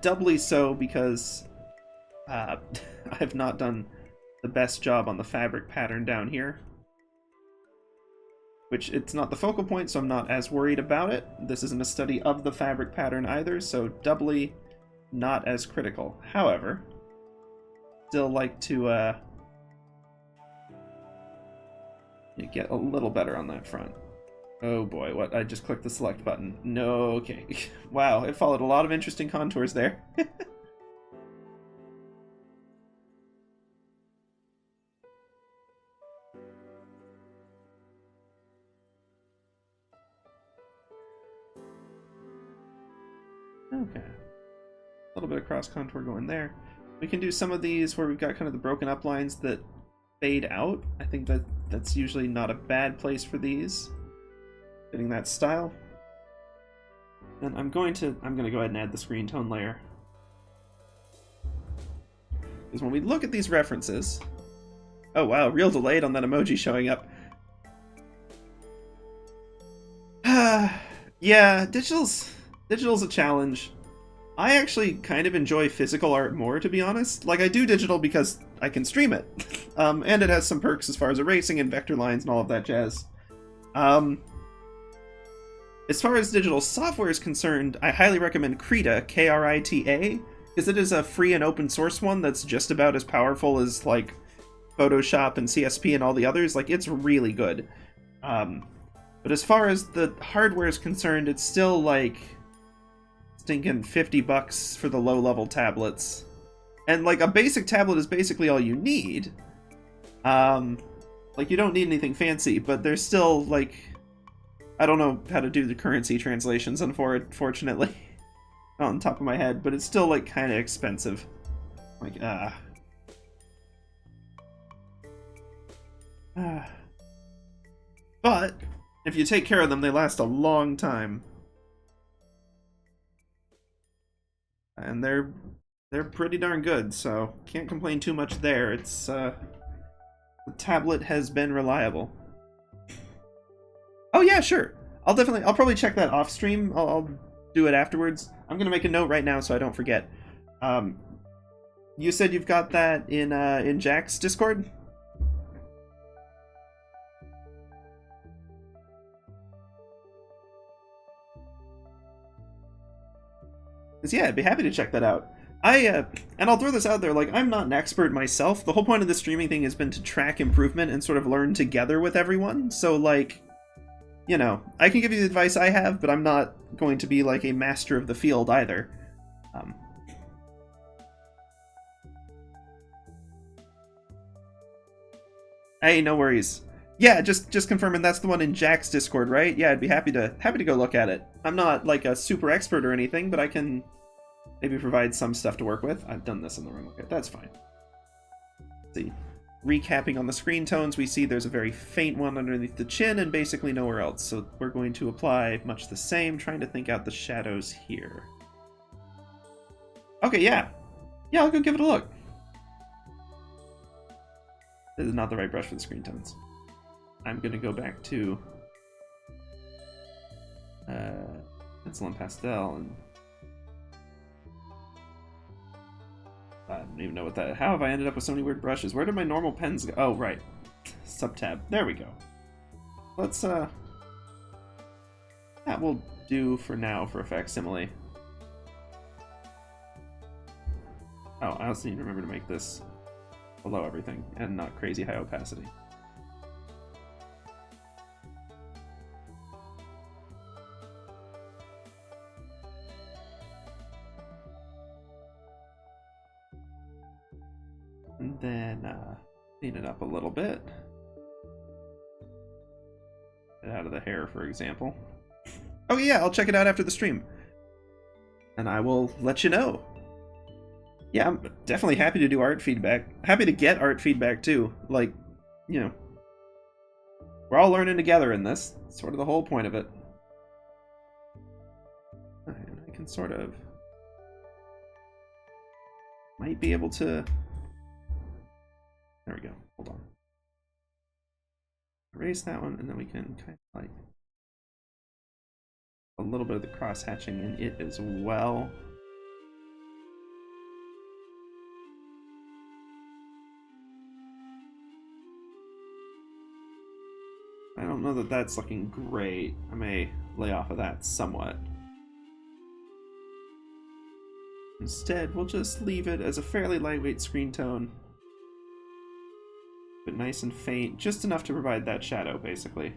Doubly so because Uh, I've not done the best job on the fabric pattern down here. Which, it's not the focal point, so I'm not as worried about it. This isn't a study of the fabric pattern either, so doubly not as critical. However, still like to get a little better on that front. Oh boy, what? I just clicked the select button. No, okay. Wow, it followed a lot of interesting contours there. Okay. A little bit of cross contour going there. We can do some of these where we've got kind of the broken up lines that fade out. I think that's usually not a bad place for these. Getting that style. And I'm going to go ahead and add the screen tone layer. Because when we look at these references, oh wow, real delayed on that emoji showing up. Yeah, digital's a challenge. I actually kind of enjoy physical art more, to be honest. Like, I do digital because I can stream it. And it has some perks as far as erasing and vector lines and all of that jazz. As far as digital software is concerned, I highly recommend Krita, Krita, because it is a free and open source one that's just about as powerful as, like, Photoshop and CSP and all the others. Like, it's really good. But as far as the hardware is concerned, it's still, like, stinking $50 for the low-level tablets. And, like, a basic tablet is basically all you need. Like, you don't need anything fancy, but there's still, like... I don't know how to do the currency translations, unfortunately, on top of my head, but it's still, like, kind of expensive. Like, But, if you take care of them, they last a long time. And they're pretty darn good, so can't complain too much there. It's, the tablet has been reliable. Oh yeah, sure. I'll probably check that off stream. I'll do it afterwards. I'm gonna make a note right now so I don't forget. You said you've got that in Jack's Discord? Cause yeah, I'd be happy to check that out. And I'll throw this out there, like, I'm not an expert myself. The whole point of the streaming thing has been to track improvement and sort of learn together with everyone. So, like, you know, I can give you the advice I have, but I'm not going to be, like, a master of the field either. Hey, no worries. Yeah, just confirming that's the one in Jack's Discord, right? Yeah, I'd be happy to go look at it. I'm not, like, a super expert or anything, but I can maybe provide some stuff to work with. I've done this in the wrong way. That's fine. Let's see. Recapping on the screen tones, we see there's a very faint one underneath the chin and basically nowhere else. So we're going to apply much the same, trying to think out the shadows here. Okay, yeah. Yeah, I'll go give it a look. This is not the right brush for the screen tones. I'm going to go back to pencil and pastel, and I don't even know what that... How have I ended up with so many weird brushes? Where did my normal pens go? Oh, right. Subtab. There we go. Let's, that will do for now for a facsimile. Oh, I also need to remember to make this below everything and not crazy high opacity. And then clean it up a little bit. Get out of the hair, for example. Oh yeah, I'll check it out after the stream. And I will let you know. Yeah, I'm definitely happy to do art feedback. Happy to get art feedback too. Like, you know, we're all learning together in this. It's sort of the whole point of it. And I can sort of... might be able to... There we go. Hold on. Erase that one, and then we can kind of like a little bit of the cross hatching in it as well. I don't know that that's looking great. I may lay off of that somewhat. Instead, we'll just leave it as a fairly lightweight screen tone. But nice and faint, just enough to provide that shadow, basically.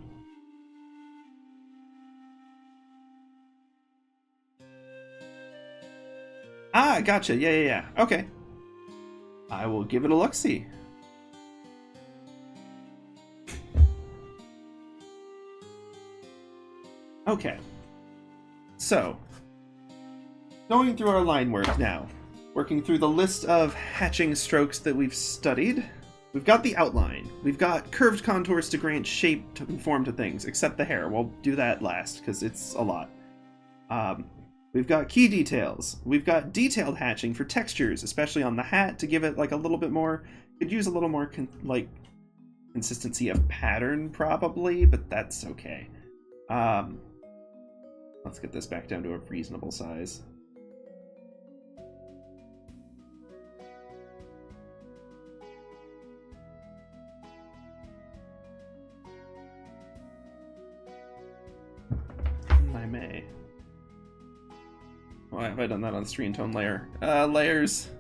Ah, gotcha. Yeah. Okay. I will give it a look-see. Okay. So, going through our line work now. Working through the list of hatching strokes that we've studied. We've got the outline. We've got curved contours to grant shape and form to things, except the hair. We'll do that last, because it's a lot. We've got key details. We've got detailed hatching for textures, especially on the hat, to give it like a little bit more. Could use a little more consistency of pattern, probably, but that's okay. Let's get this back down to a reasonable size. I may. Why have I done that on screen tone layer? Layers.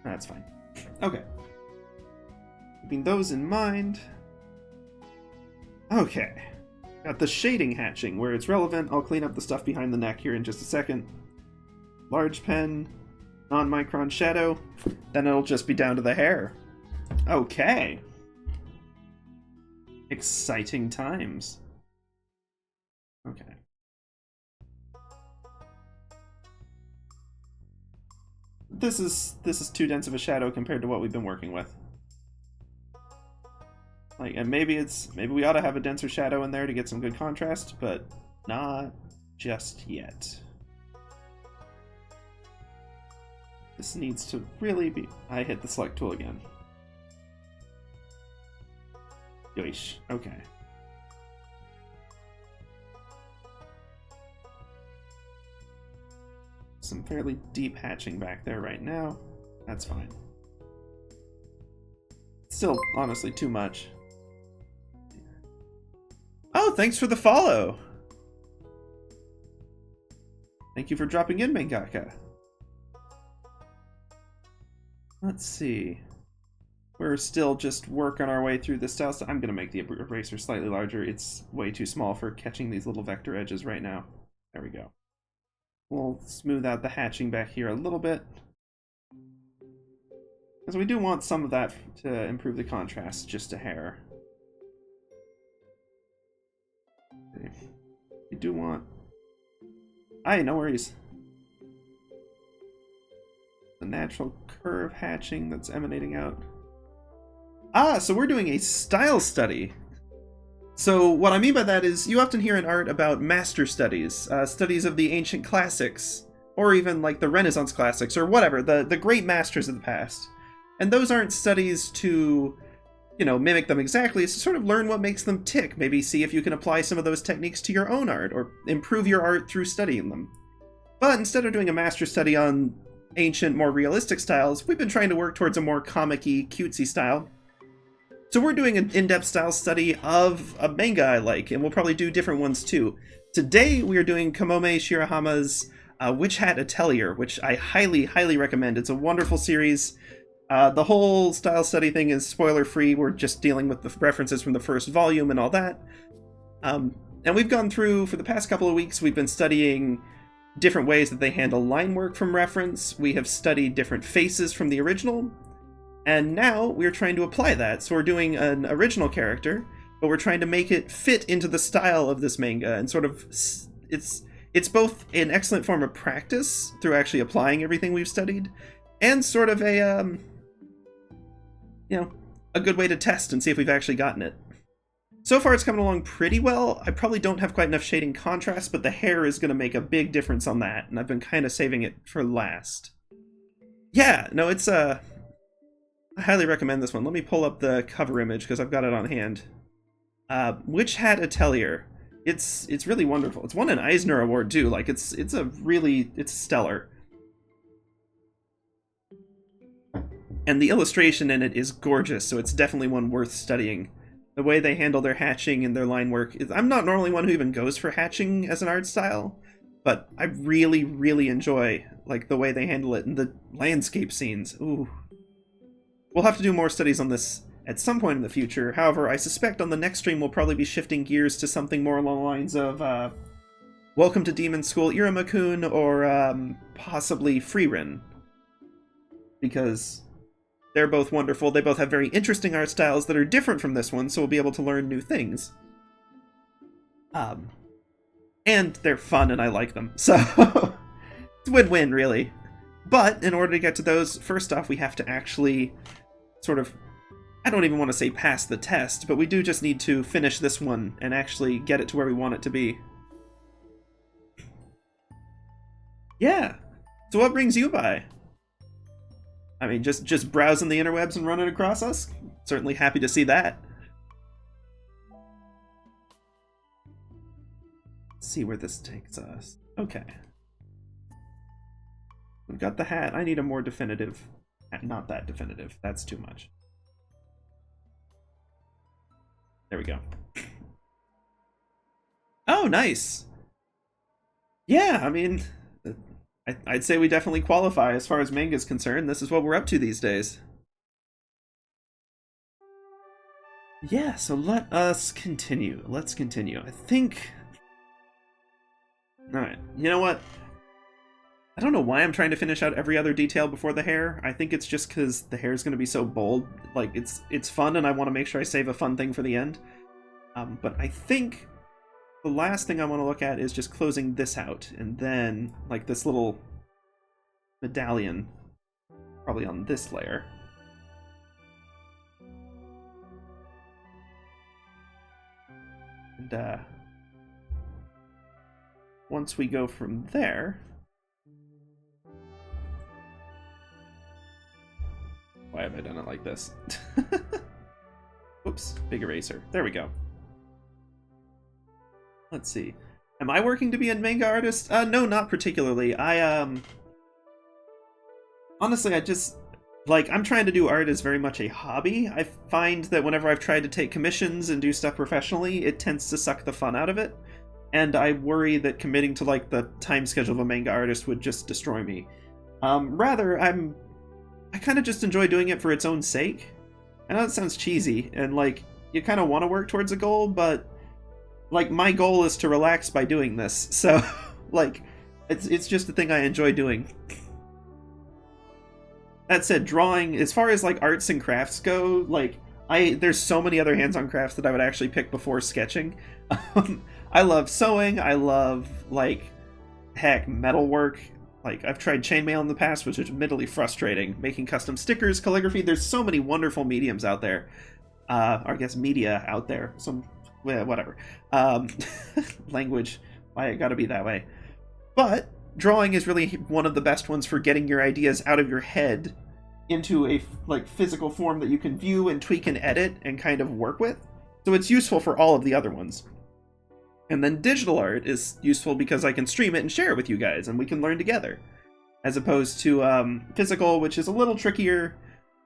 That's fine. Okay. Keeping those in mind. Okay. Got the shading hatching. Where it's relevant, I'll clean up the stuff behind the neck here in just a second. Large pen, non-micron shadow. Then it'll just be down to the hair. Okay. Exciting times. Okay. This is too dense of a shadow compared to what we've been working with. Like, and maybe we ought to have a denser shadow in there to get some good contrast, but not just yet. This needs to really be... I hit the select tool again. Yoish. Okay. Some fairly deep hatching back there right now. That's fine. Still, honestly, too much. Oh, thanks for the follow! Thank you for dropping in, Mangaka. Let's see. We're still just working our way through the style. So I'm going to make the eraser slightly larger. It's way too small for catching these little vector edges right now. There we go. We'll smooth out the hatching back here a little bit. Because we do want some of that to improve the contrast just a hair. Okay. We do want... Aye, no worries. The natural curve hatching that's emanating out. Ah, so we're doing a style study. So what I mean by that is you often hear in art about master studies, studies of the ancient classics, or even like the Renaissance classics, or whatever, the great masters of the past. And those aren't studies to, you know, mimic them exactly. It's to sort of learn what makes them tick, maybe see if you can apply some of those techniques to your own art, or improve your art through studying them. But instead of doing a master study on ancient, more realistic styles, we've been trying to work towards a more comic-y, cutesy style. So we're doing an in-depth style study of a manga I like, and we'll probably do different ones too. Today we are doing Kamome Shirahama's Witch Hat Atelier, which I highly, highly recommend. It's a wonderful series. The whole style study thing is spoiler-free. We're just dealing with the references from the first volume and all that. And we've gone through, for the past couple of weeks, we've been studying different ways that they handle line work from reference. We have studied different faces from the original. And now we're trying to apply that. So we're doing an original character, but we're trying to make it fit into the style of this manga, and sort of it's both an excellent form of practice through actually applying everything we've studied, and sort of a you know, a good way to test and see if we've actually gotten it. So far it's coming along pretty well. I probably don't have quite enough shading contrast, but the hair is going to make a big difference on that, and I've been kind of saving it for last. Yeah, no, it's I highly recommend this one. Let me pull up the cover image because I've got it on hand. Witch Hat Atelier. It's really wonderful. It's won an Eisner Award too. Like it's stellar. And the illustration in it is gorgeous, so it's definitely one worth studying. The way they handle their hatching and their line work is... I'm not normally one who even goes for hatching as an art style, but I really, really enjoy like the way they handle it, and the landscape scenes. Ooh. We'll have to do more studies on this at some point in the future. However, I suspect on the next stream we'll probably be shifting gears to something more along the lines of Welcome to Demon School Iruma-kun, or possibly Frieren. Because they're both wonderful. They both have very interesting art styles that are different from this one, so we'll be able to learn new things. And they're fun and I like them. So, it's win-win, really. But in order to get to those, first off, we have to actually sort of, I don't even want to say pass the test, but we do just need to finish this one and actually get it to where we want it to be. Yeah. So what brings you by? I mean, just browsing the interwebs and running across us? Certainly happy to see that. Let's see where this takes us. Okay. We've got the hat. I need a more definitive... Not that definitive. That's too much. There we go. Oh, nice! Yeah, I mean... I'd say we definitely qualify as far as manga is concerned. This is what we're up to these days. Yeah, so let us continue. Let's continue. I think... Alright, you know what? I don't know why I'm trying to finish out every other detail before the hair. I think it's just because the hair is going to be so bold. Like, it's fun, and I want to make sure I save a fun thing for the end. But I think the last thing I want to look at is just closing this out, and then, like, this little medallion, probably on this layer. And, once we go from there... Why have I done it like this? Oops, big eraser. There we go. Let's see. Am I working to be a manga artist? No, not particularly. Honestly, I just... Like, I'm trying to do art as very much a hobby. I find that whenever I've tried to take commissions and do stuff professionally, it tends to suck the fun out of it. And I worry that committing to, like, the time schedule of a manga artist would just destroy me. Rather, I kind of just enjoy doing it for its own sake. I know it sounds cheesy, and, like, you kind of want to work towards a goal, but, like, my goal is to relax by doing this. So, like, it's just a thing I enjoy doing. That said, drawing, as far as, like, arts and crafts go, like, there's so many other hands-on crafts that I would actually pick before sketching. I love sewing, I love, like, heck, metalwork. Like, I've tried chainmail in the past, which is admittedly frustrating. Making custom stickers, calligraphy, there's so many wonderful mediums out there. Or I guess media out there. Whatever. Language, why it gotta be that way. But drawing is really one of the best ones for getting your ideas out of your head into a, like, physical form that you can view and tweak and edit and kind of work with. So it's useful for all of the other ones. And then digital art is useful because I can stream it and share it with you guys, and we can learn together. As opposed to physical, which is a little trickier.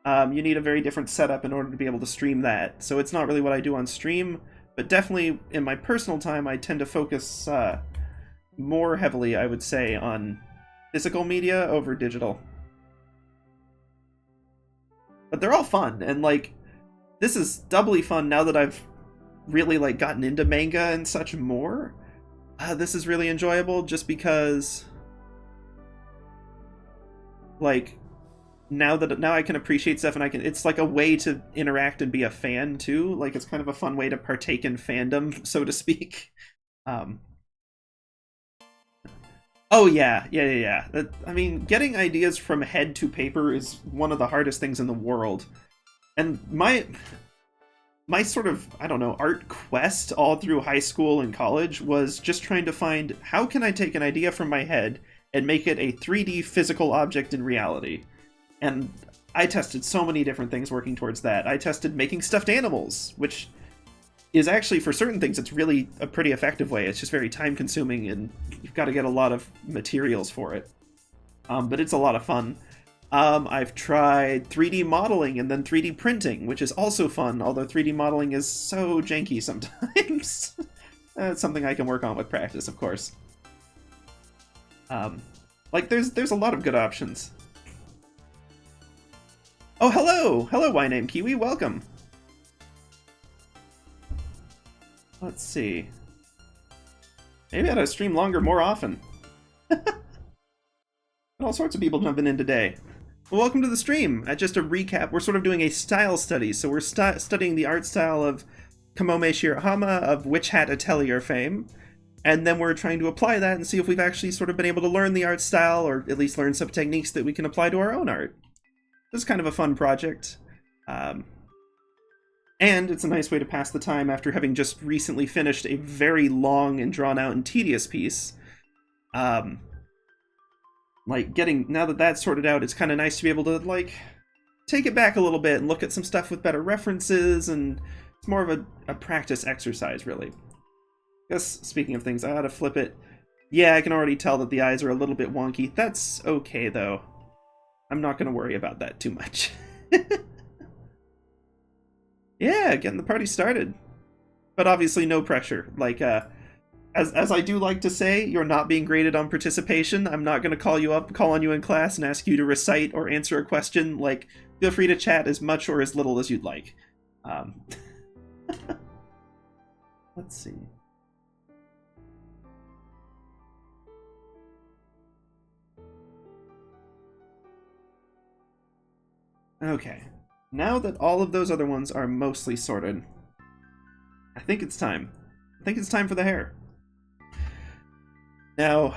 You need a very different setup in order to be able to stream that. So it's not really what I do on stream, but definitely in my personal time, I tend to focus more heavily, I would say, on physical media over digital. But they're all fun, and, like, this is doubly fun now that I've really, like, gotten into manga and such more. This is really enjoyable just because, like, now I can appreciate stuff, and it's like a way to interact and be a fan too. Like, it's kind of a fun way to partake in fandom, so to speak. Oh yeah. I mean, getting ideas from head to paper is one of the hardest things in the world. And my sort of, I don't know, art quest all through high school and college was just trying to find, how can I take an idea from my head and make it a 3D physical object in reality? And I tested so many different things working towards that. I tested making stuffed animals, which is actually, for certain things, it's really a pretty effective way. It's just very time consuming, and you've got to get a lot of materials for it. But it's a lot of fun. I've tried 3D modeling and then 3D printing, which is also fun, although 3D modeling is so janky sometimes. It's something I can work on with practice, of course. Like, there's a lot of good options. Oh, hello! Hello, Y Name Kiwi, welcome! Let's see. Maybe I ought to stream longer more often. All sorts of people jumping in today. Well, welcome to the stream. Just a recap, we're sort of doing a style study, so we're studying the art style of Kamome Shirahama of Witch Hat Atelier fame, and then we're trying to apply that and see if we've actually sort of been able to learn the art style, or at least learn some techniques that we can apply to our own art. This is kind of a fun project. And it's a nice way to pass the time after having just recently finished a very long and drawn-out and tedious piece. Like, now that that's sorted out, it's kind of nice to be able to, like, take it back a little bit and look at some stuff with better references, and it's more of a practice exercise, really. I guess, speaking of things, I ought to flip it. Yeah, I can already tell that the eyes are a little bit wonky. That's okay, though. I'm not going to worry about that too much. Yeah, getting the party started. But obviously no pressure. Like, as I do like to say, you're not being graded on participation. I'm not going to call on you in class and ask you to recite or answer a question. Like, feel free to chat as much or as little as you'd like. Let's see. Okay. Now that all of those other ones are mostly sorted, I think it's time. I think it's time for the hair. Now,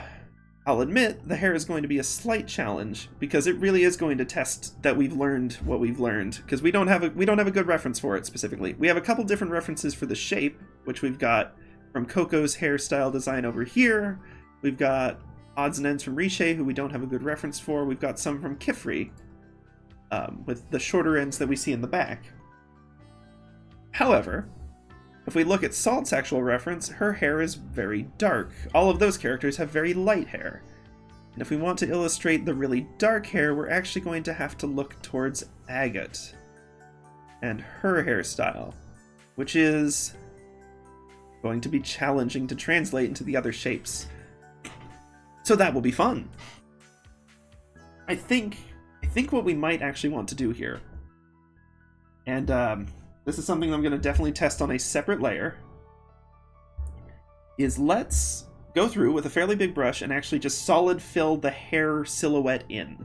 I'll admit the hair is going to be a slight challenge, because it really is going to test that we've learned what we've learned, because we don't have a good reference for it specifically. We have a couple different references for the shape, which we've got from Coco's hairstyle design over here. We've got odds and ends from Riche, who we don't have a good reference for. We've got some from Kifri, with the shorter ends that we see in the back. However, if we look at Salt's actual reference, her hair is very dark. All of those characters have very light hair. And if we want to illustrate the really dark hair, we're actually going to have to look towards Agate and her hairstyle, which is going to be challenging to translate into the other shapes. So that will be fun. I think what we might actually want to do here, and this is something I'm going to definitely test on a separate layer, is let's go through with a fairly big brush and actually just solid fill the hair silhouette in.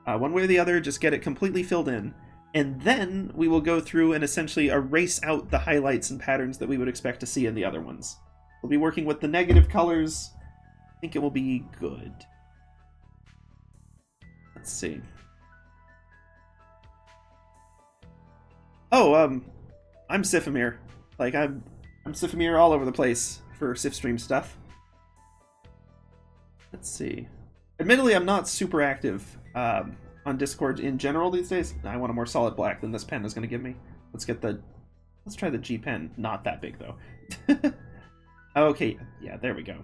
One way or the other, just get it completely filled in, and then we will go through and essentially erase out the highlights and patterns that we would expect to see in the other ones. We'll be working with the negative colors. I think it will be good. Let's see. Oh, I'm Sifamir. Like, I'm Sifamir all over the place for Sifstream stuff. Let's see. Admittedly, I'm not super active on Discord in general these days. I want a more solid black than this pen is going to give me. Let's try the G pen. Not that big, though. Okay, yeah, there we go.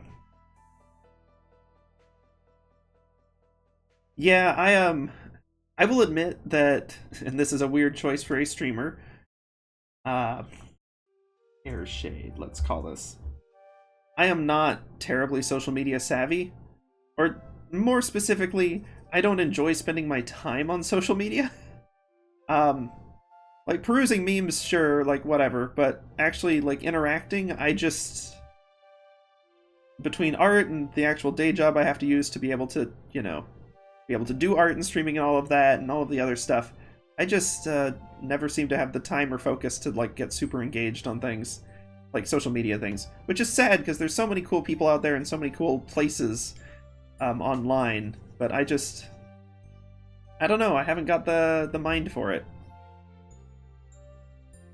Yeah, I will admit that, and this is a weird choice for a streamer, hair shade, let's call this. I am not terribly social media savvy, or more specifically, I don't enjoy spending my time on social media. Like, perusing memes, sure, like, whatever, but actually, like, interacting, between art and the actual day job I have to use to be able to, be able to do art and streaming and all of that and all of the other stuff, I just never seem to have the time or focus to, like, get super engaged on things, like social media things, which is sad because there's so many cool people out there and so many cool places online, but I don't know, I haven't got the mind for it.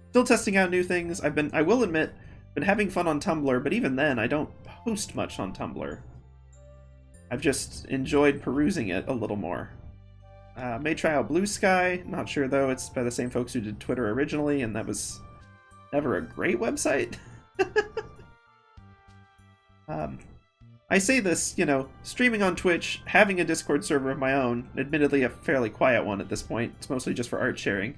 Still testing out new things. I will admit, been having fun on Tumblr, but even then I don't post much on Tumblr. I've just enjoyed perusing it a little more. May try out Blue Sky. Not sure, though. It's by the same folks who did Twitter originally, and that was never a great website. I say this, you know, streaming on Twitch, having a Discord server of my own, admittedly a fairly quiet one at this point. It's mostly just for art sharing.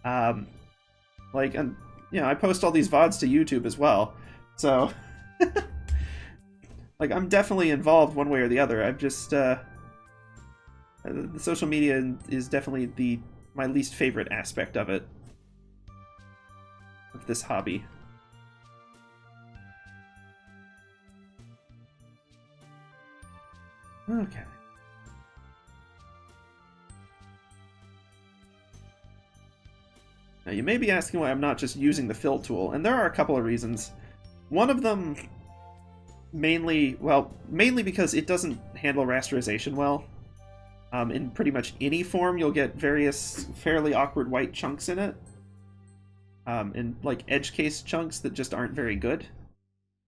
Like, and you know, I post all these VODs to YouTube as well, so like I'm definitely involved one way or the other. I've just the social media is definitely my least favorite aspect of it, of this hobby. Okay. Now you may be asking why I'm not just using the fill tool, and there are a couple of reasons. One of them, mainly because it doesn't handle rasterization well. In pretty much any form, you'll get various fairly awkward white chunks in it. In like edge case chunks that just aren't very good.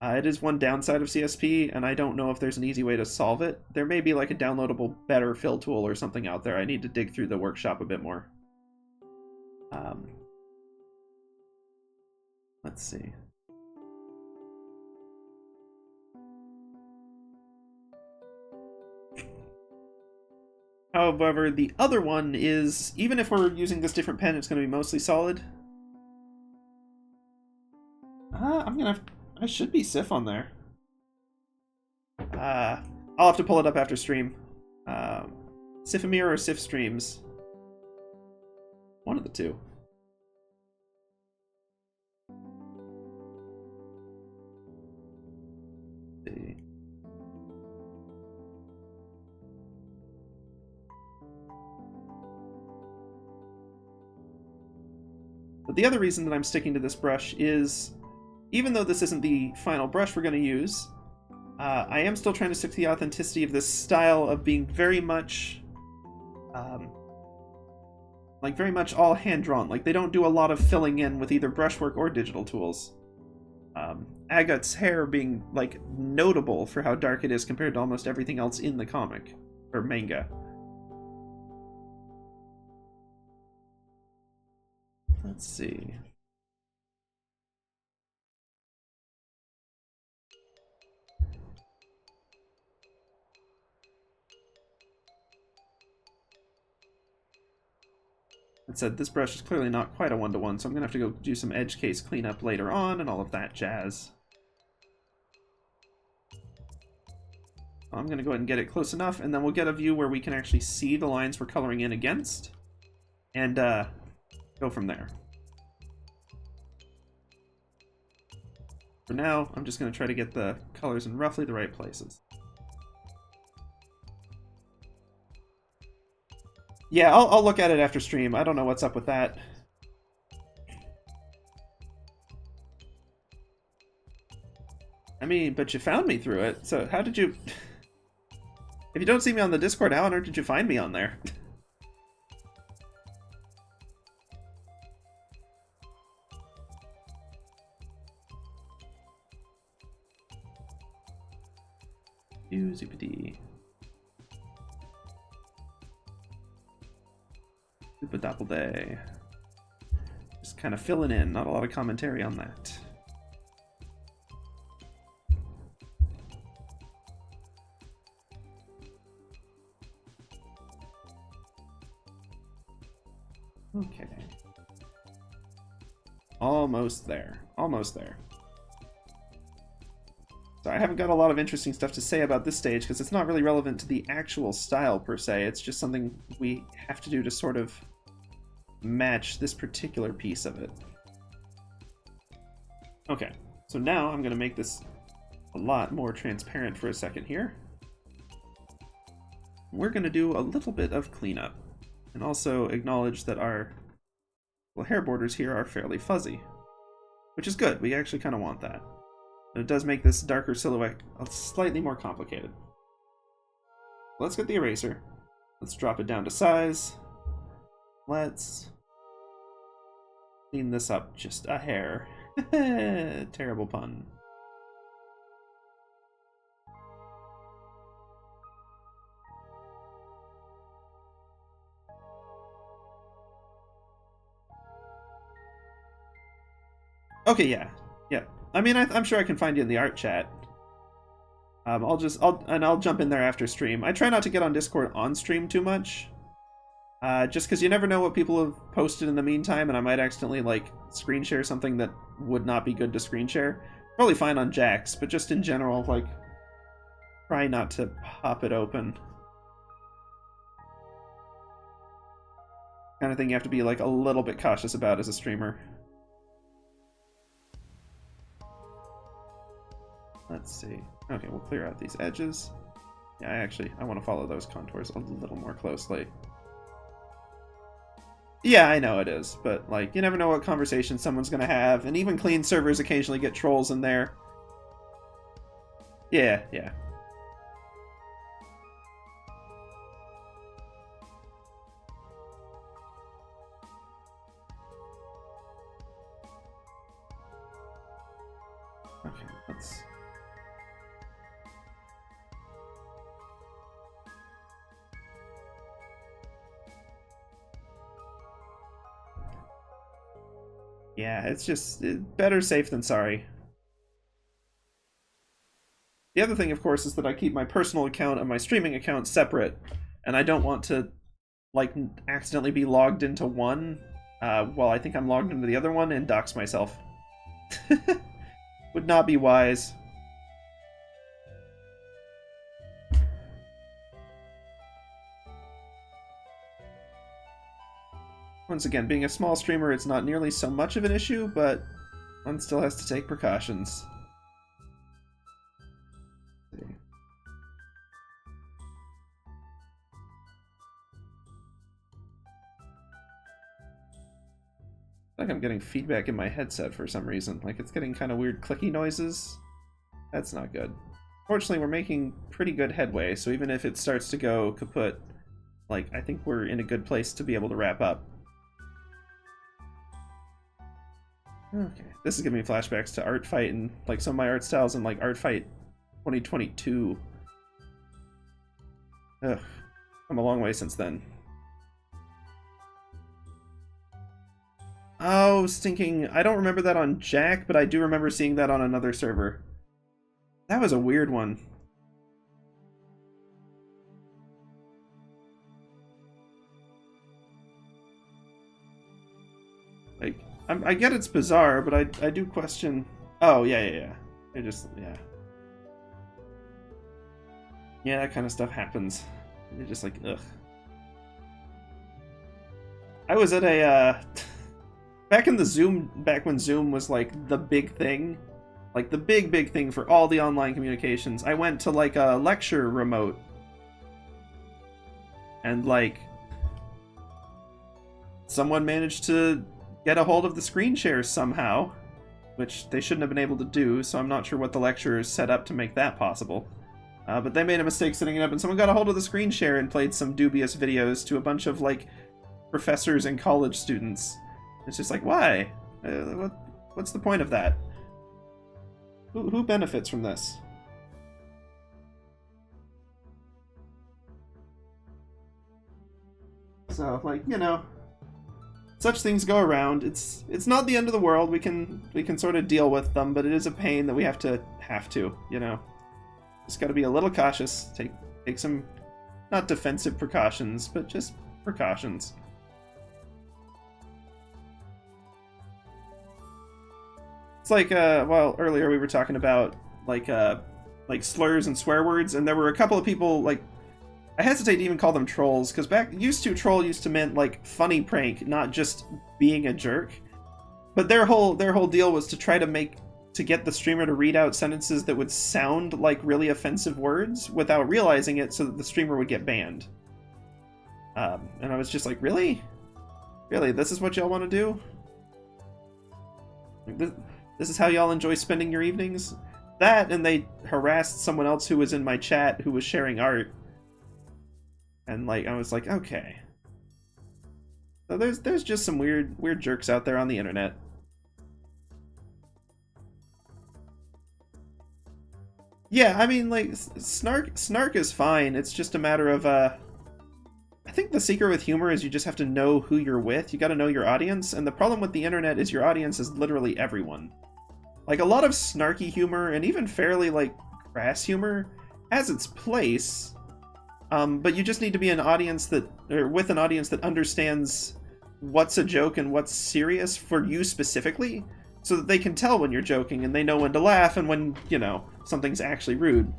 It is one downside of CSP, and I don't know if there's an easy way to solve it. There may be like a downloadable better fill tool or something out there. I need to dig through the workshop a bit more. Let's see. However, the other one is, even if we're using this different pen, it's going to be mostly solid. I should be Sif on there. I'll have to pull it up after stream. Sifamir or Sif streams. One of the two. Let's see. But the other reason that I'm sticking to this brush is, even though this isn't the final brush we're going to use, I am still trying to stick to the authenticity of this style of being very much, like very much all hand-drawn. Like they don't do a lot of filling in with either brushwork or digital tools. Agat's hair being like notable for how dark it is compared to almost everything else in the comic or manga. Let's see. That said, this brush is clearly not quite a one-to-one, so I'm going to have to go do some edge case cleanup later on and all of that jazz. I'm going to go ahead and get it close enough, and then we'll get a view where we can actually see the lines we're coloring in against, and go from there. For now, I'm just going to try to get the colors in roughly the right places. Yeah, I'll look at it after stream. I don't know what's up with that. I mean, but you found me through it, so how did you... If you don't see me on the Discord, how on earth did you find me on there? Zoopity. Zoopadapple day. Just kind of filling in, not a lot of commentary on that. Okay. Almost there. Almost there. So I haven't got a lot of interesting stuff to say about this stage because it's not really relevant to the actual style per se. It's just something we have to do to sort of match this particular piece of it. Okay, so now I'm going to make this a lot more transparent for a second here. We're going to do a little bit of cleanup and also acknowledge that our hair borders here are fairly fuzzy, which is good. We actually kind of want that. But it does make this darker silhouette slightly more complicated. Let's get the eraser. Let's drop it down to size. Let's clean this up just a hair. Terrible pun. Okay, yeah. I mean, I'm sure I can find you in the art chat. I'll jump in there after stream. I try not to get on Discord on stream too much. Just because you never know what people have posted in the meantime, and I might accidentally, like, screen share something that would not be good to screen share. Probably fine on Jax, but just in general, like, try not to pop it open. Kind of thing you have to be, like, a little bit cautious about as a streamer. Let's see. Okay, we'll clear out these edges. Yeah, I want to follow those contours a little more closely. Yeah, I know it is, but, like, you never know what conversation someone's gonna have, and even clean servers occasionally get trolls in there. Yeah. Okay, let's... Yeah, it's just better safe than sorry. The other thing, of course, is that I keep my personal account and my streaming account separate, and I don't want to, like, accidentally be logged into one while I think I'm logged into the other one and dox myself. Would not be wise. Once again, being a small streamer, it's not nearly so much of an issue, but one still has to take precautions. Like I'm getting feedback in my headset for some reason. Like it's getting kind of weird clicky noises. That's not good. Fortunately, we're making pretty good headway, so even if it starts to go kaput, like I think we're in a good place to be able to wrap up. Okay, this is giving me flashbacks to Art Fight and like some of my art styles in like Art Fight 2022. Ugh, come a long way since then. Oh, stinking. I don't remember that on Jack, but I do remember seeing that on another server. That was a weird one. Like, I get it's bizarre, but I do question... Oh, yeah. It just, yeah. Yeah, that kind of stuff happens. You're just like, ugh. I was at a, back in the Zoom, back when Zoom was like the big thing, like the big thing for all the online communications, I went to like a lecture remote. And like, someone managed to get a hold of the screen shares somehow, which they shouldn't have been able to do, so I'm not sure what the lecturers set up to make that possible. But they made a mistake setting it up, and someone got a hold of the screen share and played some dubious videos to a bunch of, like, professors and college students. It's just like, why? What's the point of that? Who benefits from this? So, like, you know, such things go around. It's not the end of the world. We can sort of deal with them, but it is a pain that we have to, you know. Just got to be a little cautious. Take some, not defensive precautions, but just precautions. It's like, well, earlier we were talking about like slurs and swear words, and there were a couple of people, like, I hesitate to even call them trolls, because troll used to mean like funny prank, not just being a jerk. But their whole deal was to try to get the streamer to read out sentences that would sound like really offensive words without realizing it, so that the streamer would get banned. And I was just like, really? Really? This is what y'all want to do? This is how y'all enjoy spending your evenings? That, and they harassed someone else who was in my chat who was sharing art. And like, I was like, okay. So there's just some weird jerks out there on the internet. Yeah, I mean, like, snark is fine. It's just a matter of, I think the secret with humor is you just have to know who you're with. You gotta know your audience, and the problem with the internet is your audience is literally everyone. Like, a lot of snarky humor, and even fairly, like, crass humor has its place, but you just need to be an audience that, or with an audience that understands what's a joke and what's serious for you specifically, so that they can tell when you're joking and they know when to laugh and when, you know, something's actually rude.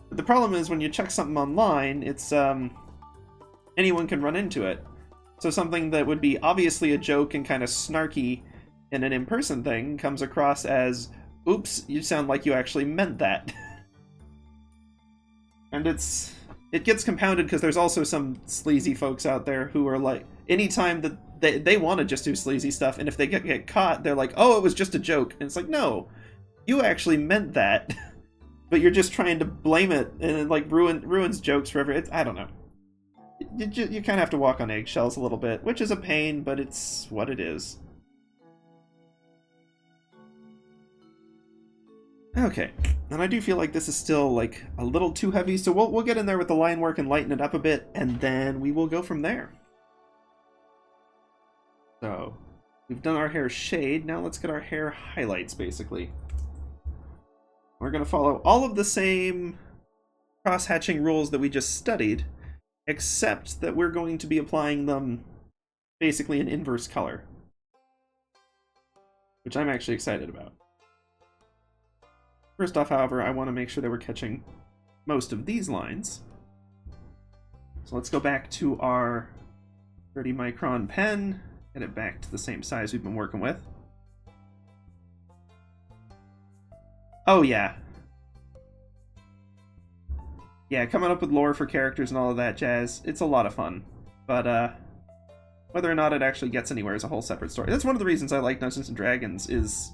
But the problem is when you check something online, it's, anyone can run into it. So something that would be obviously a joke and kind of snarky in an in-person thing comes across as, oops, you sound like you actually meant that. And it gets compounded because there's also some sleazy folks out there who are like, anytime that they want to just do sleazy stuff, and if they get caught, they're like, oh, it was just a joke. And it's like, no, you actually meant that, but you're just trying to blame it, and it like ruins jokes forever. I don't know. You kind of have to walk on eggshells a little bit, which is a pain, but it's what it is. Okay, and I do feel like this is still like a little too heavy, so we'll get in there with the line work and lighten it up a bit, and then we will go from there. So, we've done our hair shade, now let's get our hair highlights, basically. We're going to follow all of the same cross-hatching rules that we just studied, except that we're going to be applying them basically in inverse color, which I'm actually excited about. First off, however, I want to make sure that we're catching most of these lines. So let's go back to our 30 micron pen, get it back to the same size we've been working with. Oh yeah. Yeah, coming up with lore for characters and all of that jazz, it's a lot of fun. But whether or not it actually gets anywhere is a whole separate story. That's one of the reasons I like Dungeons & Dragons is,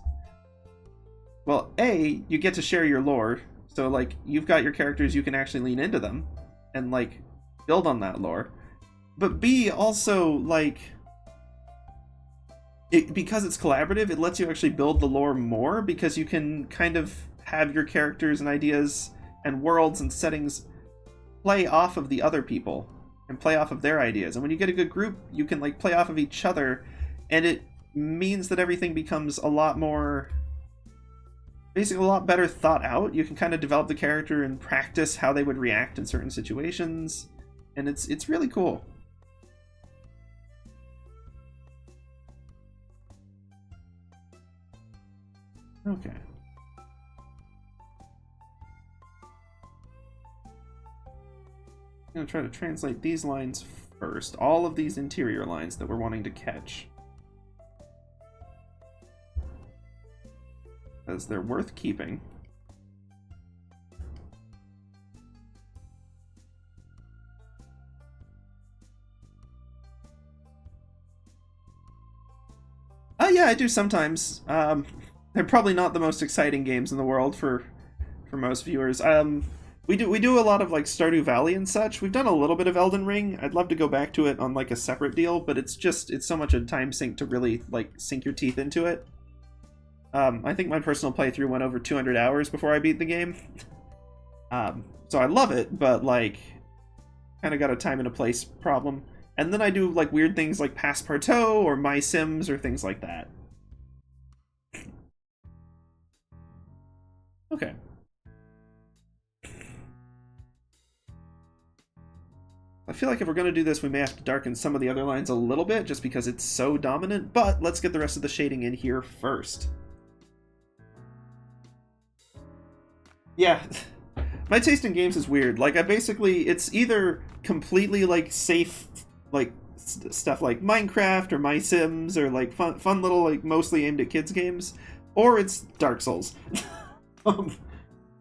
well, A, you get to share your lore, so like you've got your characters, you can actually lean into them and like build on that lore. But B, also like, because it's collaborative, it lets you actually build the lore more, because you can kind of have your characters and ideas and worlds and settings play off of the other people and play off of their ideas. And when you get a good group, you can like play off of each other, and it means that everything becomes a lot more, basically a lot better thought out. You can kind of develop the character and practice how they would react in certain situations, and it's really cool. Okay. I'm going to try to translate these lines first. All of these interior lines that we're wanting to catch, as they're worth keeping. Yeah, I do sometimes. They're probably not the most exciting games in the world for most viewers. We do a lot of like Stardew Valley and such. We've done a little bit of Elden Ring. I'd love to go back to it on like a separate deal, but it's so much a time sink to really like sink your teeth into it. I think my personal playthrough went over 200 hours before I beat the game. So I love it, but like kind of got a time and a place problem. And then I do like weird things like Passepartout or My Sims or things like that. Okay. I feel like if we're going to do this, we may have to darken some of the other lines a little bit, just because it's so dominant, but let's get the rest of the shading in here first. Yeah, my taste in games is weird. Like, it's either completely, like, safe, like, stuff like Minecraft or My Sims or, like, fun little, like, mostly aimed at kids games, or it's Dark Souls.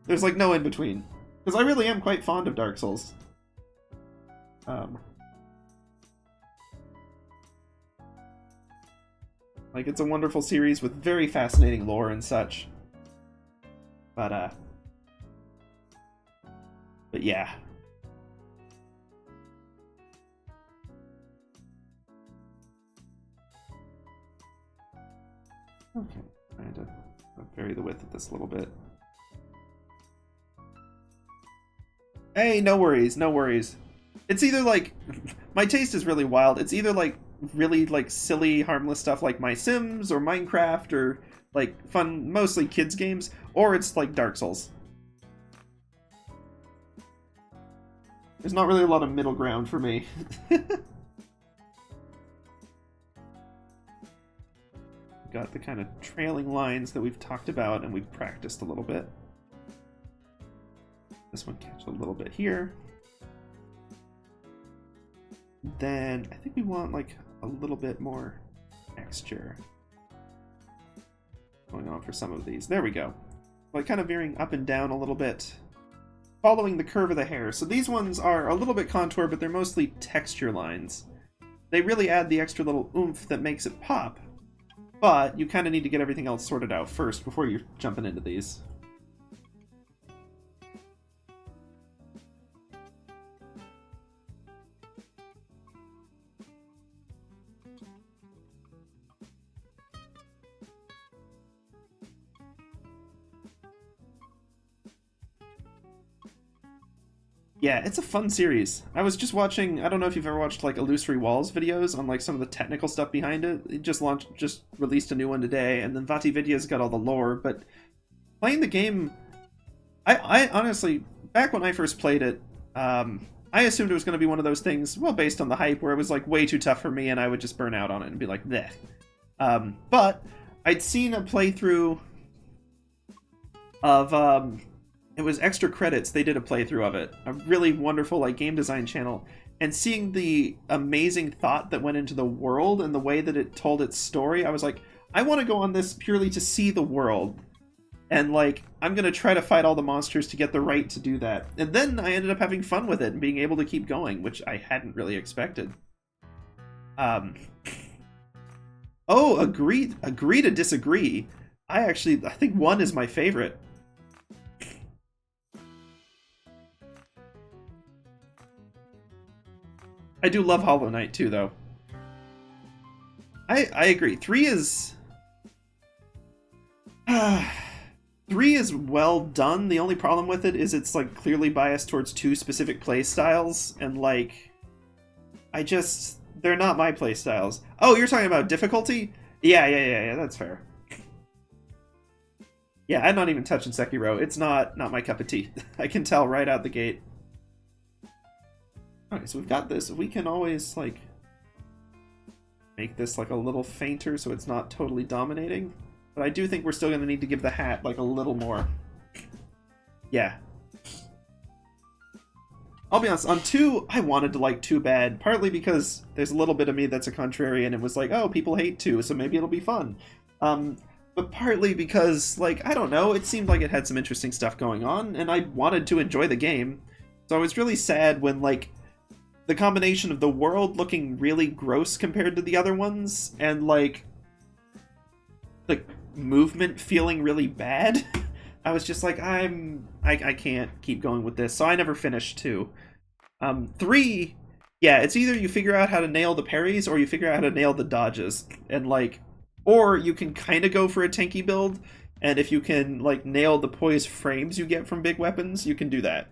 There's, like, no in-between. Because I really am quite fond of Dark Souls. Like, it's a wonderful series with very fascinating lore and such. But yeah. Okay, trying to vary the width of this a little bit. Hey, no worries, no worries. It's either like, my taste is really wild. It's either like really like silly, harmless stuff like My Sims or Minecraft or like fun, mostly kids games, or it's like Dark Souls. There's not really a lot of middle ground for me. Got the kind of trailing lines that we've talked about and we've practiced a little bit. This one catch a little bit here. Then I think we want like a little bit more texture going on for some of these. There we go. Like kind of veering up and down a little bit, following the curve of the hair. So these ones are a little bit contour, but they're mostly texture lines. They really add the extra little oomph that makes it pop. But you kind of need to get everything else sorted out first before you're jumping into these. Yeah, it's a fun series. I was just watching, I don't know if you've ever watched like Illusory Walls videos on like some of the technical stuff behind it. It just released a new one today, and then VatiVidya's got all the lore, but playing the game, I honestly, back when I first played it, I assumed it was going to be one of those things, well, based on the hype, where it was like way too tough for me and I would just burn out on it and be like, bleh. But I'd seen a playthrough of, it was Extra Credits, they did a playthrough of it. A really wonderful like game design channel. And seeing the amazing thought that went into the world and the way that it told its story, I was like, I want to go on this purely to see the world. And like, I'm going to try to fight all the monsters to get the right to do that. And then I ended up having fun with it and being able to keep going, which I hadn't really expected. Oh, agree to disagree. I think 1 is my favorite. I do love Hollow Knight too, though. I agree. 3 is... 3 is well done. The only problem with it is it's like clearly biased towards 2 specific play styles, and like... they're not my play styles. Oh, you're talking about difficulty? Yeah, that's fair. Yeah, I'm not even touching Sekiro. It's not my cup of tea. I can tell right out the gate. Alright, so we've got this. We can always, like, make this, like, a little fainter so it's not totally dominating. But I do think we're still going to need to give the hat, like, a little more. Yeah. I'll be honest, on 2, I wanted to like 2 bad, partly because there's a little bit of me that's a contrarian and it was like, oh, people hate 2, so maybe it'll be fun. But partly because, like, I don't know, it seemed like it had some interesting stuff going on, and I wanted to enjoy the game. So I was really sad when, like, the combination of the world looking really gross compared to the other ones, and, like, the movement feeling really bad, I was just like, I can't keep going with this, so I never finished 2. 3, yeah, it's either you figure out how to nail the parries, or you figure out how to nail the dodges, and, like, or you can kind of go for a tanky build, and if you can, like, nail the poised frames you get from big weapons, you can do that.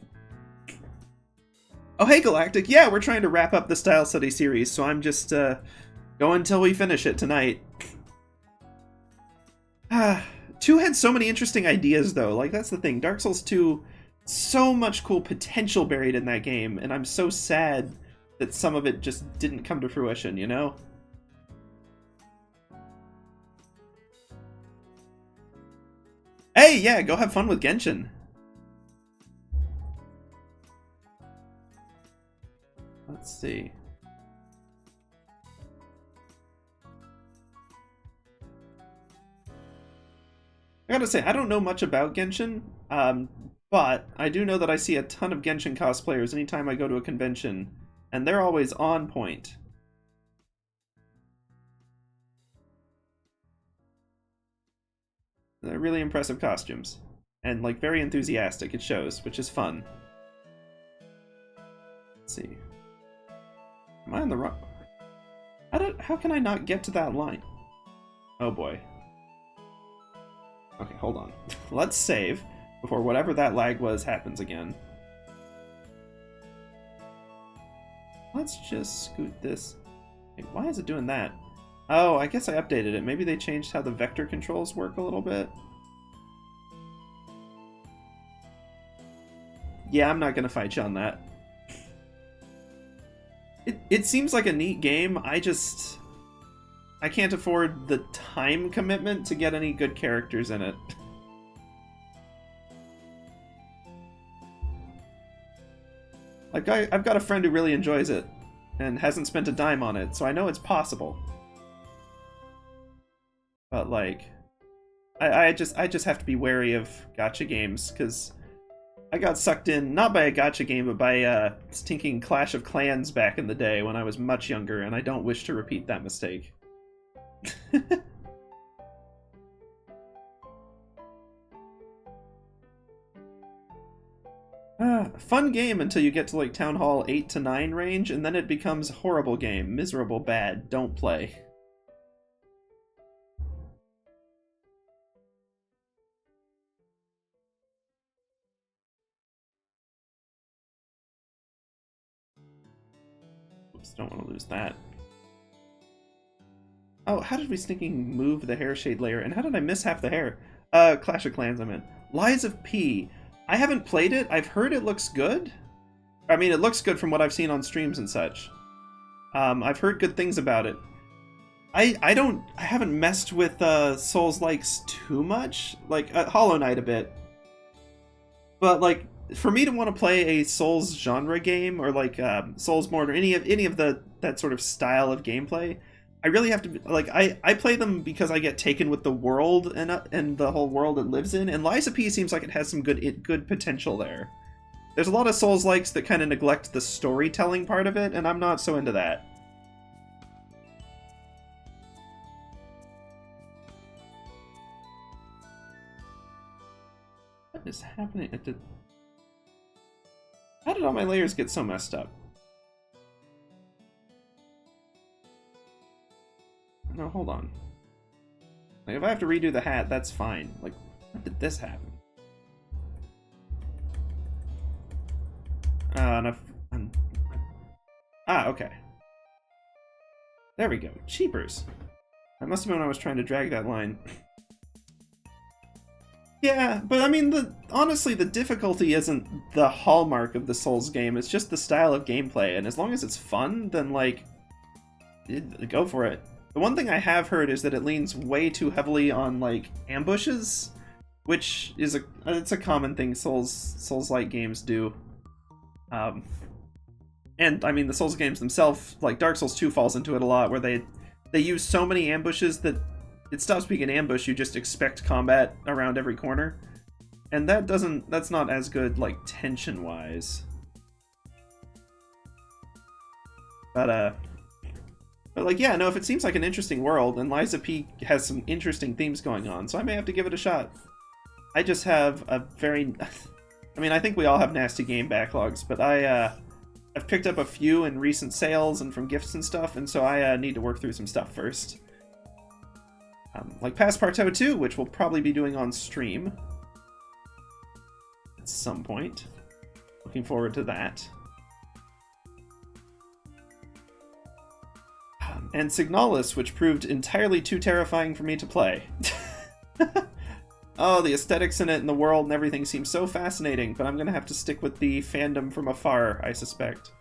Oh, hey, Galactic. Yeah, we're trying to wrap up the Style Study series, so I'm just going until we finish it tonight. 2 had so many interesting ideas, though. Like, that's the thing. Dark Souls 2, so much cool potential buried in that game, and I'm so sad that some of it just didn't come to fruition, you know? Hey, yeah, go have fun with Genshin. Let's see. I gotta say, I don't know much about Genshin, but I do know that I see a ton of Genshin cosplayers anytime I go to a convention, and they're always on point. They're really impressive costumes, and like very enthusiastic, it shows, which is fun. Let's see. Am I on the wrong... How can I not get to that line? Oh boy. Okay, hold on. Let's save before whatever that lag was happens again. Let's just scoot this. Wait, why is it doing that? Oh, I guess I updated it. Maybe they changed how the vector controls work a little bit. Yeah, I'm not gonna fight you on that. It seems like a neat game. I can't afford the time commitment to get any good characters in it. Like, I've got a friend who really enjoys it, and hasn't spent a dime on it, so I know it's possible. But, like, I just have to be wary of gacha games, because I got sucked in, not by a gacha game, but by stinking Clash of Clans back in the day when I was much younger, and I don't wish to repeat that mistake. Fun game until you get to like Town Hall 8 to 9 range, and then it becomes a horrible game. Miserable, bad, don't play. Oops, don't want to lose that. Oh, how did we sneaking move the hair shade layer? And how did I miss half the hair? Clash of Clans, I meant. Lies of P. I haven't played it. I've heard it looks good. I mean, it looks good from what I've seen on streams and such. I've heard good things about it. I haven't messed with Souls-likes too much. Like, Hollow Knight a bit. But, like, for me to want to play a Souls genre game, or like Soulsborne, or any of that sort of style of gameplay, I really have to, like, I play them because I get taken with the world and the whole world it lives in, and Lies of P seems like it has some good potential there. There's a lot of Souls-likes that kind of neglect the storytelling part of it, and I'm not so into that. What is happening? How did all my layers get so messed up? No, hold on. Like, if I have to redo the hat, that's fine. Like, when did this happen? Okay. There we go. Cheapers. That must have been when I was trying to drag that line. Yeah, but I mean, honestly, the difficulty isn't the hallmark of the Souls game. It's just the style of gameplay, and as long as it's fun, then, like, go for it. The one thing I have heard is that it leans way too heavily on, like, ambushes, which is it's a common thing Souls-like games do. And, I mean, the Souls games themselves, like, Dark Souls 2 falls into it a lot, where they use so many ambushes that it stops being an ambush, you just expect combat around every corner. And that's not as good, like, tension-wise. But like, yeah, no, if it seems like an interesting world, and Lies of P has some interesting themes going on, so I may have to give it a shot. I just have a very... I mean, I think we all have nasty game backlogs, but I've picked up a few in recent sales and from gifts and stuff, and so I need to work through some stuff first. Like Passepartout 2, which we'll probably be doing on stream at some point. Looking forward to that. And Signalis, which proved entirely too terrifying for me to play. Oh, the aesthetics in it and the world and everything seems so fascinating, but I'm gonna have to stick with the fandom from afar, I suspect.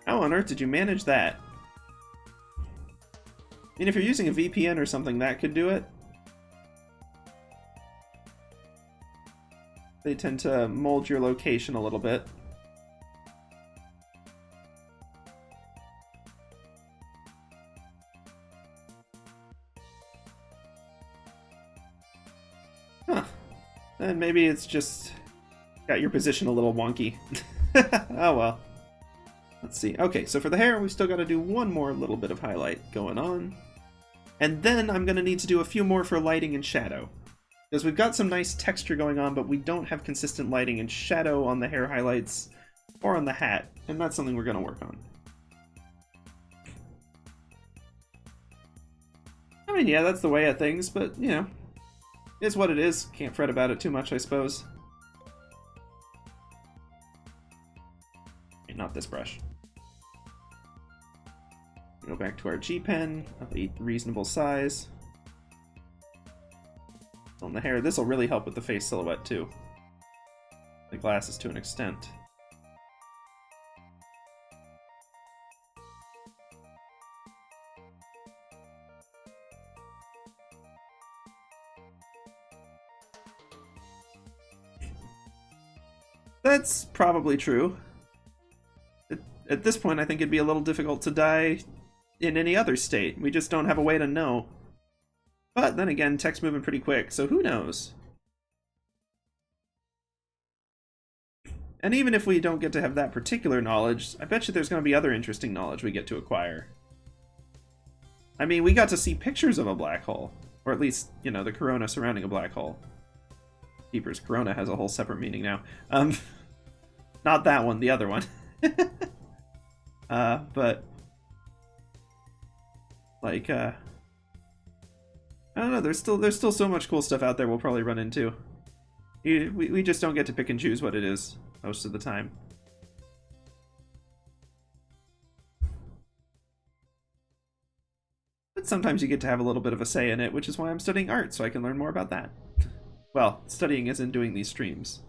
How on earth did you manage that? I mean, if you're using a VPN or something, that could do it. They tend to mold your location a little bit. Huh. Then maybe it's just got your position a little wonky. Oh well. Let's see. Okay, so for the hair, we've still got to do one more little bit of highlight going on. And then I'm going to need to do a few more for lighting and shadow. Because we've got some nice texture going on, but we don't have consistent lighting and shadow on the hair highlights or on the hat. And that's something we're going to work on. I mean, yeah, that's the way of things, but, you know, it is what it is. Can't fret about it too much, I suppose. Okay, not this brush. Go back to our G pen of a reasonable size. On the hair, this will really help with the face silhouette too. The glasses to an extent. That's probably true. At this point, I think it'd be a little difficult to dye in any other state. We just don't have a way to know. But then again, tech's moving pretty quick, so who knows? And even if we don't get to have that particular knowledge, I bet you there's going to be other interesting knowledge we get to acquire. I mean, we got to see pictures of a black hole. Or at least, you know, the corona surrounding a black hole. Keepers, corona has a whole separate meaning now. Not that one, the other one. But... like, I don't know, there's still so much cool stuff out there we'll probably run into. We just don't get to pick and choose what it is most of the time. But sometimes you get to have a little bit of a say in it, which is why I'm studying art, so I can learn more about that. Well, studying isn't doing these streams.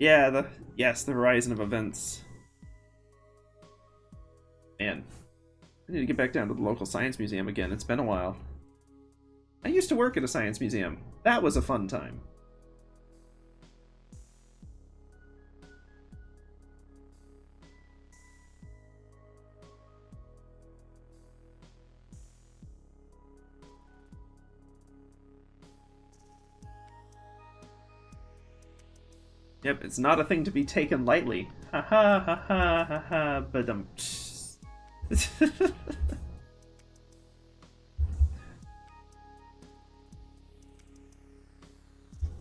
Yeah, the horizon of events. Man, I need to get back down to the local science museum again. It's been a while. I used to work at a science museum. That was a fun time. Yep, it's not a thing to be taken lightly. Ha ha ha ha ha ha, but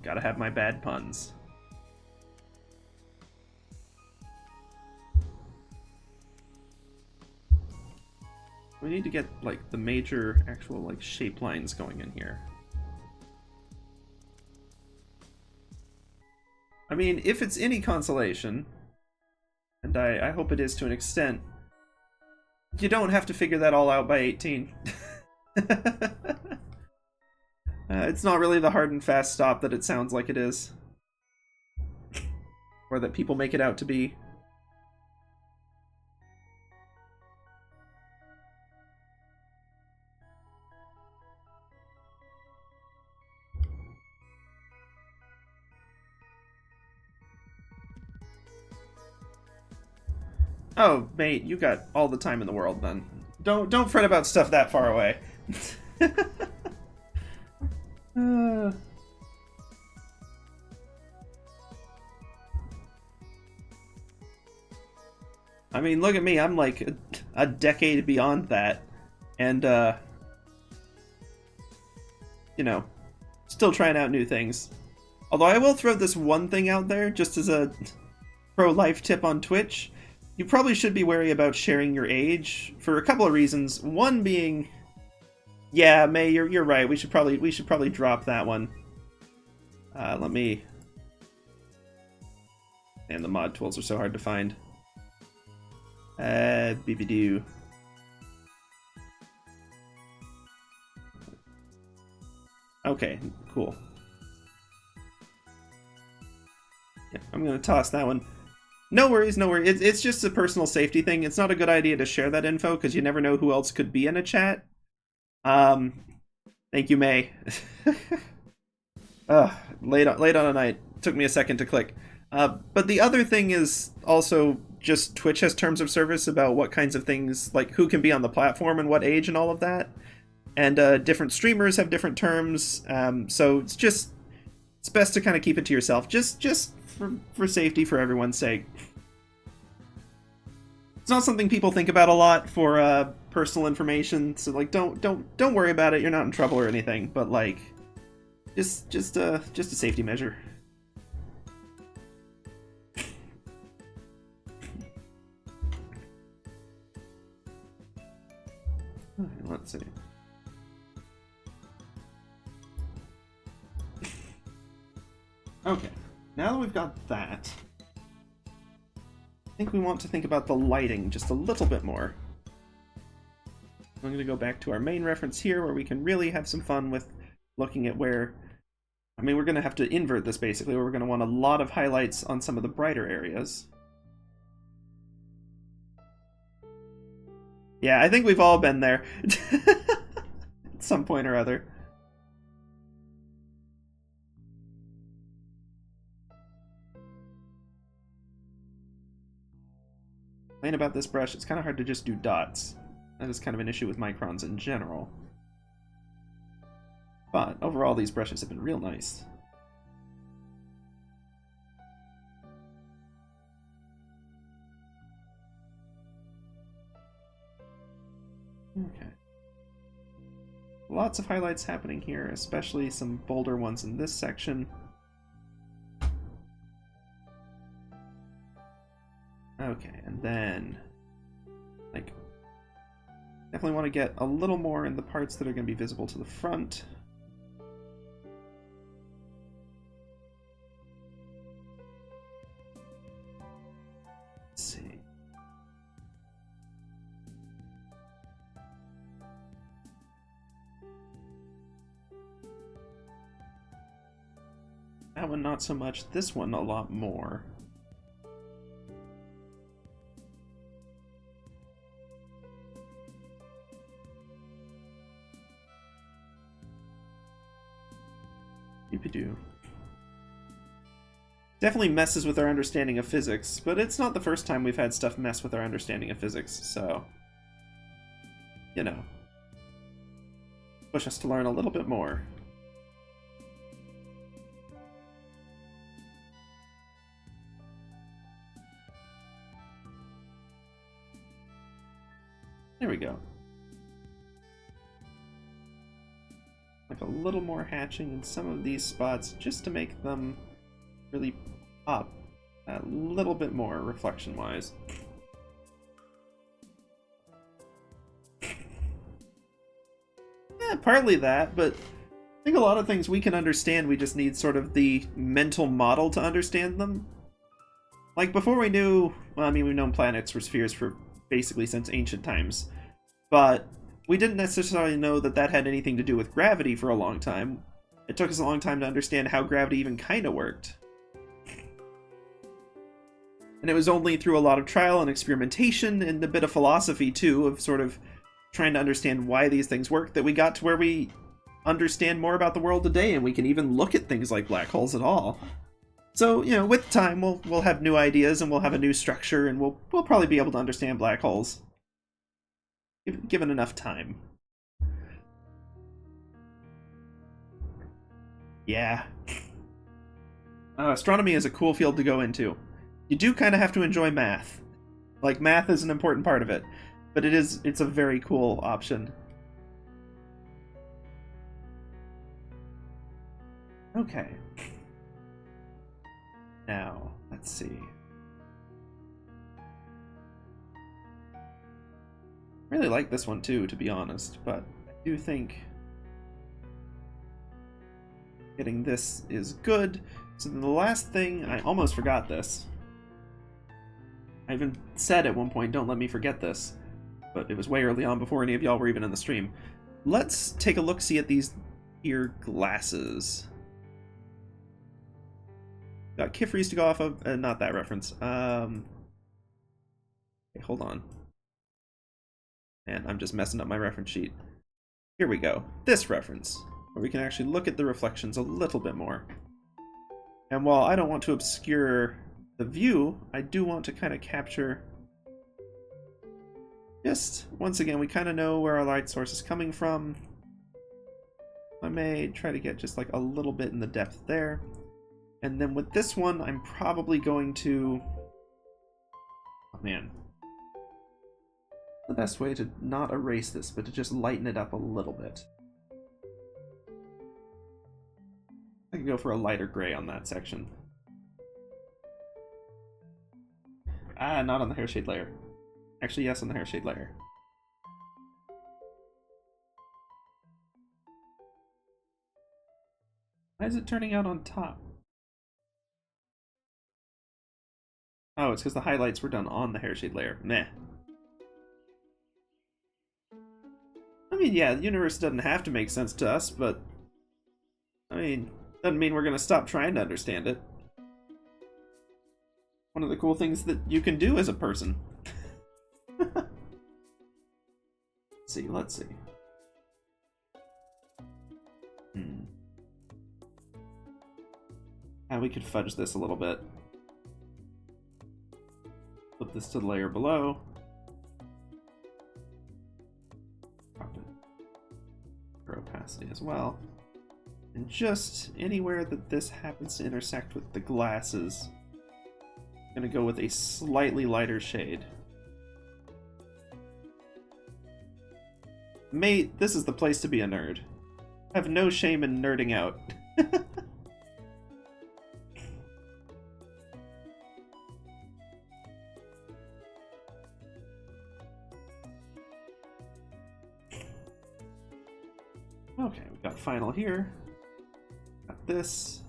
gotta have my bad puns. We need to get, like, the major actual, like, shape lines going in here. I mean, if it's any consolation, and I hope it is to an extent, you don't have to figure that all out by 18. It's not really the hard and fast stop that it sounds like it is. Or that people make it out to be. Oh, mate, you got all the time in the world then. Don't fret about stuff that far away. I mean, look at me. I'm like a decade beyond that. And, you know, still trying out new things. Although I will throw this one thing out there, just as a pro-life tip on Twitch. You probably should be wary about sharing your age for a couple of reasons. One being, yeah, May, you're right. We should probably drop that one. Let me. And the mod tools are so hard to find. BBDoo. Okay, cool. Yeah, I'm gonna toss that one. No worries, no worries. It's just a personal safety thing. It's not a good idea to share that info because you never know who else could be in a chat. Thank you, May. Late on a night. Took me a second to click. But the other thing is also just Twitch has terms of service about what kinds of things, like who can be on the platform and what age and all of that. And different streamers have different terms. So it's best to kind of keep it to yourself. Just for safety, for everyone's sake. It's not something people think about a lot for personal information, so like don't worry about it. You're not in trouble or anything, but like just a safety measure. Let's see. Okay, now that we've got that, I think we want to think about the lighting just a little bit more. I'm going to go back to our main reference here, where we can really have some fun with looking at where... I mean, we're going to have to invert this, basically, where we're going to want a lot of highlights on some of the brighter areas. Yeah, I think we've all been there. At some point or other. The thing about this brush, it's kind of hard to just do dots. That is kind of an issue with microns in general. But overall, these brushes have been real nice. Okay. Lots of highlights happening here, especially some bolder ones in this section. Okay, and then, like, definitely want to get a little more in the parts that are going to be visible to the front. Let's see. That one not so much, this one a lot more. Doopy-doo. Definitely messes with our understanding of physics, but it's not the first time we've had stuff mess with our understanding of physics, so... you know. Push us to learn a little bit more. There we go. Like a little more hatching in some of these spots just to make them really pop a little bit more reflection-wise. Partly that, but I think a lot of things we can understand, we just need sort of the mental model to understand them. Like, before we knew, well, I mean, we've known planets were spheres for basically since ancient times, but we didn't necessarily know that that had anything to do with gravity for a long time. It took us a long time to understand how gravity even kind of worked. And it was only through a lot of trial and experimentation and a bit of philosophy, too, of sort of trying to understand why these things work, that we got to where we understand more about the world today, and we can even look at things like black holes at all. So, you know, with time, we'll have new ideas, and we'll have a new structure, and we'll probably be able to understand black holes. Given enough time. Yeah. Astronomy is a cool field to go into. You do kind of have to enjoy math. Like, math is an important part of it. But it's a very cool option. Okay. Now, let's see. I really like this one too, to be honest, but I do think getting this is good. So then the last thing, I almost forgot this. I even said at one point, don't let me forget this. But it was way early on before any of y'all were even in the stream. Let's take a look-see at these ear glasses. Got Kifries to go off of, not that reference. Okay, hold on. And I'm just messing up my reference sheet. Here we go. This reference, where we can actually look at the reflections a little bit more. And while I don't want to obscure the view, I do want to kind of capture... just, once again, we kind of know where our light source is coming from. I may try to get just like a little bit in the depth there. And then with this one, I'm probably going to... oh man. The best way to not erase this, but to just lighten it up a little bit. I can go for a lighter gray on that section. Not on the hair shade layer. Actually, yes, on the hair shade layer. Why is it turning out on top? Oh, it's because the highlights were done on the hair shade layer. Meh. I mean, yeah, the universe doesn't have to make sense to us, but... I mean, doesn't mean we're going to stop trying to understand it. One of the cool things that you can do as a person. Let's see. We could fudge this a little bit. Flip this to the layer below. Drop it for opacity as well. And just anywhere that this happens to intersect with the glasses, I'm gonna go with a slightly lighter shade. Mate, this is the place to be a nerd. I have no shame in nerding out. Okay, we got final here. Got this.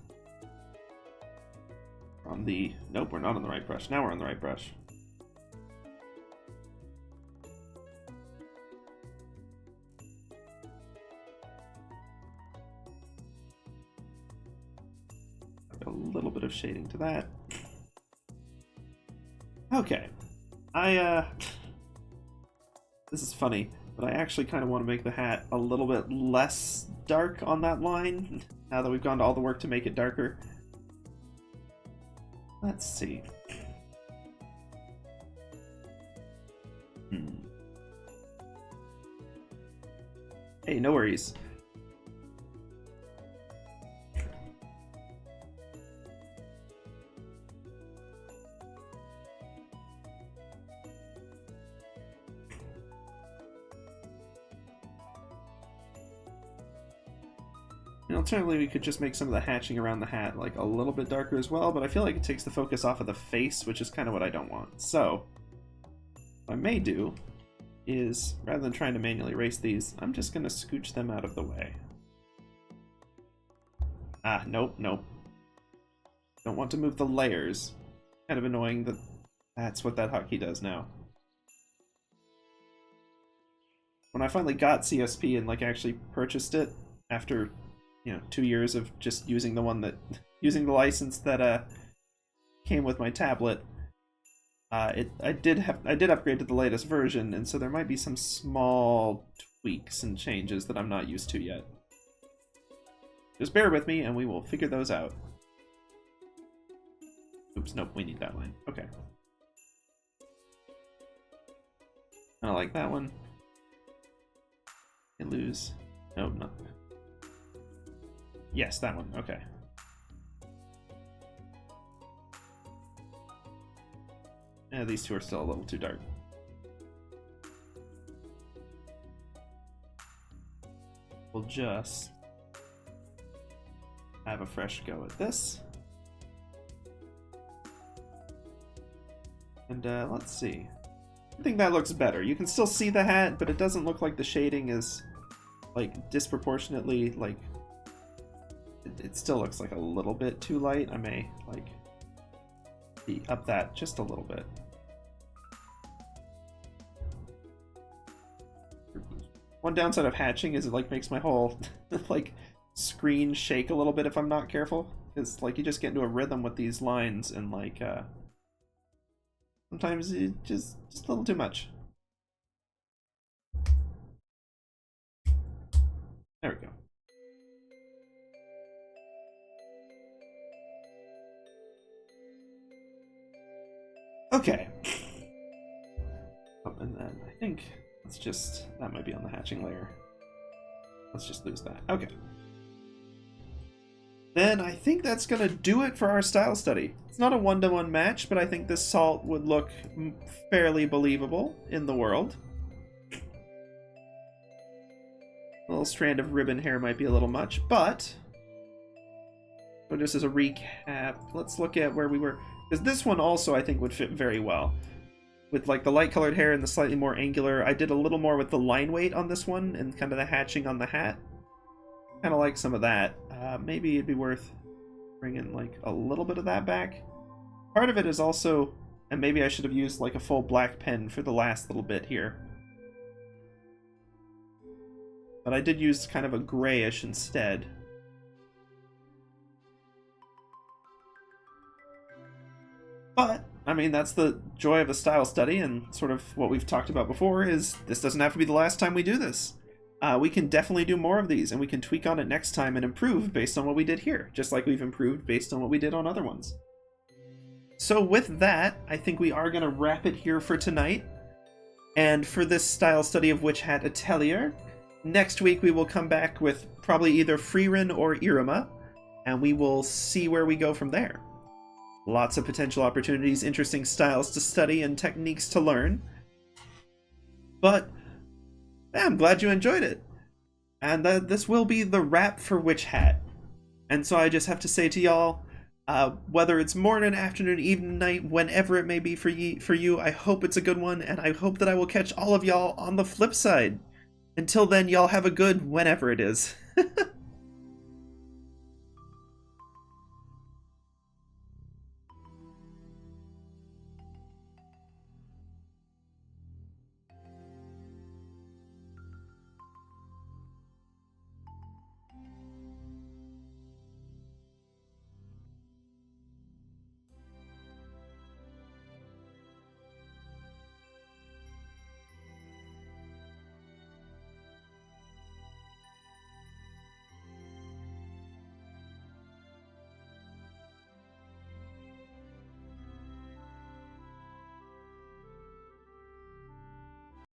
On the... Nope, we're not on the right brush. Now we're on the right brush. A little bit of shading to that. Okay. This is funny, but I actually kind of want to make the hat a little bit less dark on that line, now that we've gone to all the work to make it darker. Let's see. Hey, no worries. And alternatively, we could just make some of the hatching around the hat like a little bit darker as well, but I feel like it takes the focus off of the face, which is kind of what I don't want. So, what I may do is, rather than trying to manually erase these, I'm just going to scooch them out of the way. Ah, nope, nope. Don't want to move the layers. Kind of annoying that that's what that hotkey does now. When I finally got CSP and like actually purchased it after, 2 years of just using the license that came with my tablet, I did upgrade to the latest version, and so there might be some small tweaks and changes that I'm not used to yet. Just bear with me and we will figure those out. Oops, nope, we need that line. Okay. I don't like that one. I lose. Nope, not. Yes, that one. Okay. These two are still a little too dark. We'll just have a fresh go at this. And let's see. I think that looks better. You can still see the hat, but it doesn't look like the shading is like disproportionately like... It still looks like a little bit too light. I may like up that just a little bit. One downside of hatching is it like makes my whole like screen shake a little bit if I'm not careful. It's like you just get into a rhythm with these lines and like sometimes it just a little too much. There we go. Okay. Oh, and then I think let's just, that might be on the hatching layer. Let's just lose that. Okay. Then I think that's gonna do it for our style study. It's not a one-to-one match, but I think this salt would look fairly believable in the world. A little strand of ribbon hair might be a little much, but so just as a recap, let's look at where we were. Because this one also, I think, would fit very well. With, like, the light-colored hair and the slightly more angular. I did a little more with the line weight on this one and kind of the hatching on the hat. Kind of like some of that. Maybe it'd be worth bringing, like, a little bit of that back. Part of it is also And maybe I should have used like a full black pen for the last little bit here. But I did use kind of a grayish instead. But, I mean, that's the joy of a style study, and sort of what we've talked about before is this doesn't have to be the last time we do this. We can definitely do more of these, and we can tweak on it next time and improve based on what we did here, just like we've improved based on what we did on other ones. So with that, I think we are going to wrap it here for tonight. And for this style study of Witch Hat Atelier, next week we will come back with probably either Frieren or Iruma, and we will see where we go from there. Lots of potential opportunities, interesting styles to study, and techniques to learn. But yeah, I'm glad you enjoyed it. And this will be the wrap for Witch Hat. And so I just have to say to y'all, whether it's morning, afternoon, evening, night, whenever it may be for you, I hope it's a good one, and I hope that I will catch all of y'all on the flip side. Until then, y'all have a good whenever it is.